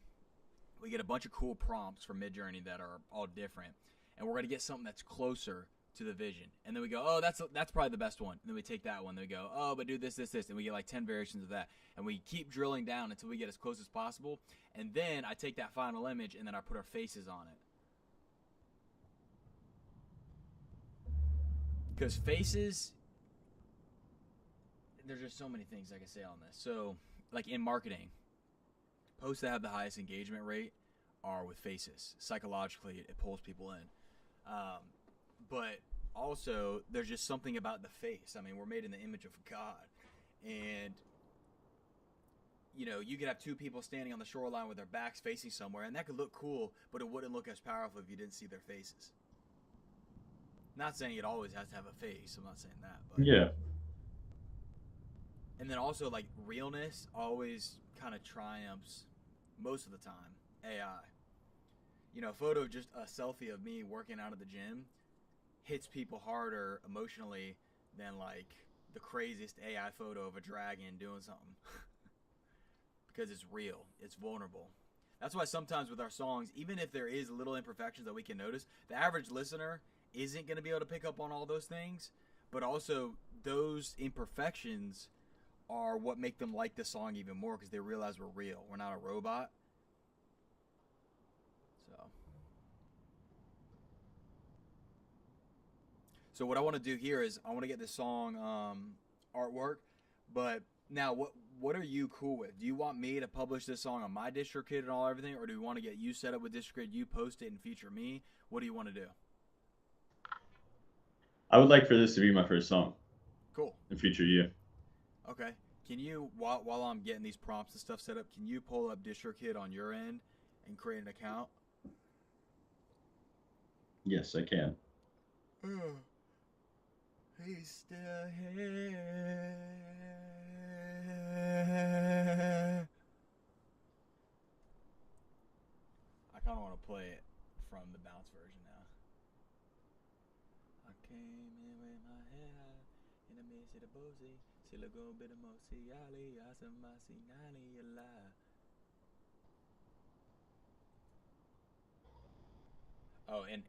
we get a bunch of cool prompts from Midjourney that are all different, and we're gonna get something that's closer to the vision, and then we go, oh, that's probably the best one. And then we take that one, then we go, oh, but do this, and we get like 10 variations of that, and we keep drilling down until we get as close as possible, and then I take that final image and then I put our faces on it. Because faces, there's just so many things I can say on this. So, like in marketing, posts that have the highest engagement rate are with faces. Psychologically, it pulls people in. But also, there's just something about the face. I mean, we're made in the image of God. And, you know, you could have two people standing on the shoreline with their backs facing somewhere, and that could look cool, but it wouldn't look as powerful if you didn't see their faces. Not saying it always has to have a face. I'm not saying that. But Yeah. And then also, like, realness always kind of triumphs, most of the time, AI. You know, a photo, just a selfie of me working out at the gym, hits people harder emotionally than, like, the craziest AI photo of a dragon doing something. Because it's real. It's vulnerable. That's why sometimes with our songs, even if there is little imperfections that we can notice, the average listener isn't going to be able to pick up on all those things. But also, those imperfections are what make them like the song even more, because they realize we're real. We're not a robot. So what I want to do here is I want to get this song artwork, but now what are you cool with? Do you want me to publish this song on my DistroKid and all everything, or do you want to get you set up with DistroKid, you post it and feature me? What do you want to do? I would like for this to be my first song. Cool. And feature you. Okay. Can you, while I'm getting these prompts and stuff set up, can you pull up DistroKid on your end and create an account? Yes, I can. He's still here. I kind of want to play it from the bounce version now. I came in with my head high in the midst of the bozy. Still a good bit of mosi ali. I said my sinali alive. Oh, and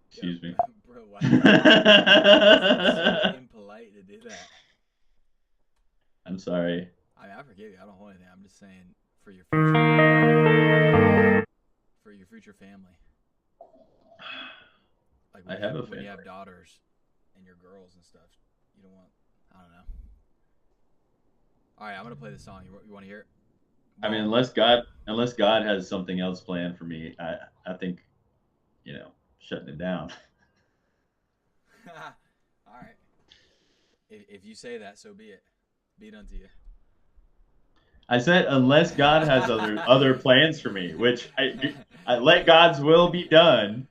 Excuse me. Bro, why? That's so impolite to do that. I'm sorry. I mean, I forgive you. I don't hold anything. I'm just saying for your future family. Like I have a when family. you have daughters and your girls and stuff, you don't want. I don't know. All right, I'm gonna play the song. You want to hear it? I mean, unless God has something else planned for me, I think, shutting it down. All right. If you say that, so be it. Be it unto you. I said unless God has other plans for me, which I let God's will be done.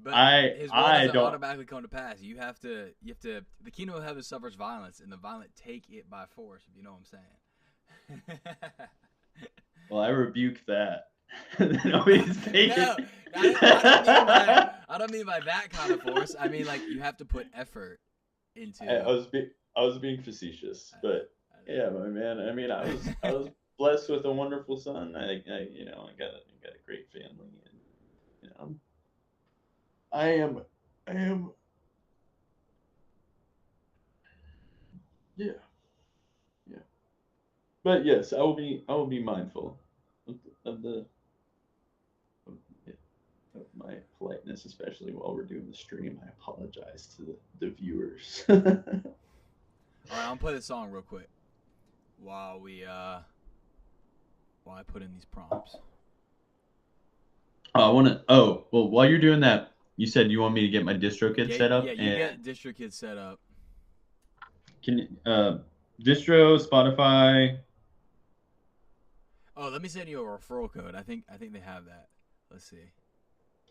But his will I doesn't don't automatically come to pass. You have to. The kingdom of heaven suffers violence, and the violent take it by force. If you know what I'm saying. Well, I rebuke that. Nobody's taking. No, I don't mean by that kind of force. I mean, like, you have to put effort into. I was being facetious, but yeah, my man. I mean, I was blessed with a wonderful son. I got a great family, and I am. Yeah. But yes, I will be mindful of my politeness, especially while we're doing the stream. I apologize to the viewers. All right, I'm gonna play the song real quick while I put in these prompts. While you're doing that, you said you want me to get my DistroKid set up. Yeah, you get DistroKid set up. Can distro, Spotify? Oh, let me send you a referral code. I think they have that. Let's see.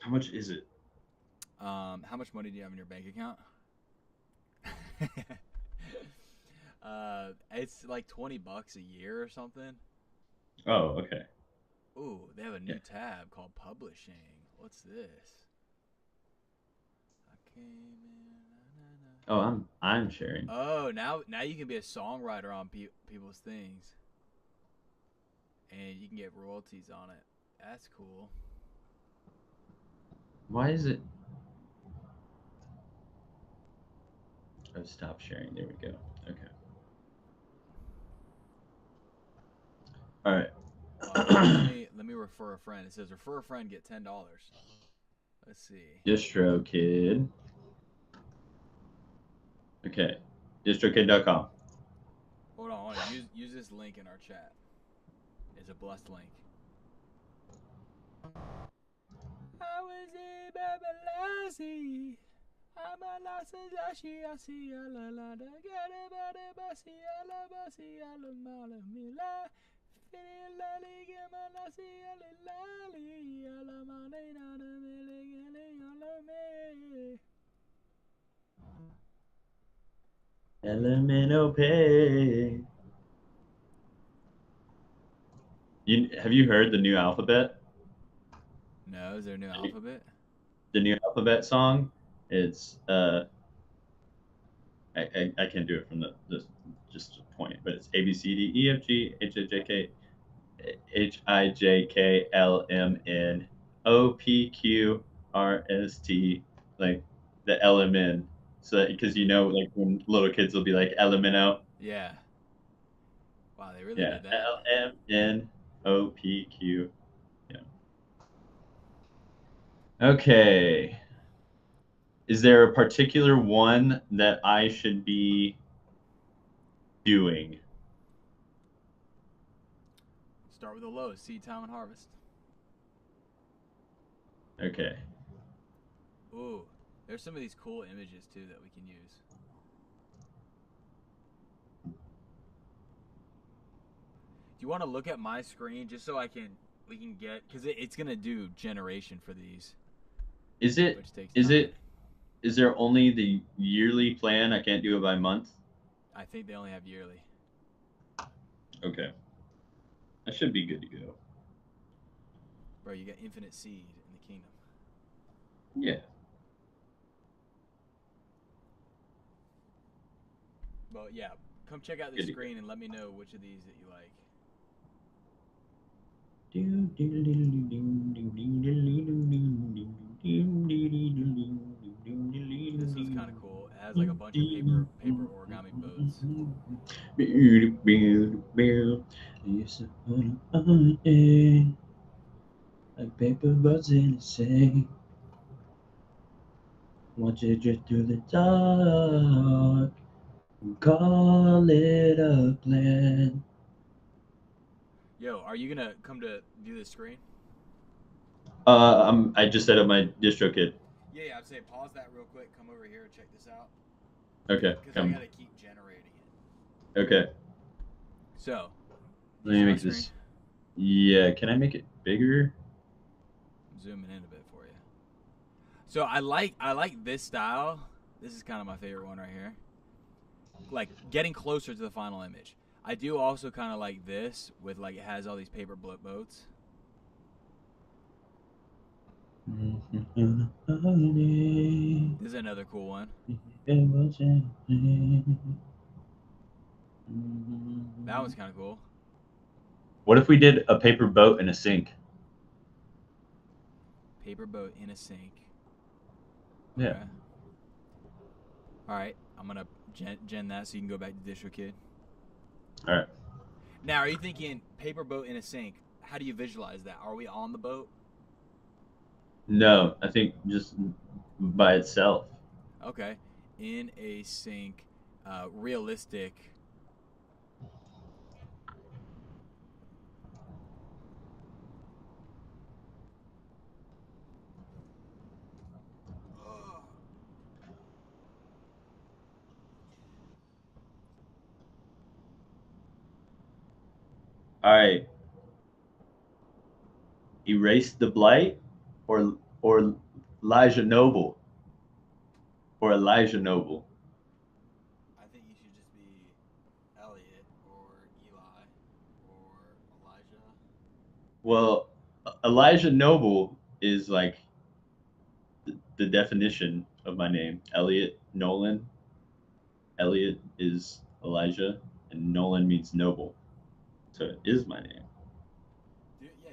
How much is it? How much money do you have in your bank account? It's like $20 a year or something. Oh, okay. Ooh, they have a Yeah. new tab called publishing. What's this? I came in. Oh, I'm sharing. Oh, now you can be a songwriter on people's things, and you can get royalties on it. That's cool. Why is it? Oh, stop sharing. There we go. Okay. All right. Let me refer a friend. It says refer a friend, get $10. Let's see. Distro Kid. Okay. Distrokid.com. Hold on. Use this link in our chat. It's a blessed link. I was a baby I'm a lasashi, I see a la la da get a bada basi a la basi a la mala mila. Fini lali gama nasi a la lali a la mala na na mele gele a la me. Elemental Pay. Have you heard the new alphabet? No, is there a new alphabet? The new alphabet song. It's I can't do it from the just a point, but it's A B C D E F G H I J K L M N O P Q R S T, like the L M N. So because like when little kids will be like LMNO. Yeah. Wow, they really Yeah, did that. L M N O P Q. Yeah. Okay. Is there a particular one that I should be doing? Start with the low, seed time and harvest. Okay. Ooh, there's some of these cool images too that we can use. Do you want to look at my screen just so we can get, because it's gonna do generation for these, Is it which takes is time. it is there only the yearly plan? I can't do it by month. I think they only have yearly. Okay. I should be good to go. Bro, you got infinite seed in the kingdom. Yeah. Well, yeah, come check out the Good to screen and let me know which of these that you like. This one's kind of cool. It has like a bunch of paper origami boats. Like paper boats in the sea. Watch it drift through the dark. Call it a plan. Yo, are you gonna come to view the screen? I just set up my distro kit. Yeah, I'd say pause that real quick. Come over here and check this out. Okay, Because I come. gotta keep generating it. Okay, So, let me make this. Yeah, can I make it bigger? I'm zooming in a bit for you. So I like this style. This is kind of my favorite one right here. Like getting closer to the final image. I do also kind of like this with like it has all these paper boats. This is another cool one. That one's kind of cool. What if we did a paper boat and a sink? Paper boat in a sink. Yeah. Okay. All right, I'm gonna gen that so you can go back to DistroKid. All right. Now, are you thinking paper boat in a sink? How do you visualize that? Are we on the boat? No, I think just by itself. Okay. In a sink, realistic. All right. Erase the blight, or Elijah Noble, or Elijah Noble. I think you should just be Elliot or Eli or Elijah? Well, Elijah Noble is like the definition of my name. Elliot Nolan. Elliot is Elijah, and Nolan means noble. So it is my name.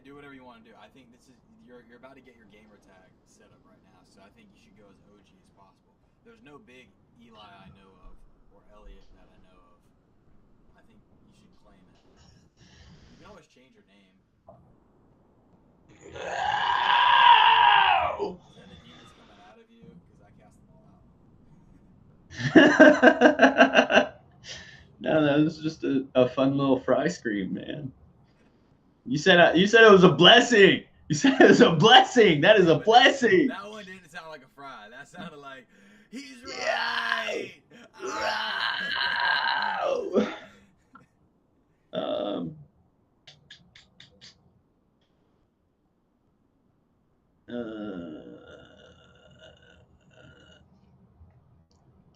Do whatever you want to do. I think this is you're about to get your gamer tag set up right now, so I think you should go as OG as possible. There's no big Eli I know of or Elliot that I know of. I think you should claim it. You can always change your name. Is that the demons coming out of you? Because I cast them all out. No, that was just a fun little fry scream, man. You said it was a blessing. You said it was a blessing. That is a blessing. That one didn't sound like a fry. That sounded like he's right.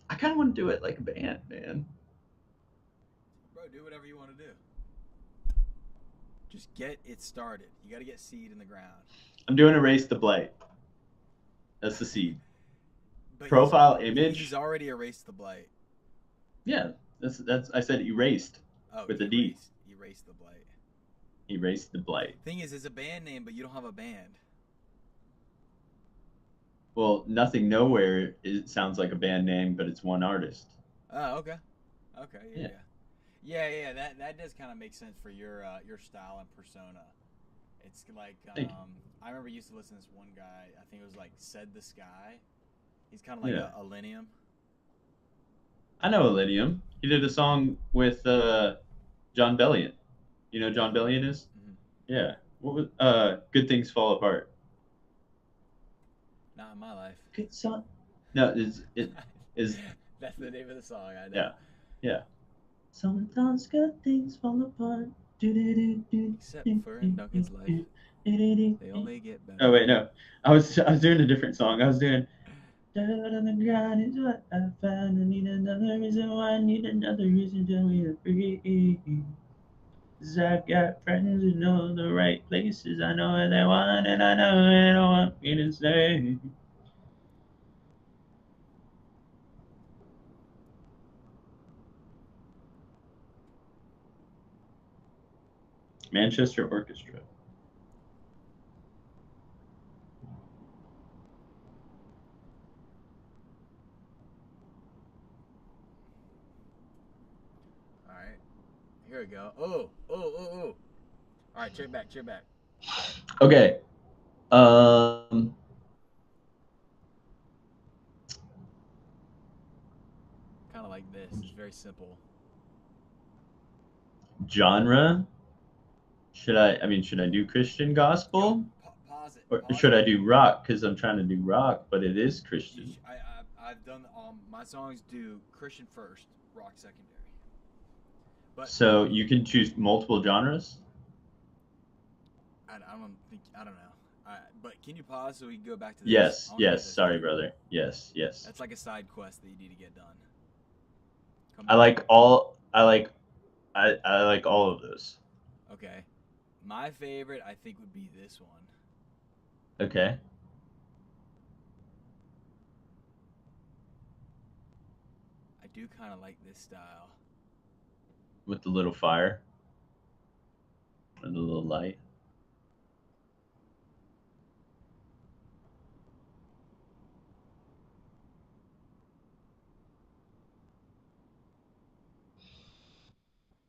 I kind of want to do it like a band, man. Bro, do whatever you want to do. Just get it started. You got to get seed in the ground. I'm doing Erase the Blight. That's the seed. But Profile image. He's already erased the blight. Yeah, that's. I said erased with a D. Erase the blight. Erase the Blight. Thing is, it's a band name, but you don't have a band. Well, Nothing Nowhere sounds like a band name, but it's one artist. Oh, okay. Okay, Yeah. yeah. That does kind of make sense for your style and persona. It's like Thank you. I remember used to listen to this one guy. I think it was like Said the Sky. He's kind of like Yeah. a Linium. I know Ellidium. He did a song with John Bellion. You know who John Bellion is? Mhm. Yeah. What was Good Things Fall Apart? Not in my life. Good song. No, it is. That's the name of the song. I know. Yeah. Yeah. Sometimes good things fall apart. Except for in Duncan's life, they only get better. Oh wait, no. I was doing a different song. I was doing Dirt on the ground is what I found. I need another reason why I need another reason to be free. 'Cause I've got friends who know the right places. I know where they want, and I know they don't want me to stay. Manchester Orchestra. All right. Here we go. Oh. All right, cheer back. Okay. Kind of like this. It's very simple. Genre. Should I do Christian gospel? Pause it. Or Pause should it. I do rock? Because I'm trying to do rock, but it is Christian. I've done my songs do Christian first, rock secondary. But So you can choose multiple genres? I don't know. But can you pause so we can go back to this? Yes, I wanna get yes. this Sorry, done. brother. Yes. That's like a side quest that you need to get done. Come I back. like all of those. Okay. My favorite, I think, would be this one. Okay. I do kind of like this style. With the little fire. And the little light.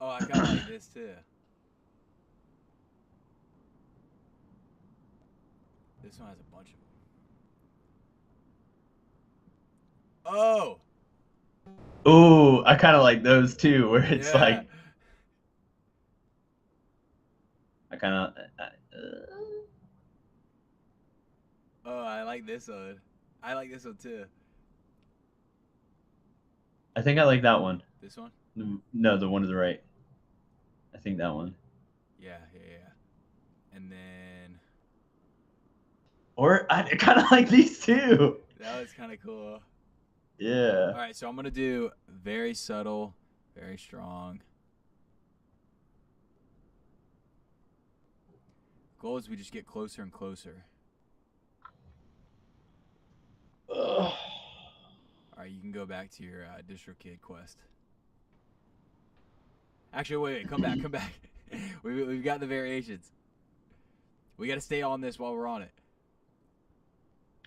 Oh, I kind of like this too. This one has a bunch of them. Oh! Ooh, I kind of like those too, where it's Yeah. like I kind of. Oh, I like this one. I like this one too. I think I like that one. This one? No, the one to the right. I think that one. Yeah. And then Or I kind of like these two. that was kind of cool. Yeah. All right, so I'm gonna do very subtle, very strong, goal is we just get closer and closer. Ugh. All right, you can go back to your DistroKid quest. Actually, wait, come back, come back. We've got the variations. We got to stay on this while we're on it.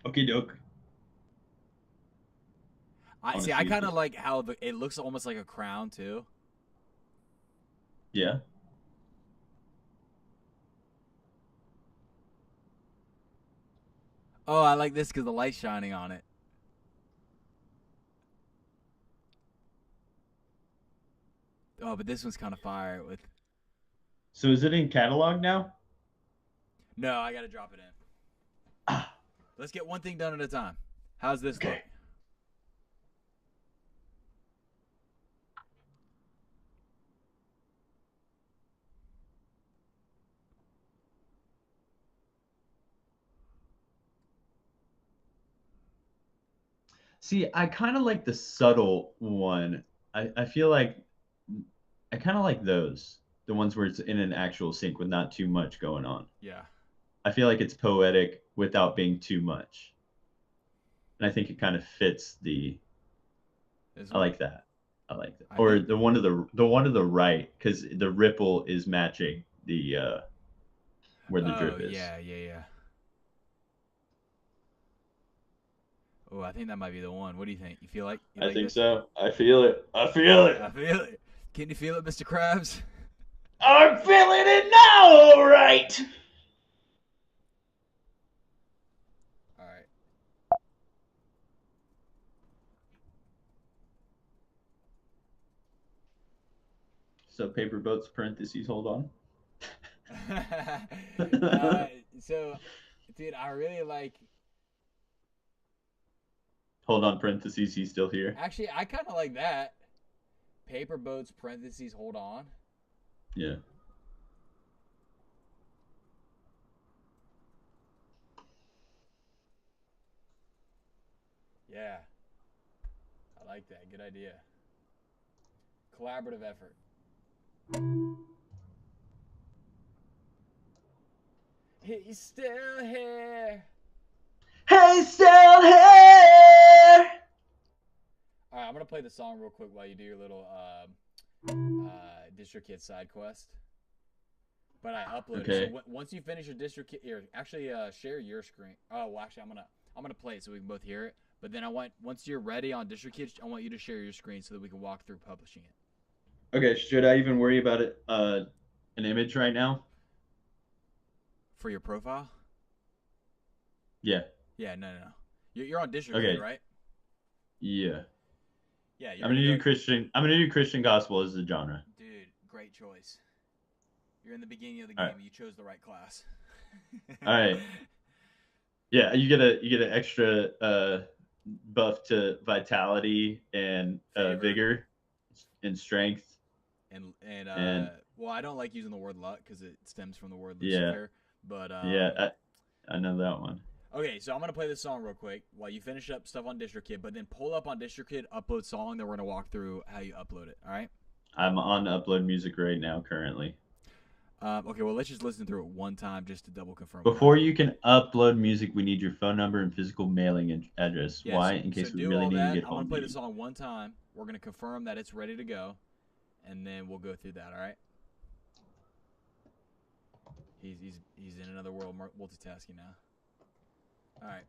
Okay, doke. I see. I kind of like how it looks almost like a crown too. Yeah. Oh, I like this because the light's shining on it. Oh, but this one's kind of fire with. So is it in catalog now? No, I gotta drop it in. Ah. Let's get one thing done at a time. How's this look? See, I kind of like the subtle one. I feel like I kind of like those. The ones where it's in an actual sync with not too much going on. Yeah. I feel like it's poetic without being too much. And I think it kind of fits the I like that. I like that. Or the one to the right, because the ripple is matching the where the drip is. Yeah. Oh, I think that might be the one. What do you think? You feel like? I think so. I feel it. I feel it. I feel it. Can you feel it, Mr. Krabs? I'm feeling it now, all right. All right. So paper boats parentheses hold on. So, dude, I really like. Hold on parentheses. He's still here. Actually, I kind of like that. Paper boats parentheses hold on. Yeah. Yeah. I like that. Good idea. Collaborative effort. He's still here. Hey, still here. All right, I'm gonna play the song real quick while you do your little DistroKid side quest. But I uploaded it. So once you finish your DistroKid, here, actually share your screen. Oh, well, actually, I'm gonna play it so we can both hear it. But then once you're ready on DistroKid, I want you to share your screen so that we can walk through publishing it. Okay, should I even worry about it? An image right now? For your profile? Yeah. Yeah, no. You're on DistroKid, right? Yeah. Yeah. I'm gonna do Christian. I'm gonna do Christian gospel as the genre. Dude, great choice. You're in the beginning of the game. Right. You chose the right class. All right. Yeah, you get an extra buff to vitality and vigor and strength. And well, I don't like using the word luck because it stems from the word Yeah. Lucifer. But I know that one. Okay, so I'm gonna play this song real quick while you finish up stuff on DistroKid, but then pull up on DistroKid, upload song, then we're gonna walk through how you upload it. All right? I'm on upload music right now currently. Okay, well let's just listen through it one time just to double confirm. Before you can upload music, we need your phone number and physical mailing address. Yeah, Why? In case we really need to get home. I'm gonna play the song one time. We're gonna confirm that it's ready to go, and then we'll go through that. All right? He's in another world, multitasking now. All right.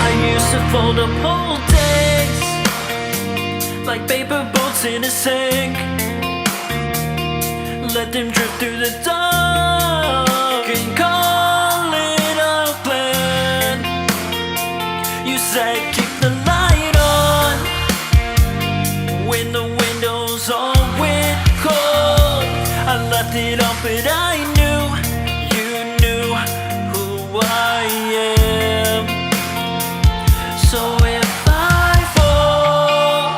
I used to fold up whole days like paper boats in a sink. Let them drift through the dark and call it a plan. You said keep the light on when the windows all went cold. I left it on, but I knew you knew who I am. So if I fall,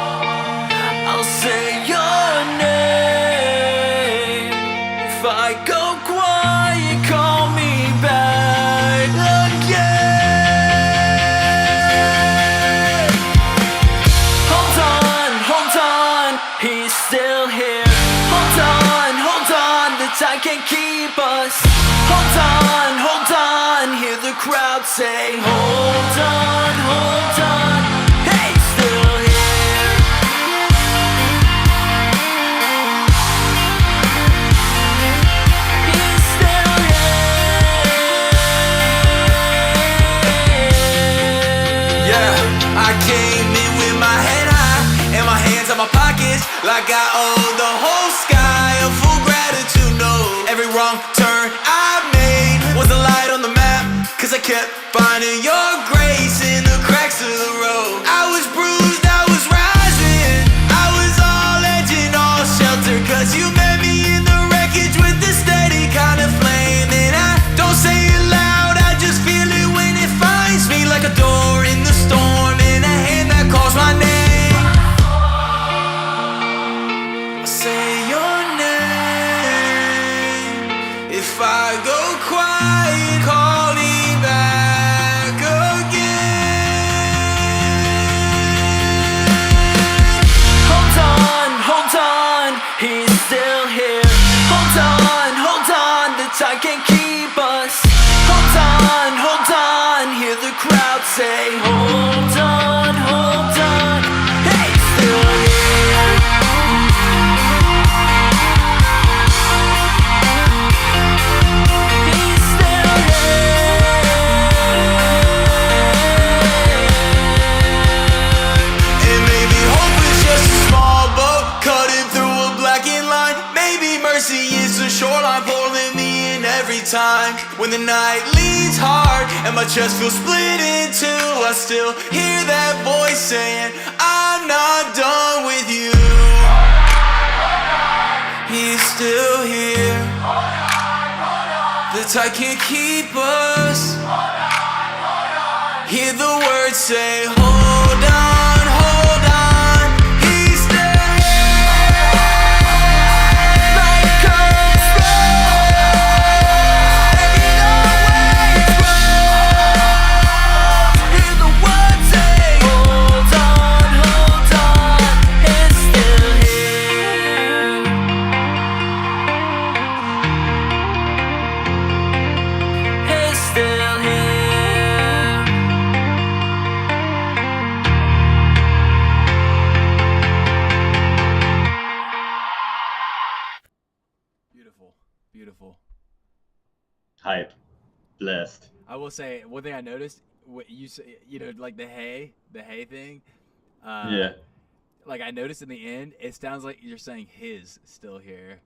I'll say your name. If I go quiet, call me back. time can't keep us. Hold on, hear the crowd say, hold on, hey, still here. He's still here. Yeah, I came in with my head high and my hands in my pockets, like I owe the whole sky a full gratitude note. Every wrong turn I made was a light on the map, cause I kept finding your grace in the cracks of the road. I was bruised, I was rising, I was all edge and all shelter, cause you met me in the wreckage with the steady kind of flame. And I don't say it loud, I just feel it when it finds me, like a door in the storm and a hand that calls my name. I say your name. If I go quiet, call me back again. Hold on, he's still here. Hold on, the time can't keep us. Hold on, hear the crowd say, hold on, hey, still here. He's still here. And maybe hope is just a small boat cutting through a blackened line. Maybe mercy is the shoreline pulling me in every time. When the night leans hard and my chest feels split in two, I still hear that voice saying, I'm not done with you. He's still here. The tide can't keep us. Hear the words say, hold on, he's still here. Like a taking away from. Hear the words say, hold on, he's still here. He's still here. Beautiful. Hype. Blessed. I will say one thing I noticed. What you say, like the hay thing. Yeah. Like I noticed in the end, it sounds like you're saying his still here.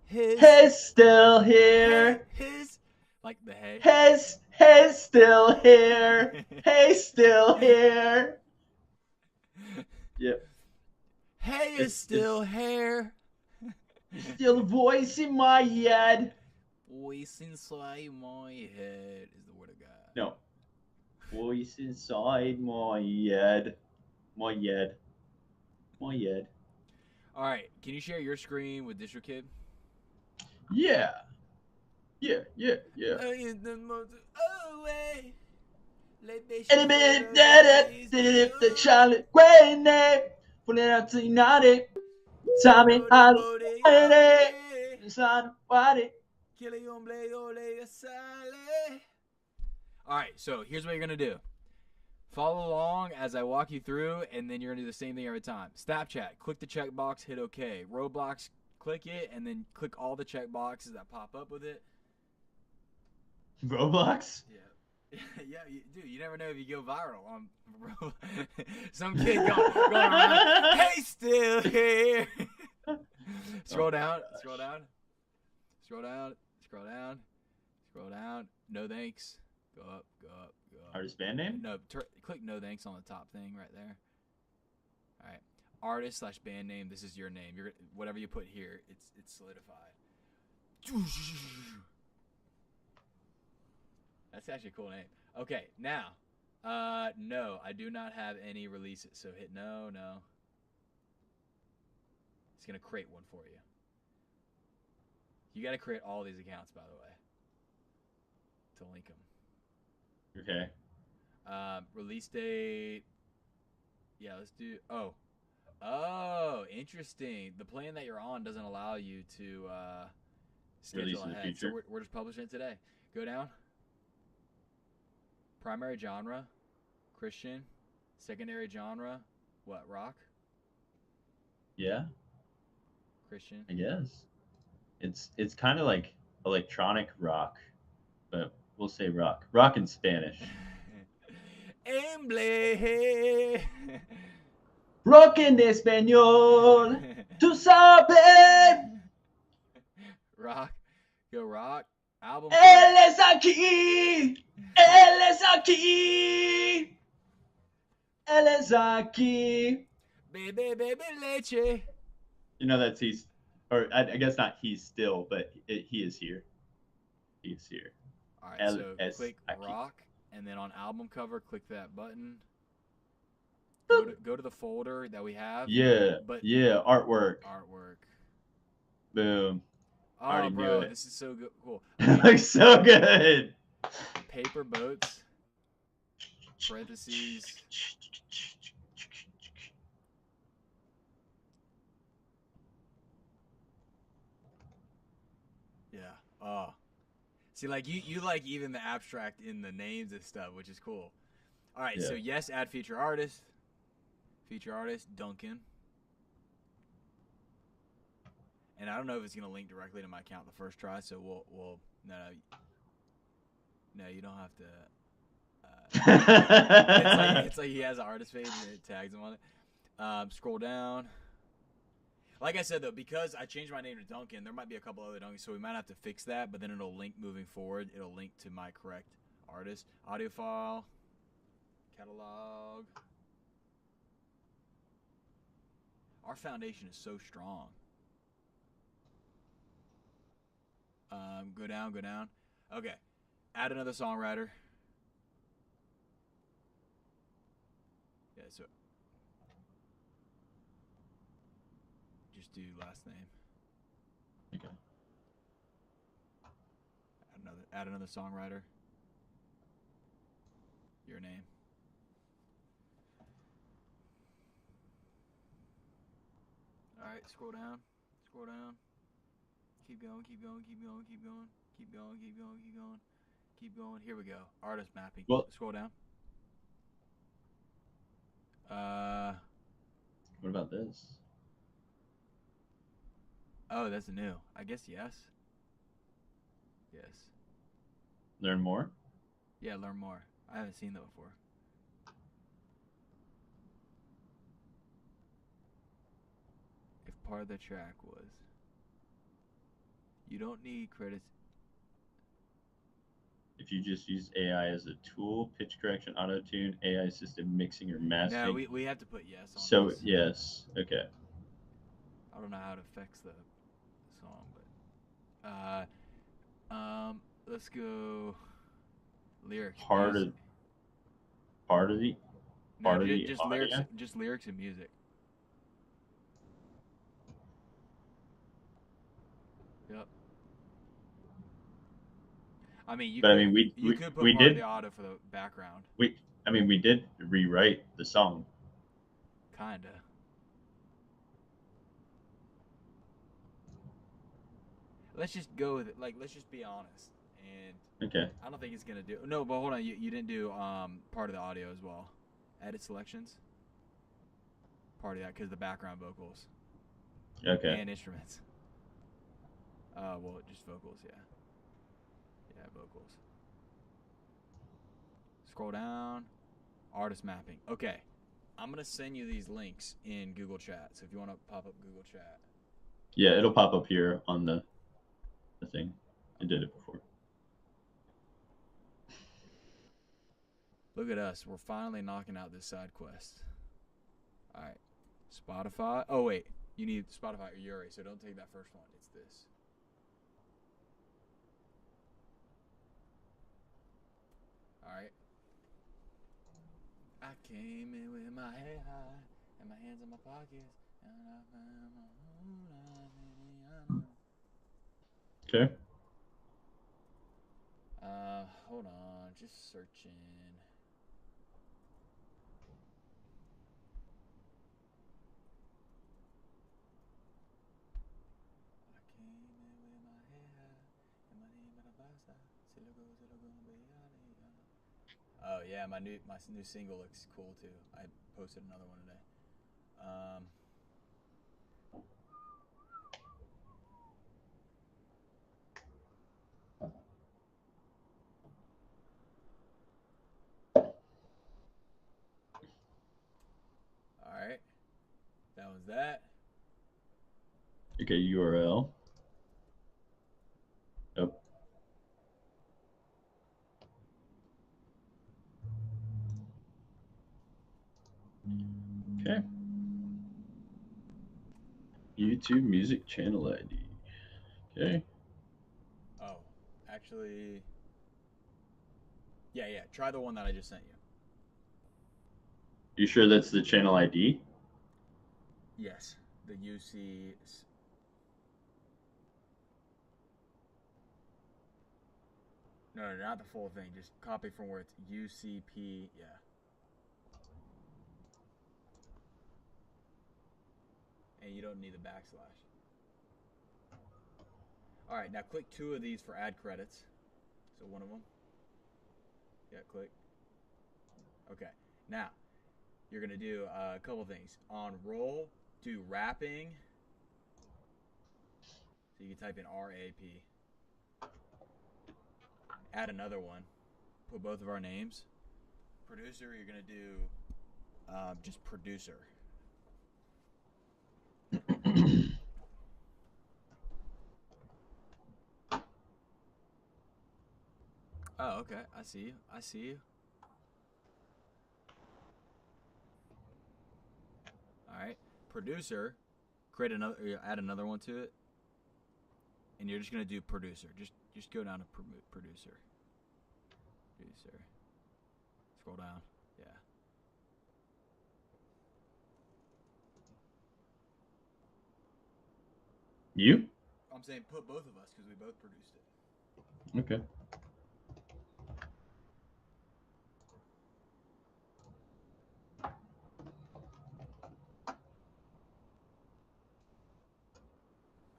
His. He's still here. His. Like the hay. He's still here. He's still here. Yep. Hay is still here. Still a voice in my head. Voice inside my head is the word of God. No. Voice inside my head. My head. My head. All right, can you share your screen with District Kid? Yeah. Yeah. Element that the Charlotte Gray name. Pulling out to United. Tommy Hollow. Alright, so here's what you're going to do. Follow along as I walk you through, and then you're going to do the same thing every time. Snapchat, click the checkbox, hit OK. Roblox, click it, and then click all the checkboxes that pop up with it. Roblox? Yeah. Yeah, dude, you never know if you go viral on some kid going around. Hey, still here. Scroll down. No thanks. Go up. Artist band name? No, click no thanks on the top thing right there. All right, artist/band name. This is your name. Whatever you put here, it's solidified. That's actually a cool name. Okay, now, no, I do not have any releases. So hit no. It's gonna create one for you. You got to create all these accounts, by the way, to link them. Okay. Release date. Yeah, let's do. Oh, interesting. The plan that you're on doesn't allow you to Schedule in the ahead. So future. we're just publishing it today. Go down. Primary genre, Christian. Secondary genre, what? Rock, Yeah, Christian. I guess. It's kind of like electronic rock, but we'll say rock. Rock in Spanish. Emble. Rock en español. Tú sabes. Rock. Go rock. Album cover. Él es aquí. Él es aquí. Él es aquí. Baby, baby, leche. You know that's he's, or I guess not he's still, but he is here. He is here. All right, Él so es click aquí. rock, and then on album cover, click that button. Go to the folder that we have. Yeah, But yeah, artwork. artwork. Boom. Oh, Already knew bro, it. this is so good. Cool. Looks so good. Paper boats. Parentheses. Yeah. Oh. See, like you like even the abstract in the names and stuff, which is cool. All right. So Yeah. yes, add feature artist. Feature artist Duncan. And I don't know if it's gonna link directly to my account the first try, so we'll no, you don't have to. It's like he has an artist page and it tags him on it. Scroll down. Like I said though, because I changed my name to Duncan, there might be a couple other Duncans, so we might have to fix that. But then it'll link moving forward. It'll link to my correct artist. Audio file. Catalog. Our foundation is so strong. Go down, go down. Okay. Add another songwriter. Yeah, so just do last name. Okay. Add another songwriter. Your name. Alright, scroll down. Scroll down. Keep going, keep going, keep going, keep going, keep going, keep going, keep going, keep going. Here we go. Artist mapping. Well- Scroll down. What about this? Oh, that's new. I guess yes. Yes. Learn more? Yeah, learn more. I haven't seen that before. If part of the track was, you don't need credits. If you just use AI as a tool, pitch correction, auto tune, AI assisted mixing or mastering. No, we have to put yes on So this. yes, okay. I don't know how it affects the song, but let's go lyrics. Part music. of part of the No, part of ju- the just audio? lyrics and music. Yep. I mean, you But I could, mean, you could put we part of did the audio for the background, we did rewrite the song. kinda. Let's just go with it. Like, let's just be honest. And Okay. I don't think it's gonna do. No, but hold on. You didn't do part of the audio as well. Edit selections. Part of that because the background vocals Okay. and instruments. Well, just vocals. Yeah. Yeah, vocals. Scroll down. Artist mapping. Okay. I'm gonna send you these links in Google Chat. So if you want to pop up Google Chat. Yeah, it'll pop up here on the thing. I did it before. Look at us. We're finally knocking out this side quest. All right. Spotify. Oh, wait. You need Spotify or Yuri, so don't take that first one. It's this. All right. I came in with my head high and my hands in my pockets. And I found my whole life in Okay. hold on. Just searching. I came in with my head high Oh yeah, my new single looks cool too. I posted another one today. All right, that was that. Okay, URL. Oh. Okay. YouTube music channel ID. Okay. Oh, actually, yeah. Try the one that I just sent you. You sure that's the channel ID? Yes, the UC. No, not the full thing. Just copy from where it's UCP. Yeah. And you don't need the backslash. All right, now click 2 of these for add credits. So one of them. Yeah, click. Okay. Now, you're going to do a couple things. On roll, do rapping. So you can type in RAP. Add another one. Put both of our names. Producer, you're going to do just producer. Oh, okay. I see you. All right. Producer, create another, add another one to it. And you're just going to do producer. Just go down to producer. Producer. Scroll down. Yeah. You? I'm saying put both of us because we both produced it. Okay.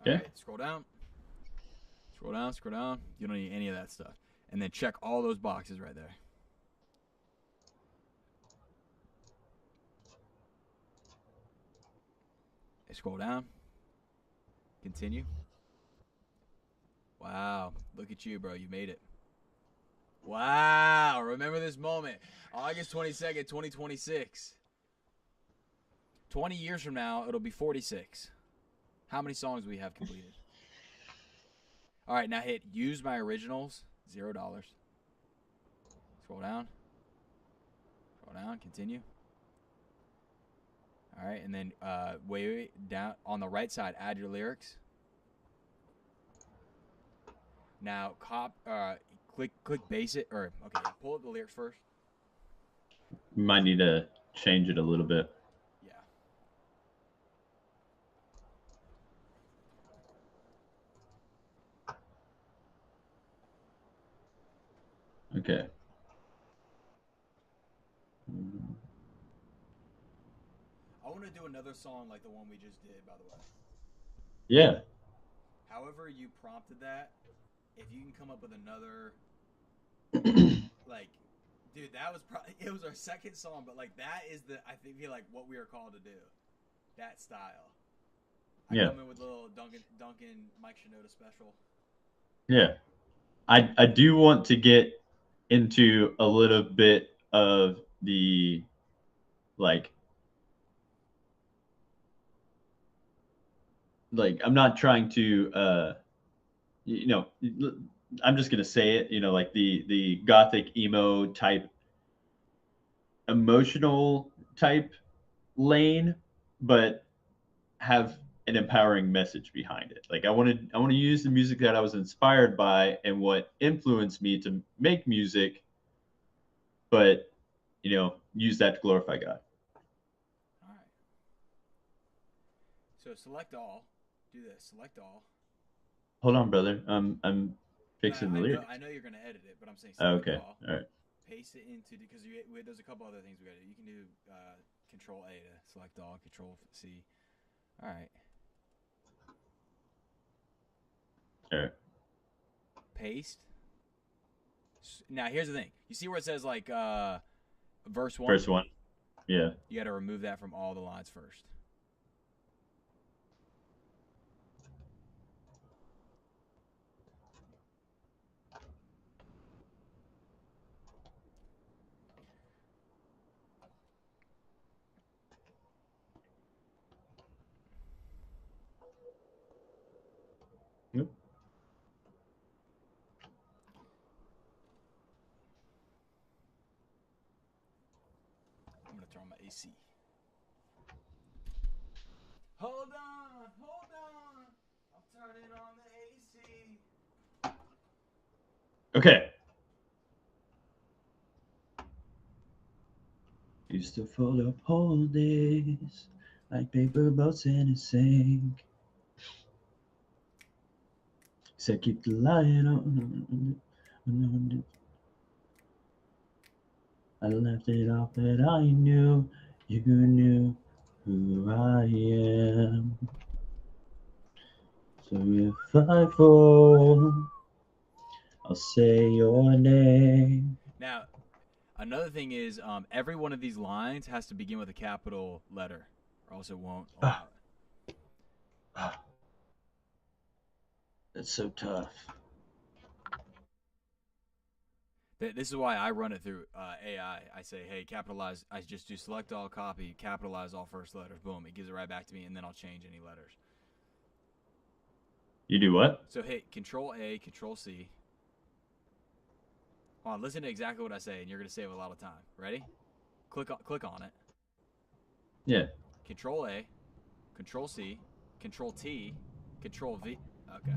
All Okay. right, scroll down. Scroll down. You don't need any of that stuff. And then check all those boxes right there. Okay, scroll down. Continue. Wow, look at you, bro. You made it. Wow, remember this moment. August 22nd, 2026. 20 years from now, it'll be 46. How many songs we have completed? All right, now hit use my originals, $0. Scroll down. Scroll down, continue. All right, and then wait, down on the right side, add your lyrics. Now click basic, or okay, pull up the lyrics first. You might need to change it a little bit. Yeah. Okay. I want to do another song like the one we just did, by the way. Yeah. However you prompted that, if you can come up with another, like, dude, that was probably, it was our second song, but like that is I feel like what we are called to do, that style. I Yeah. come in with a little Duncan Mike Shinoda special. Yeah. I do want to get into a little bit of the like I'm not trying to I'm just gonna say it, like the gothic emo type emotional type lane, but have an empowering message behind it. Like I want to use the music that I was inspired by and what influenced me to make music, but use that to glorify God. All right. So select all. Do this. Select all. Hold on, brother. I'm fixing the lyrics. I know you're gonna edit it, but I'm saying Oh, select okay. all. All right. Paste it into because there's a couple other things we gotta do. You can do Control A to select all. Control C. All right. All right. Paste. Now here's the thing. You see where it says like verse 1? Verse 1. Yeah. You got to remove that from all the lines first. Yep. I'm gonna turn on my AC. Hold on. I'm turning on the AC. Okay. Used to fold up whole days like paper boats in a sink. Said keep the light on. I left it off, but I knew you knew who I am. So if I fall, I'll say your name. Now, another thing is every one of these lines has to begin with a capital letter, or else it won't allow it. That's so tough. This is why I run it through AI. I say, hey, capitalize. I just do select all, copy, capitalize all first letters. Boom, it gives it right back to me, and then I'll change any letters. You do what? So hit Control A, Control C. Hold on, listen to exactly what I say, and you're gonna save a lot of time. Ready? Click on it. Yeah. Control A, Control C, Control T, Control V. Okay.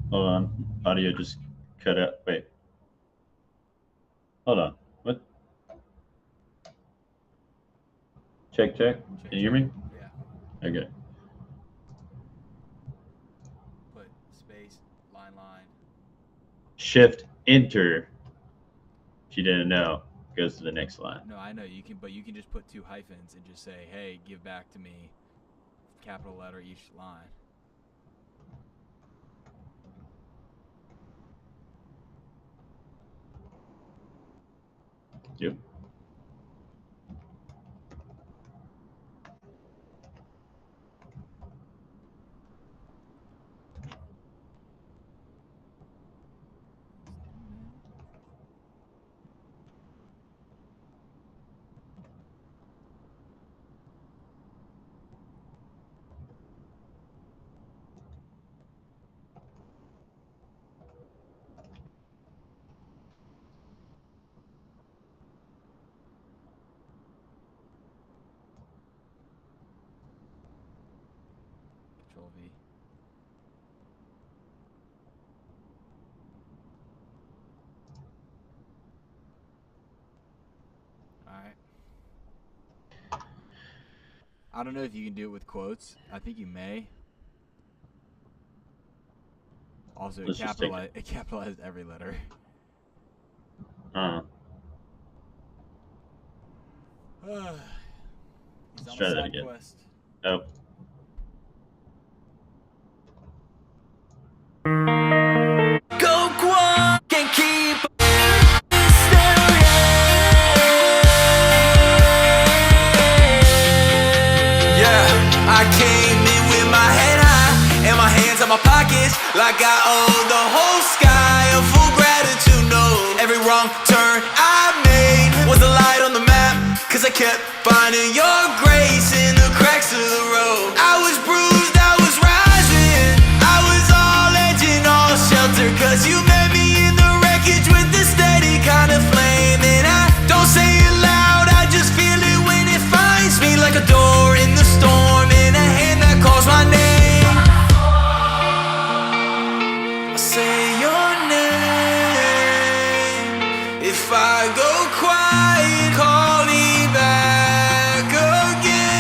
Hold on. Audio just cut out. Wait. Hold on. What? Check. Can you hear me? Yeah. Okay. Put space, line. Shift, enter. If you didn't know, goes to the next line. No, I know you can, but you can just put 2 hyphens and just say, hey, give back to me, capital letter each line. Yep. Control V. Alright. I don't know if you can do it with quotes. I think you may. Also, Let's just take it capitalized every letter. He's Let's on try a that side again. quest. Oh. Go Guam can keep Yeah, I came in with my head high and my hands in my pockets, like I owe the whole sky a full gratitude note. Every wrong turn I made was a light on the map, cause I kept finding your grace in the cracks of the road. I was bruised, I was rising, I was all edge and all shelter, cause you met me in the wreckage with this steady kind of flame. And I don't say it loud, I just feel it when it finds me, like a door in the storm and a hand that calls my name. I say your name. If I go quiet, call me back again.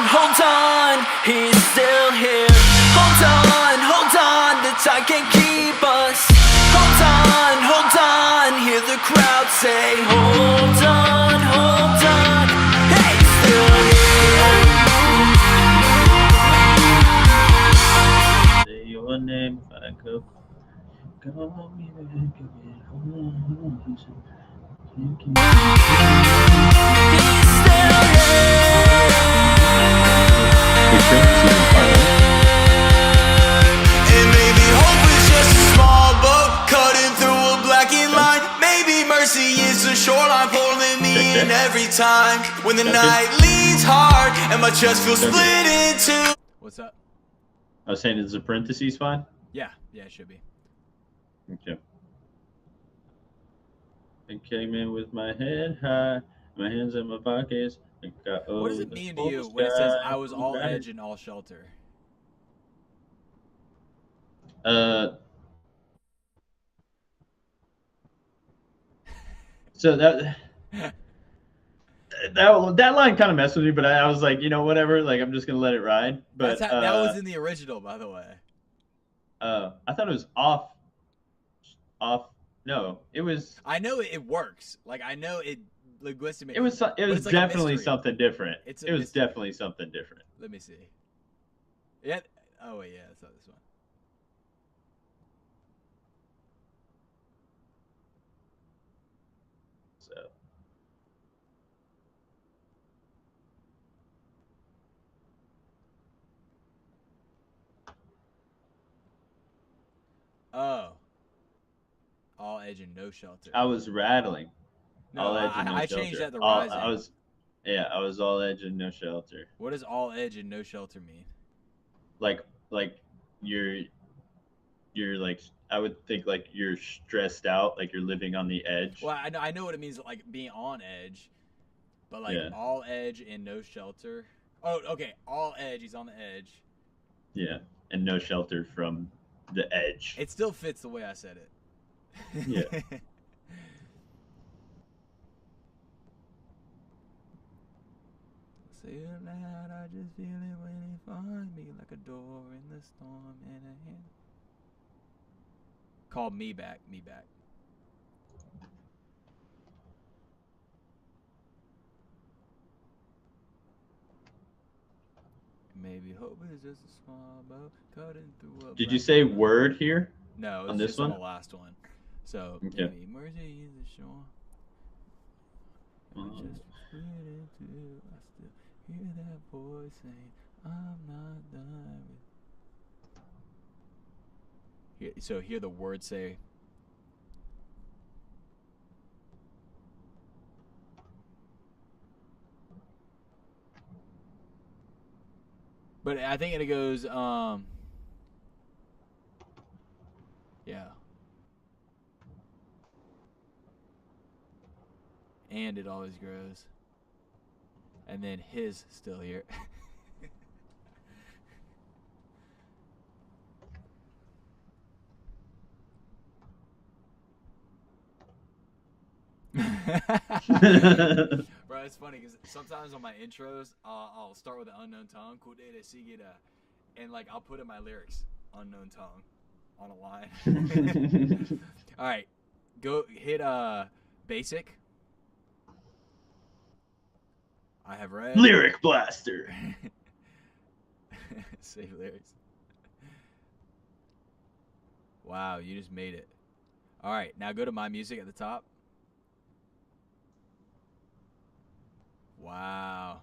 Hold on, he's still here. Hold on, the time can't keep us. Hold on, hear the crowd say, hold on, hey, he's still here. name if I go. Call me back again. You can- Hey, Trent, season 5. And maybe hope is just a small boat cutting through a blackened line. Maybe mercy is the shoreline pulling me Check in that. every time. When the That's it. night leans hard and my chest feels That's it. split in two. What's up? I was saying, is the parentheses fine? Yeah, it should be. Okay. I came in with my head high, my hands in my pockets. I got What does over it the mean to full you when it says sky. I was all Right. edge and all shelter? So that line kind of messed with me, but I was like, whatever. Like, I'm just gonna let it ride. But That was in the original, by the way. I thought it was off. No, it was. I know it works. Like I know it linguistically. It was. It but was it's like a definitely mystery. something different. It's a It was mystery. definitely something different. Let me see. Yeah. Oh wait, yeah, it's not this one. So Oh. All edge and no shelter. I was rattling. No, All edge and no I shelter. changed that to All- rising. I was all edge and no shelter. What does all edge and no shelter mean? Like you're like, I would think like you're stressed out, like you're living on the edge. Well, I know what it means, like being on edge, but like Yeah. all edge and no shelter. Oh, okay. All edge. He's on the edge. Yeah, and no shelter from the edge. It still fits the way I said it. Yeah. Say it loud, I just feel it when it finds me like a door in the storm and a hand. Call me back, me back. Maybe hope is just a small boat cutting through a. Did you say word here? No, it's on this just on one? the last one. So Okay. maybe mercy is the shore. I just split into. I still hear that voice saying, "I'm not done with." So hear the word say. But I think it goes, yeah. And it always grows. And then his still here. Bro, it's funny because sometimes on my intros, I'll start with an unknown tongue, cool day to see it, and like I'll put in my lyrics, unknown tongue, on a line. All right, go hit basic. I have read Lyric blaster. Save lyrics. Wow, you just made it. All right, now go to my music at the top. Wow.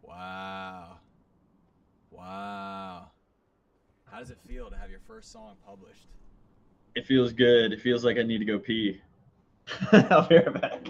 Wow. Wow. How does it feel to have your first song published? It feels good. It feels like I need to go pee. I'll be right back.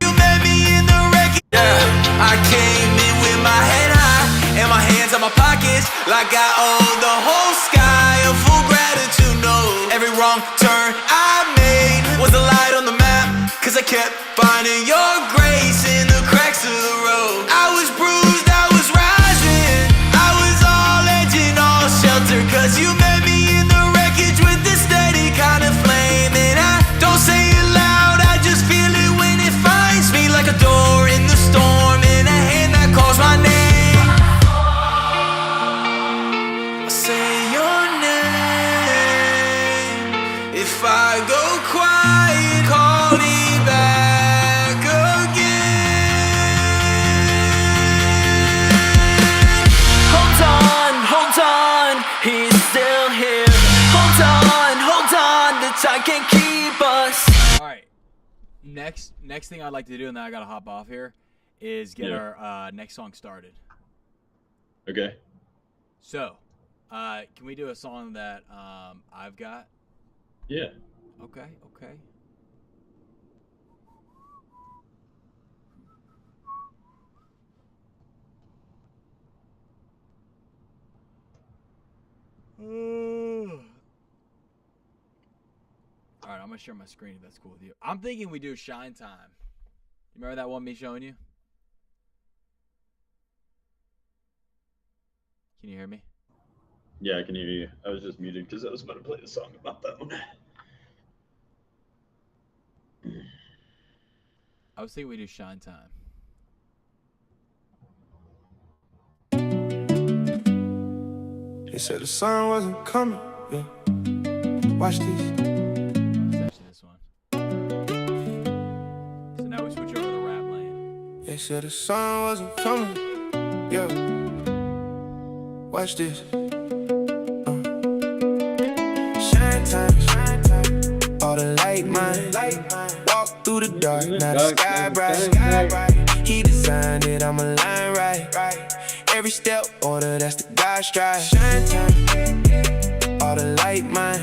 You met me in the wreck. Yeah, I came in with my head high and my hands in my pockets. I got all the whole sky of full gratitude. No, every wrong turn I made was a light on the map, cause I kept finding your grace in the cracks of the road. I was bruised, I was rising, I was all edging, all shelter, cause you met me in the wreckage with this steady kind of flame. And I don't say it loud, I just feel it when it finds me, like a door in the storm and a hand that calls my name. I say your name. If I go quiet, call me back again. Hold on, he's still here. Hold on, the time can't keep us. All right. Next thing I'd like to do, and then I gotta hop off here, is get our next song started. Okay. So, can we do a song that I've got? Yeah. Okay. All right, I'm gonna share my screen if that's cool with you. I'm thinking we do Shine Time. You remember that one me showing you? Can you hear me? Yeah, I can hear you. I was just muted because I was about to play the song on my phone. I was thinking we do Shine Time. They said the sun wasn't coming, yeah. Watch this. It's actually this one. So now we switch over to the rap lane. They said the sun wasn't coming, yeah. Watch this. Shine time, all the light mine. Walk through the dark, now the sky bright. He designed it, I'm a line right. Every step order, that's the God stride. Shine time, all the light mine.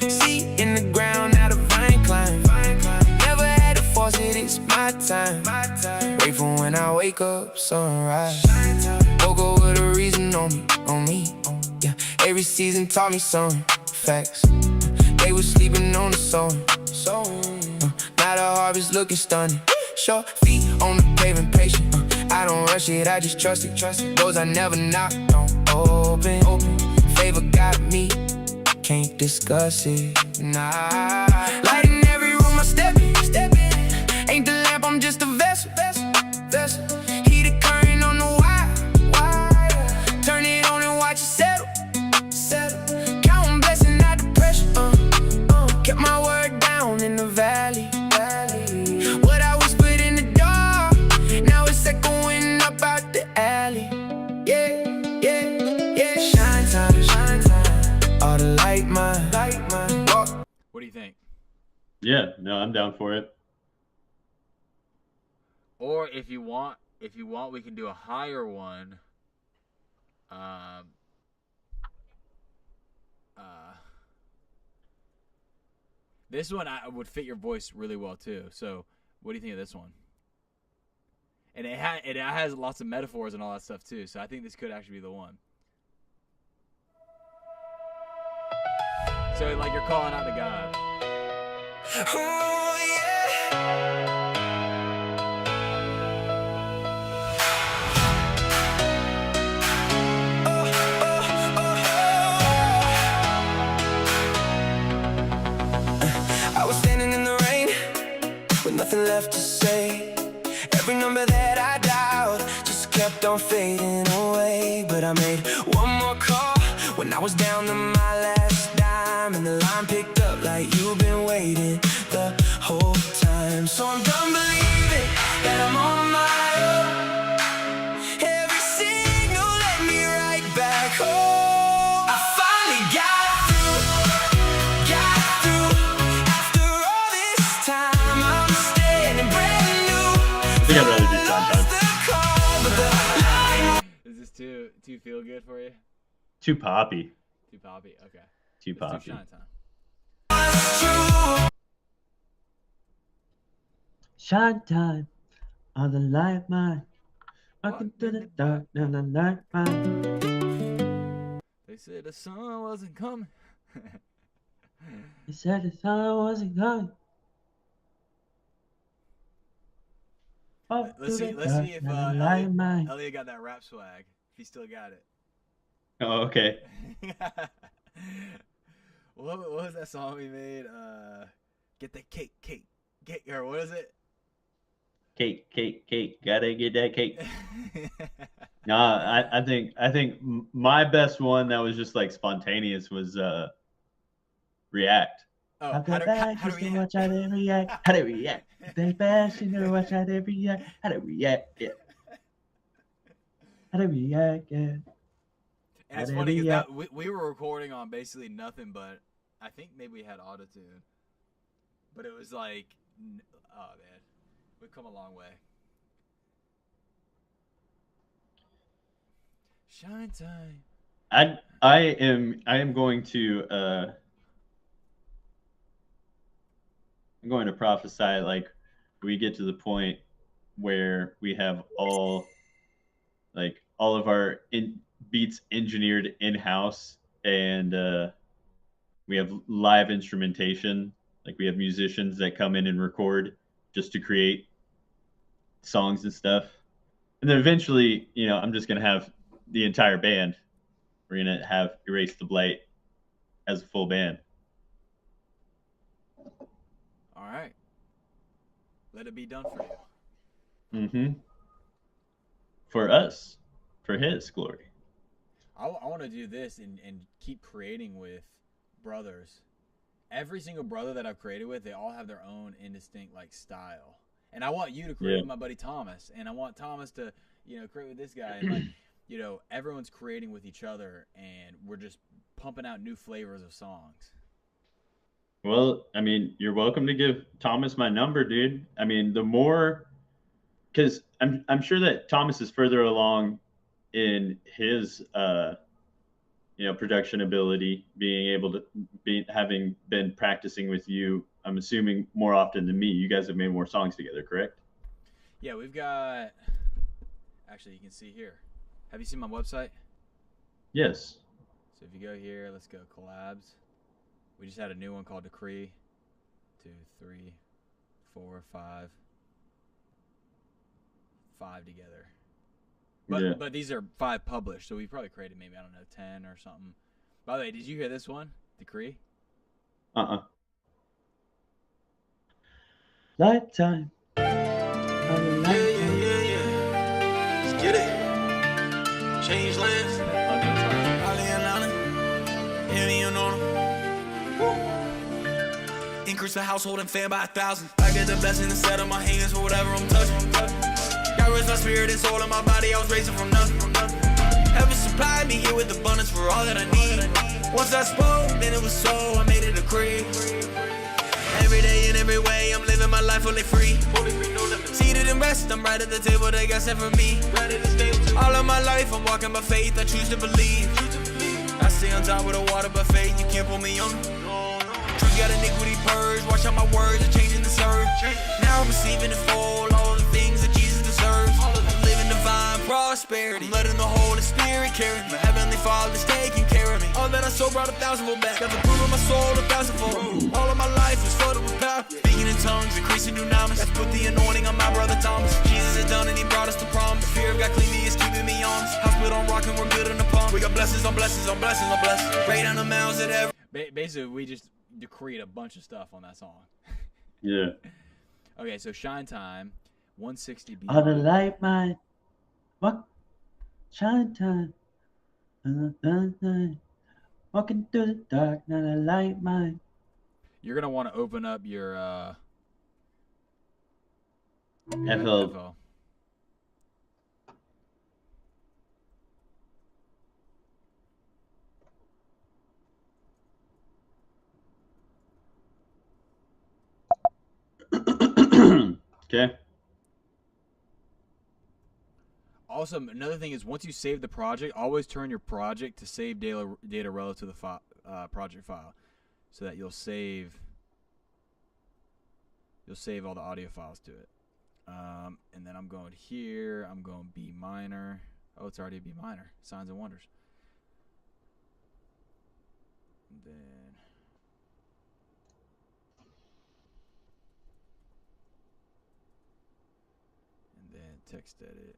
See in the ground, now the vine climb. Never had to force it, it's my time. Wait for when I wake up, sunrise. Woke up with a reason on me. Yeah, every season taught me some facts. They was sleeping on the sowing. Now the harvest looking stunning. Short feet on the pavement, patient. I don't rush it, I just trust it. Doors I never knocked on, open. Favor got me, can't discuss it, nah. Light in every room I step in. Ain't the lamp, I'm just a vessel. Heat the current on the wire. Turn it on and watch it settle. Counting blessing, not the pressure. Kept my word down in the valley. What I whispered in the dark, now it's echoing up out the alley. Yeah. Shine time, all the light mine. What do you think? Yeah, no, I'm down for it. Or if you want, we can do a higher one. This one would fit your voice really well too. So, what do you think of this one? And it has lots of metaphors and all that stuff too. So I think this could actually be the one. So like you're calling out to God. Oh, yeah. I was standing in the rain with nothing left to say. Every number that I dialed just kept on fading away. But I made one more call when I was down to my last dime, and the line picked up like you've been waiting the whole time. So I'm done believing that I'm on my own. Every signal led me right back home. I finally got through. After all this time, I'm standing brand new. I think I'd rather do Shine Time. Is this too feel good for you? Too poppy. Too poppy? Okay. Too Let's poppy. do Shine Time. Shine time on the light mine. Walking through the dark, down the light mine. They said the sun wasn't coming. He said the sun wasn't coming. Let's see if Elliot got that rap swag. If he still got it. Oh, okay. What was that song we made? Get the cake, or what is it? Cake. Gotta get that cake. Nah, I think my best one that was just like spontaneous was React. Oh, How do we watch how they react? How do we react? They bash, you know, watch how they react. How do we react? Yeah. How do we react? Yeah. And it's funny because we were recording on basically nothing but, I think maybe we had autotune, but it was like, oh man, we've come a long way. Shine time. I am going to I'm going to prophesy like we get to the point where we have all of our beats engineered in-house, and we have live instrumentation. Like we have musicians that come in and record just to create songs and stuff. And then eventually, I'm just going to have the entire band. We're going to have Erase the Blight as a full band. All right. Let it be done for you. Mm-hmm. For us. For his glory. I want to do this and keep creating with brothers. Every single brother that I've created with, they all have their own indistinct like style. And I want you to create with my buddy Thomas, and I want Thomas to, create with this guy, and like, everyone's creating with each other, and we're just pumping out new flavors of songs. Well, I mean, you're welcome to give Thomas my number, dude. I mean, the more, because I'm sure that Thomas is further along in his production ability, being able to having been practicing with you. I'm assuming more often than me. You guys have made more songs together, correct? Yeah, we've got. Actually, you can see here. Have you seen my website? Yes. So if you go here, let's go collabs. We just had a new one called Decree. 2, 3, 4, 5. 5 together. But these are 5 published, so we probably created maybe, I don't know, 10 or something. By the way, did you hear this one? Decree? Lifetime. Yeah. Let's get it. Change lands. Increase the household and fan by 1,000. I get the blessing instead of my hands for whatever I'm touching. God raised my spirit and soul in my body. I was raising from nothing. Heaven supplied me here with abundance for all that I need. Once I spoke, then it was so. I made it a decree. Every day in every way, I'm living my life fully free. Seated and rest, I'm right at the table they got set for me. All of my life, I'm walking by faith. I choose to believe. I stay on top of the water by faith. You can't pull me on. Truth got iniquity purged. Watch out my words are changing the surge. Now I'm receiving the full, all the things that Jesus deserves. I'm living divine prosperity. I'm letting the Holy Spirit carry me. My heavenly Father's taking care of me. All that I sow brought 1,000-fold back. Got the proof of my soul 1,000-fold. All of my life is flooded with power. Speaking in tongues, increasing dunamis. That's put the anointing on my brother Thomas. Jesus has done and he brought us the promise. The fear of God clean me is keeping me honest. House built on rock and we're good in the palm. We got blessings on blessings on blessings on blessings. Rain on the mountains at every. Basically, we just decreed a bunch of stuff on that song. Yeah. Okay, so Shine Time, 160 beat. All the light, mine. What? Shine time. Walking through the dark, not a light, mine. You're gonna want to open up your FL. Okay. Also, another thing is once you save the project, always turn your project to save data relative to the project file, so that you'll save all the audio files to it. And then I'm going here. I'm going B minor. Oh, it's already B minor. Signs and Wonders. And then text edit.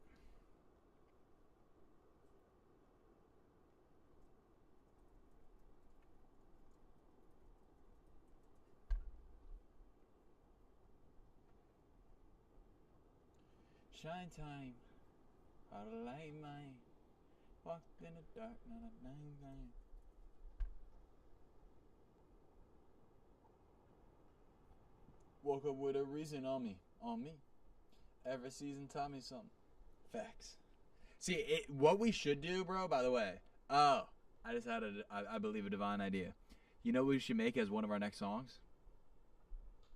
Shine time, how to light mine. Walked in the dark, not a dime. Woke up with a reason on me. Every season taught me something. Facts. See, what we should do, bro, by the way. Oh, I just had I believe a divine idea. You know what we should make as one of our next songs?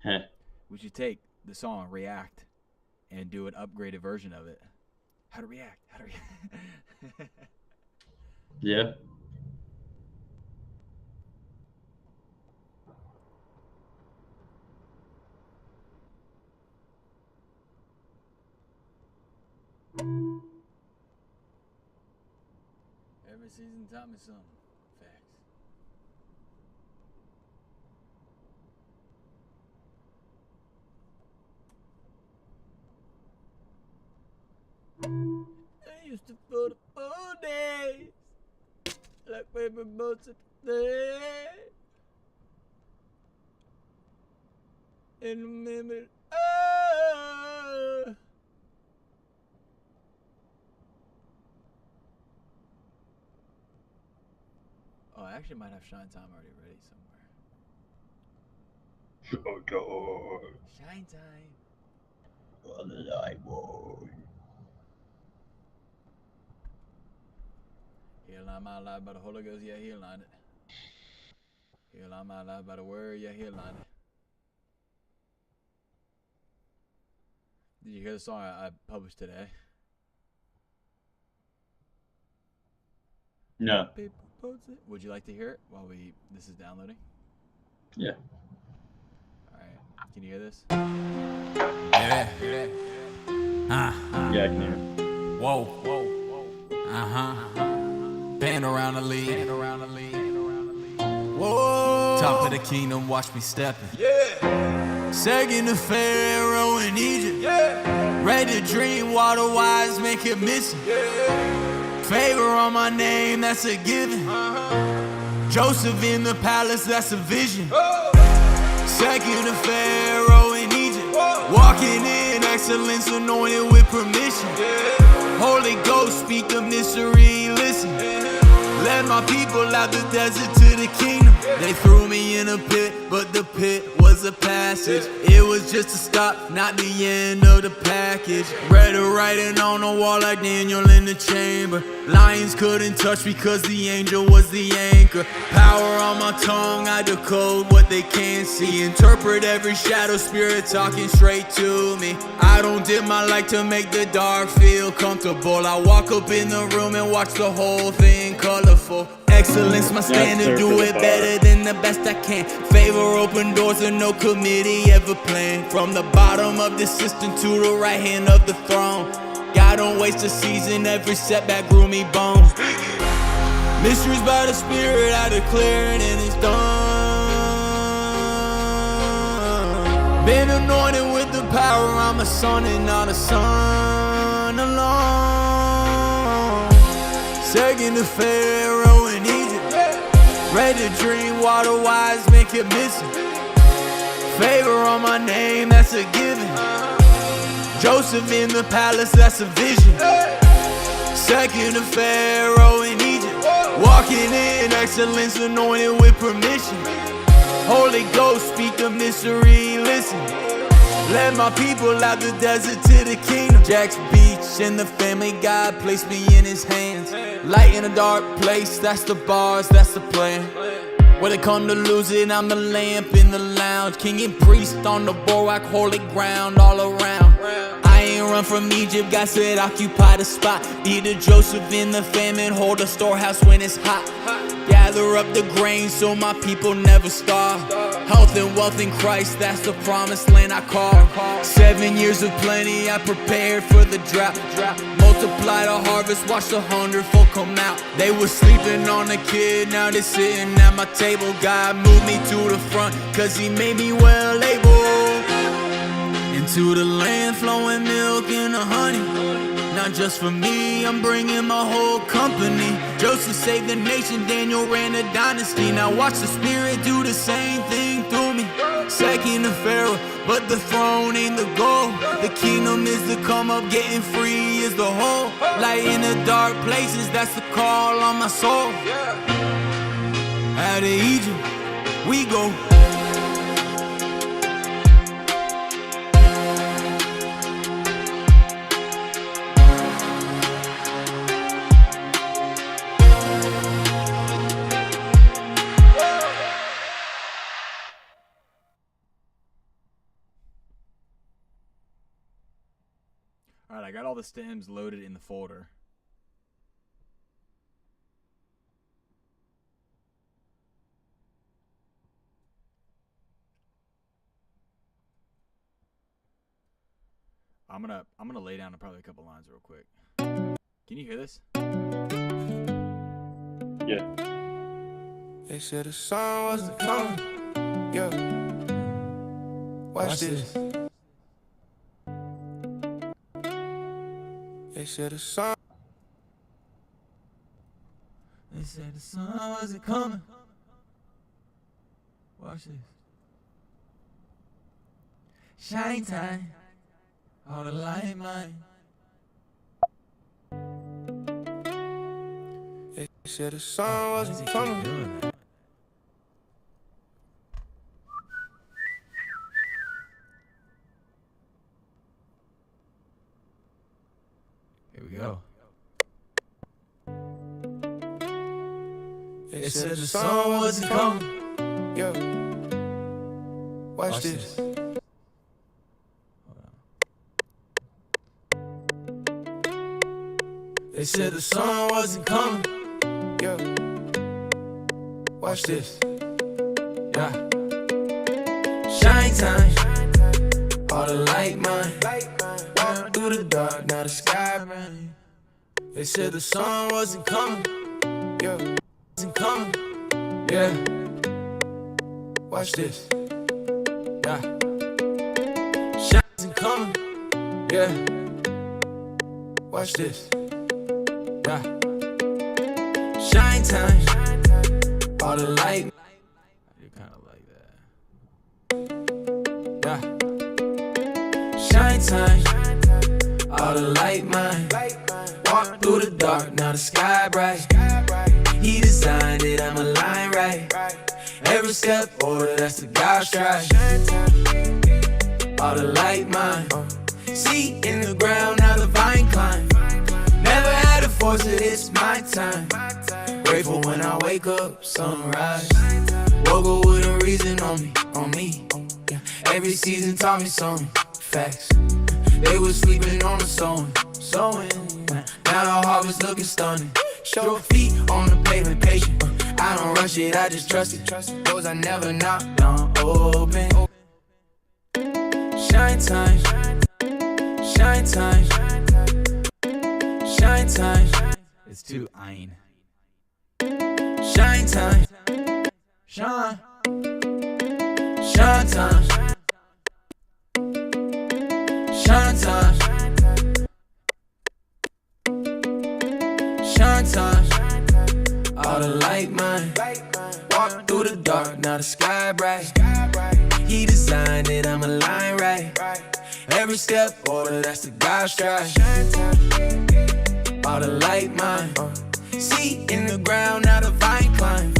Huh. We should take the song React and do an upgraded version of it. How to react. Yeah. Every season taught me something. Facts. I used to photo all days like paper boats at the in the memory. Oh, I actually might have Shine Time already ready somewhere. Shine Time. On the night, boy. He'll line my life by the Holy Ghost, yeah, he'll line it. He'll line my life by the word, yeah, he'll line it. Did you hear the song I published today? No. Would you like to hear it while this is downloading? Yeah. Alright, can you hear this? Yeah. Yeah, I can hear. Whoa. Band around the league. Whoa. Top of the kingdom, watch me stepping. Yeah. Second to Pharaoh in Egypt. Yeah. Read the dream, water wise, make it missing. Yeah. Favor on my name, that's a given. Joseph in the palace, that's a vision. Second to Pharaoh in Egypt. Walking in excellence, anointed with permission. Holy Ghost, speak the mystery, listen. Led my people out the desert to the kingdom. They threw me in a pit, but the pit was a passage. It was just a stop, not the end of the package. Read the writing on the wall like Daniel in the chamber. Lions couldn't touch because the angel was the anchor. Power on my tongue, I decode what they can't see. Interpret every shadow, spirit talking straight to me. I don't dim my light to make the dark feel comfortable. I walk up in the room and watch the whole thing colorful. Excellence, my standard, do it better than the best I can. Favor, open doors and no committee ever planned. From the bottom of the system to the right hand of the throne. God don't waste a season, every setback grew me bones. Mysteries by the Spirit, I declare it and it's done. Been anointed with the power, I'm a son and not a son alone. Second to Pharaoh in Egypt. Read the dream, water wise, make it missing. Favor on my name, that's a given. Joseph in the palace, that's a vision. Second to Pharaoh in Egypt. Walking in excellence, anointed with permission. Holy Ghost, speak the mystery, listen. Led my people out the desert to the kingdom. Jack's Beach and the family, God placed me in his hands. Light in a dark place, that's the bars, that's the plan. When it come to losing, I'm the lamp in the lounge. King and priest on the boardwalk, holy ground all around. I ain't run from Egypt, God said occupy the spot. Be the Joseph in the famine, hold a storehouse when it's hot. Gather up the grain so my people never starve. Health and wealth in Christ, that's the promised land I call. 7 years of plenty, I prepared for the drought. Multiply the harvest, watch the hundredfold come out. They were sleeping on a kid, now they're sitting at my table. God moved me to the front, cause he made me well able. Into the land flowing milk and the honey. Not just for me, I'm bringing my whole company. Joseph saved the nation, Daniel ran a dynasty. Now watch the Spirit do the same thing through me. Second to Pharaoh, but the throne ain't the goal. The kingdom is to come up, getting free is the whole. Light in the dark places, that's the call on my soul. Out of Egypt, we go. All right, I got all the stems loaded in the folder. I'm gonna lay down probably a couple lines real quick. Can you hear this? Yeah. They said the sun wasn't coming. Yeah. Watch this. They said the sun. They said the sun wasn't coming. Watch this. Shine time. All the light mine. They said the sun wasn't coming. Here we go. They said the sun wasn't coming. Yeah. Watch this. They said the sun wasn't coming. Yeah. Watch this. Yeah. Shine time. All the light mine. Walk through the dark, now the sky bright. They said the sun wasn't coming. Yeah. Wasn't coming. Yeah. Watch this. Yeah. Shine wasn't coming. Yeah. Watch this. Yeah. Shine time. All the light. You kind of like that. Yeah. Shine time. All the light mine. Walk through the dark, now the sky bright. He designed it, I'm aligned right. Every step order, that's the God's stride. All the light mine. Seed in the ground, now the vine climb. Never had to force it, it's my time. Grateful when I wake up, sunrise. Woke up with a reason on me. Yeah. Every season taught me something, facts. They was sleeping on the sowing. Now the harvest looking stunning. Show feet on the pavement, patient. I don't rush it, I just trust it. Doors I never knocked on, open. Shine time. Shine time. Shine time. It's too ein. Shine time. Shine. Shine time. Shine time. Shine time. All the light mine. Walk through the dark, now the sky bright. He designed it, I'm aligned right. Every step order, that's the God's stride. All the light mine. Seed in the ground, now the vine climb.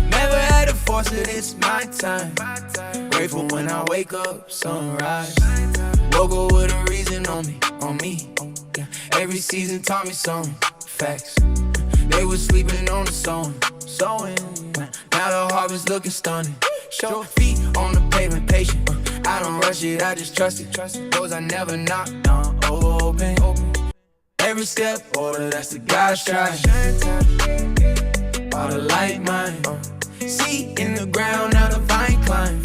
Never had to force it, it's my time. Grateful when I wake up, sunrise. Woke up with a reason on me. Yeah. Every season taught me something, facts. They was sleeping on the sowing. Now the harvest looking stunning. Show feet on the pavement, patient. I don't rush it, I just trust it. Doors I never knocked on, open. Every step order, that's the God's stride. All the light mine. Seed in the ground, now the vine climb.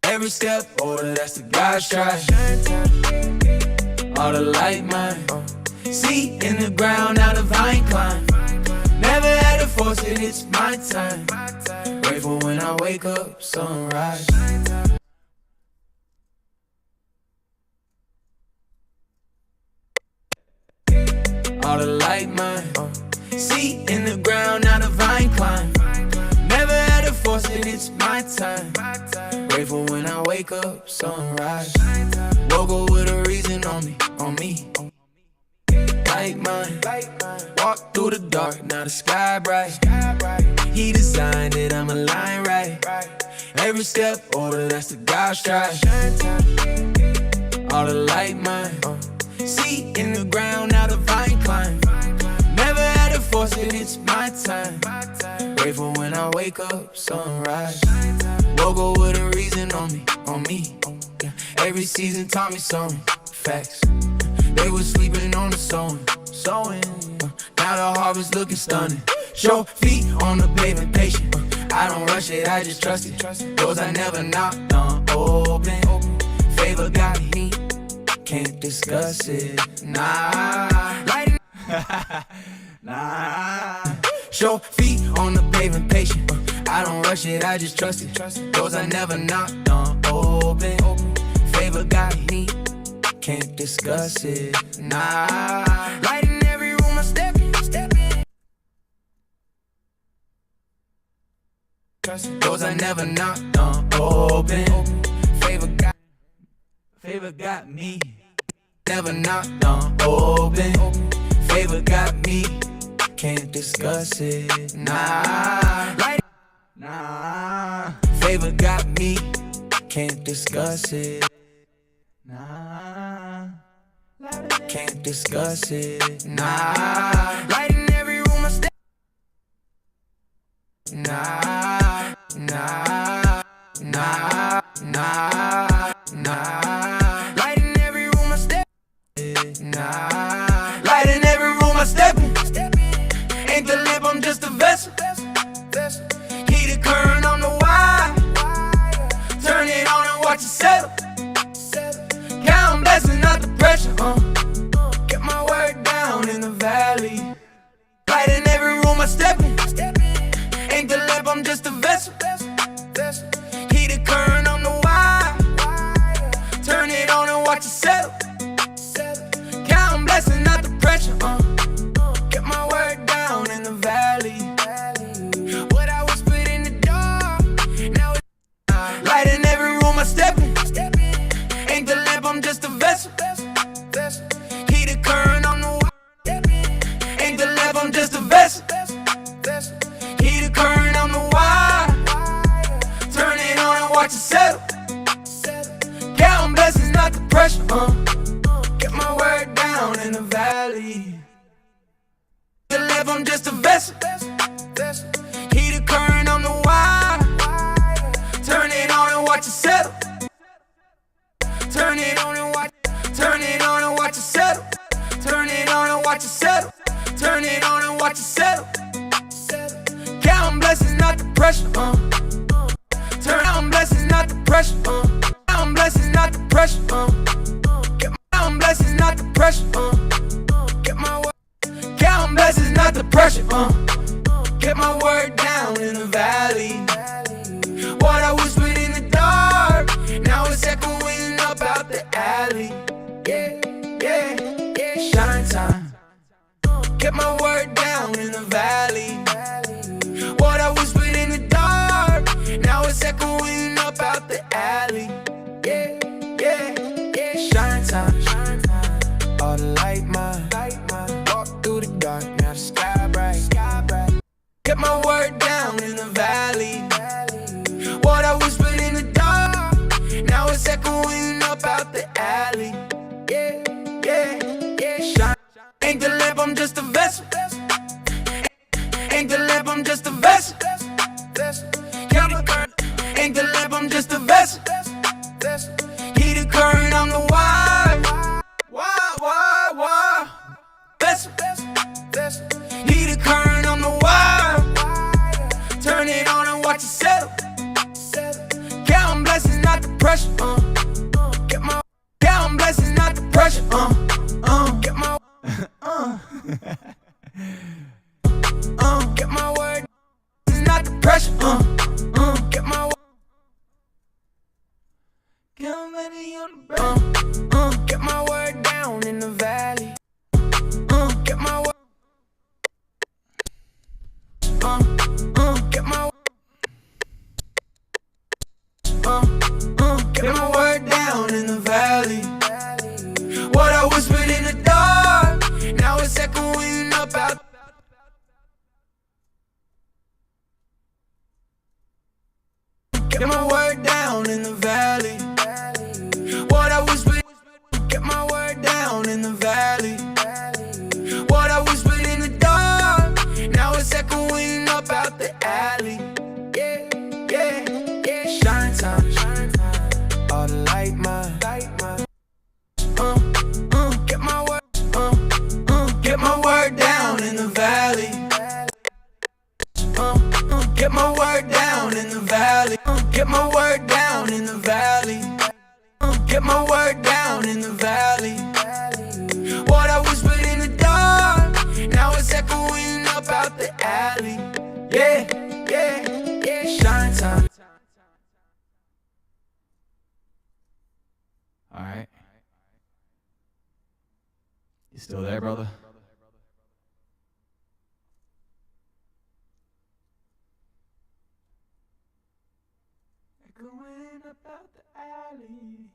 Every step order, that's the God's try. All the light mine. See in the ground, now the vine climb. Never had to force it, it's my time. Grateful when I wake up, sunrise. All the light mine. See in the ground, now the vine climb. Never had to force it, it's my time. Grateful when I wake up, sunrise. Woke up with a reason on me. Like mine. Walk through the dark, now the sky bright. He designed it, I'm aligned right. Every step order, that's the God's try. All the light mine. See in the ground, now the vine climb. Never had to force it, it's my time. Grateful when I wake up, sunrise. Woke up with a reason on me. Every season taught me something, facts. They was sleeping on the sowing. Now the harvest looking stunning. Show feet on the pavement, patient. I don't rush it, I just trust it. Doors I never knocked on, open. Favor got me, can't discuss it. Nah. Show feet on the pavement, patient. I don't rush it, I just trust it. Doors I never knocked on, open. Favor got me, can't discuss it. Nah. Light in every room I step in. Doors I never knocked on, open. Favor got me. Never knocked on, open. Favor got me, can't discuss it. Nah. Favor got me, can't discuss it. Nah. Can't discuss it. Nah. Light in every room I step. Nah. Light in every room I step. Nah. Light in every room I step in. Ain't the lip, I'm just a vessel. Heat the current on the wire. Turn it on and watch it settle. Count blessings, not the pressure. Get my work down in the valley. Light in every room I step in. Ain't the lip, I'm just a vessel. Heat the current on the wire. Turn it on and watch it settle. Count blessings, not the pressure. Get my work down in the valley. What I was put in the dark, now it's light in every room I step in. Ain't the lamp, I'm just a vessel. Heat the current on the wire. Ain't the lamp, I'm just a vessel. Heat the current on the wire. Turn it on and watch it settle. Counting blessings, not the pressure. Get my work down in the valley. The lamp, I'm just a vessel. Heat the current on the wire. Turn it on and watch it settle. Turn it on and watch it settle. Turn it on and watch it settle. Turn it on and watch it settle. Counting blessings, not the pressure. Counting blessings, not the pressure. Counting blessings, not the pressure. Counting blessings, not the pressure. Get my work. Counting blessings, not the pressure. Get my word down in the valley. What I whispered in the dark, now it's echoing up out the alley. Yeah. Shine time. Get my word down in the valley. What I whispered in the dark, now it's echoing up out the alley. Yeah. Shine time. All the light mine. Walk through the dark, now the sky bright. Get my word down in the valley. What I whispered in the dark, now it's echoing up out the alley. Yeah. Shine. Ain't the lamp, I'm just a vessel. Ain't the lamp, I'm just a vessel. Ain't the lamp, I'm just a vessel. Heat the current on the wire. Wire. Vessel. Heat the current on the wire. I whispered in the dark, now it's echoing up out. Get my word down in the valley. What I whispered, get my word down in the valley. What I whispered in the dark, now it's echoing up out the alley. Yeah, yeah, yeah. Shine time, all the light mine. Get my word down in the valley. Get my word down in the valley. Get my word down in the valley. Get my word down in the valley. What I whispered in the dark, now it's echoing up out the alley. Yeah, yeah, yeah. Shine time. All right. You still there, brother? Going up out the alley.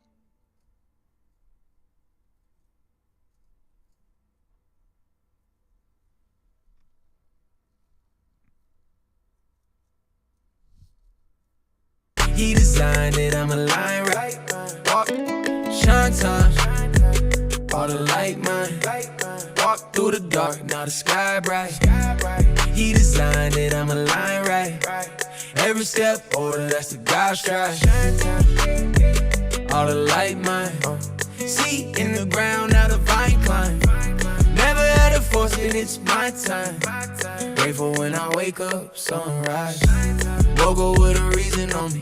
He designed it, I'm a line right. Walk, shine time, all the light mine. Walk through the dark, now the sky bright. He designed it, I'm a line right. Every step order, that's the God's stride. All the light mine. See in the ground, now the vine climb. Never had to force it, it's my time. Grateful when I wake up, sunrise. Woke up with a reason on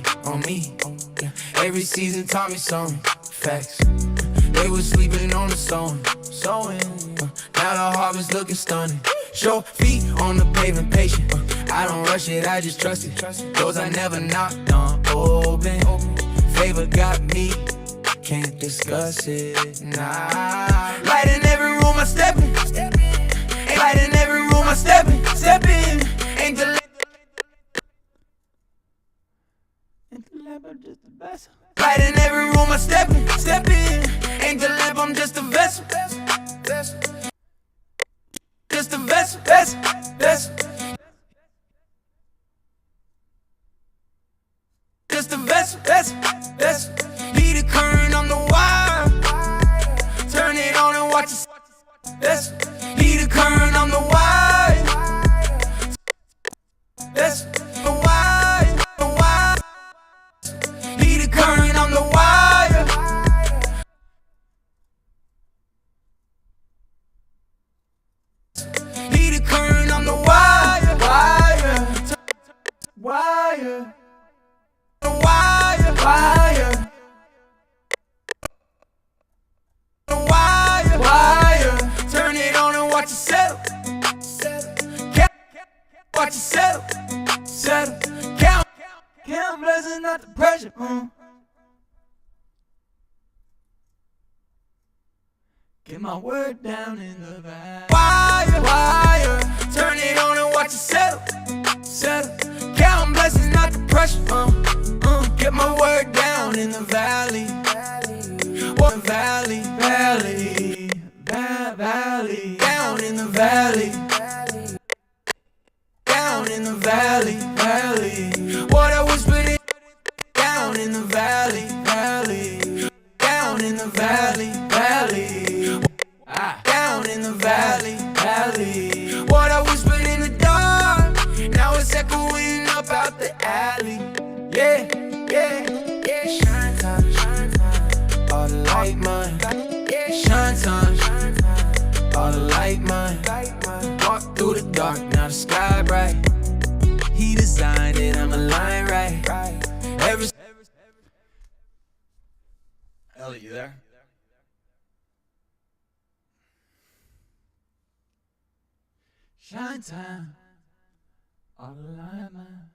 me. Yeah. Every season taught me something, facts. They was sleeping on the sowing. Now the harvest looking stunning. Show feet on the pavement, patient. I don't rush it, I just trust it. Doors I never knocked on, open. Favor got me, can't discuss it, nah. Light in every room I step in. Light in every room I step in. Ain't the lamp, I'm just a vessel. Light in every room I step in. Ain't the lamp, I'm just a vessel. Just a vessel. Just a vessel. Lead the current on the wire. Turn it on and watch it. Lead the current on the wire. The wire. Lead the current on the wire. Lead the current on the wire. Wire. The wire. The wire. Turn it on and watch it settle. Watch it settle. Count blessings, not the pressure. Get my word down in the valley. Wire. Turn it on and watch it settle. Count blessings, not the pressure. Get my word down in the valley. What valley? Down in the valley. Down in the valley. What I whispered in. Down in the valley. Down in the valley. Down in the valley. What I whispered in the dark, now it's echoing up out the alley. Yeah. Shine time, all the light mine. Shine time, all the light mine. Walk through the dark, now the sky bright. He designed it, I'm a line right. Elliot, you there? Shine time, all the light man.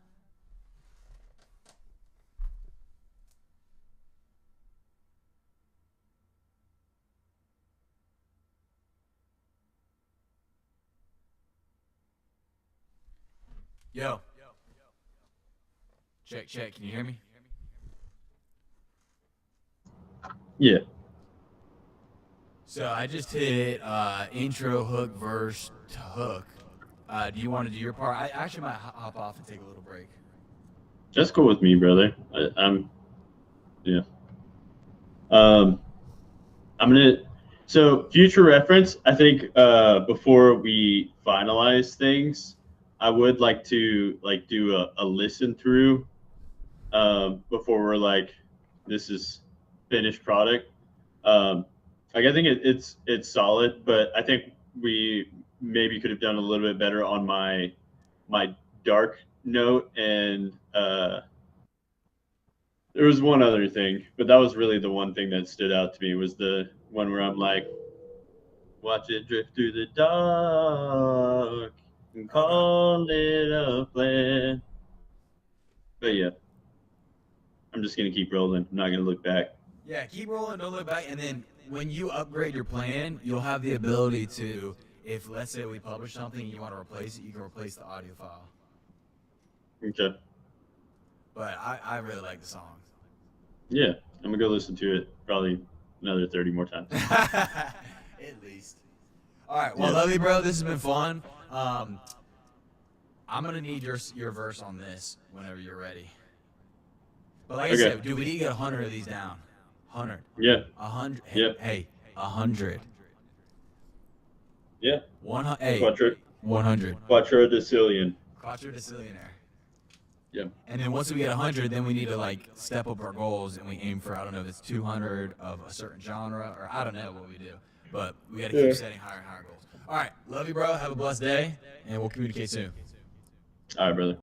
Yo. Check. Can you hear me? Yeah. So I just hit intro, hook, verse to hook. Do you want to do your part? I actually might hop off and take a little break. That's cool with me, brother. Yeah. I'm gonna. So future reference, I think before we finalize things, I would like to like do a listen through before we're like, this is finished product. Like I think it's solid, but I think we maybe could have done a little bit better on my dark note, and there was one other thing, but that was really the one thing that stood out to me was the one where I'm like, watch it drift through the dark and call it a plan. But yeah, I'm just gonna keep rolling. I'm not gonna look back. Yeah, keep rolling, don't look back, and then when you upgrade your plan, you'll have the ability to, if let's say we publish something and you want to replace it, you can replace the audio file. Okay. But I really like the song. Yeah, I'm gonna go listen to it probably another 30 more times. At least. All right, well, love you, bro. This has been fun. I'm gonna need your verse on this whenever you're ready. But like I said, dude, we need to get 100 of these down. 100. Yeah. 100. Yeah. Hey, 100. Yeah. 100. Hey, Quattro 100. Decillion. Quattro Decillionaire. Yeah. And then once we get 100, then we need to like step up our goals and we aim for, I don't know if it's 200 of a certain genre or I don't know what we do, but we got to keep setting higher and higher goals. All right, love you, bro. Have a blessed day, and we'll communicate soon. All right, brother.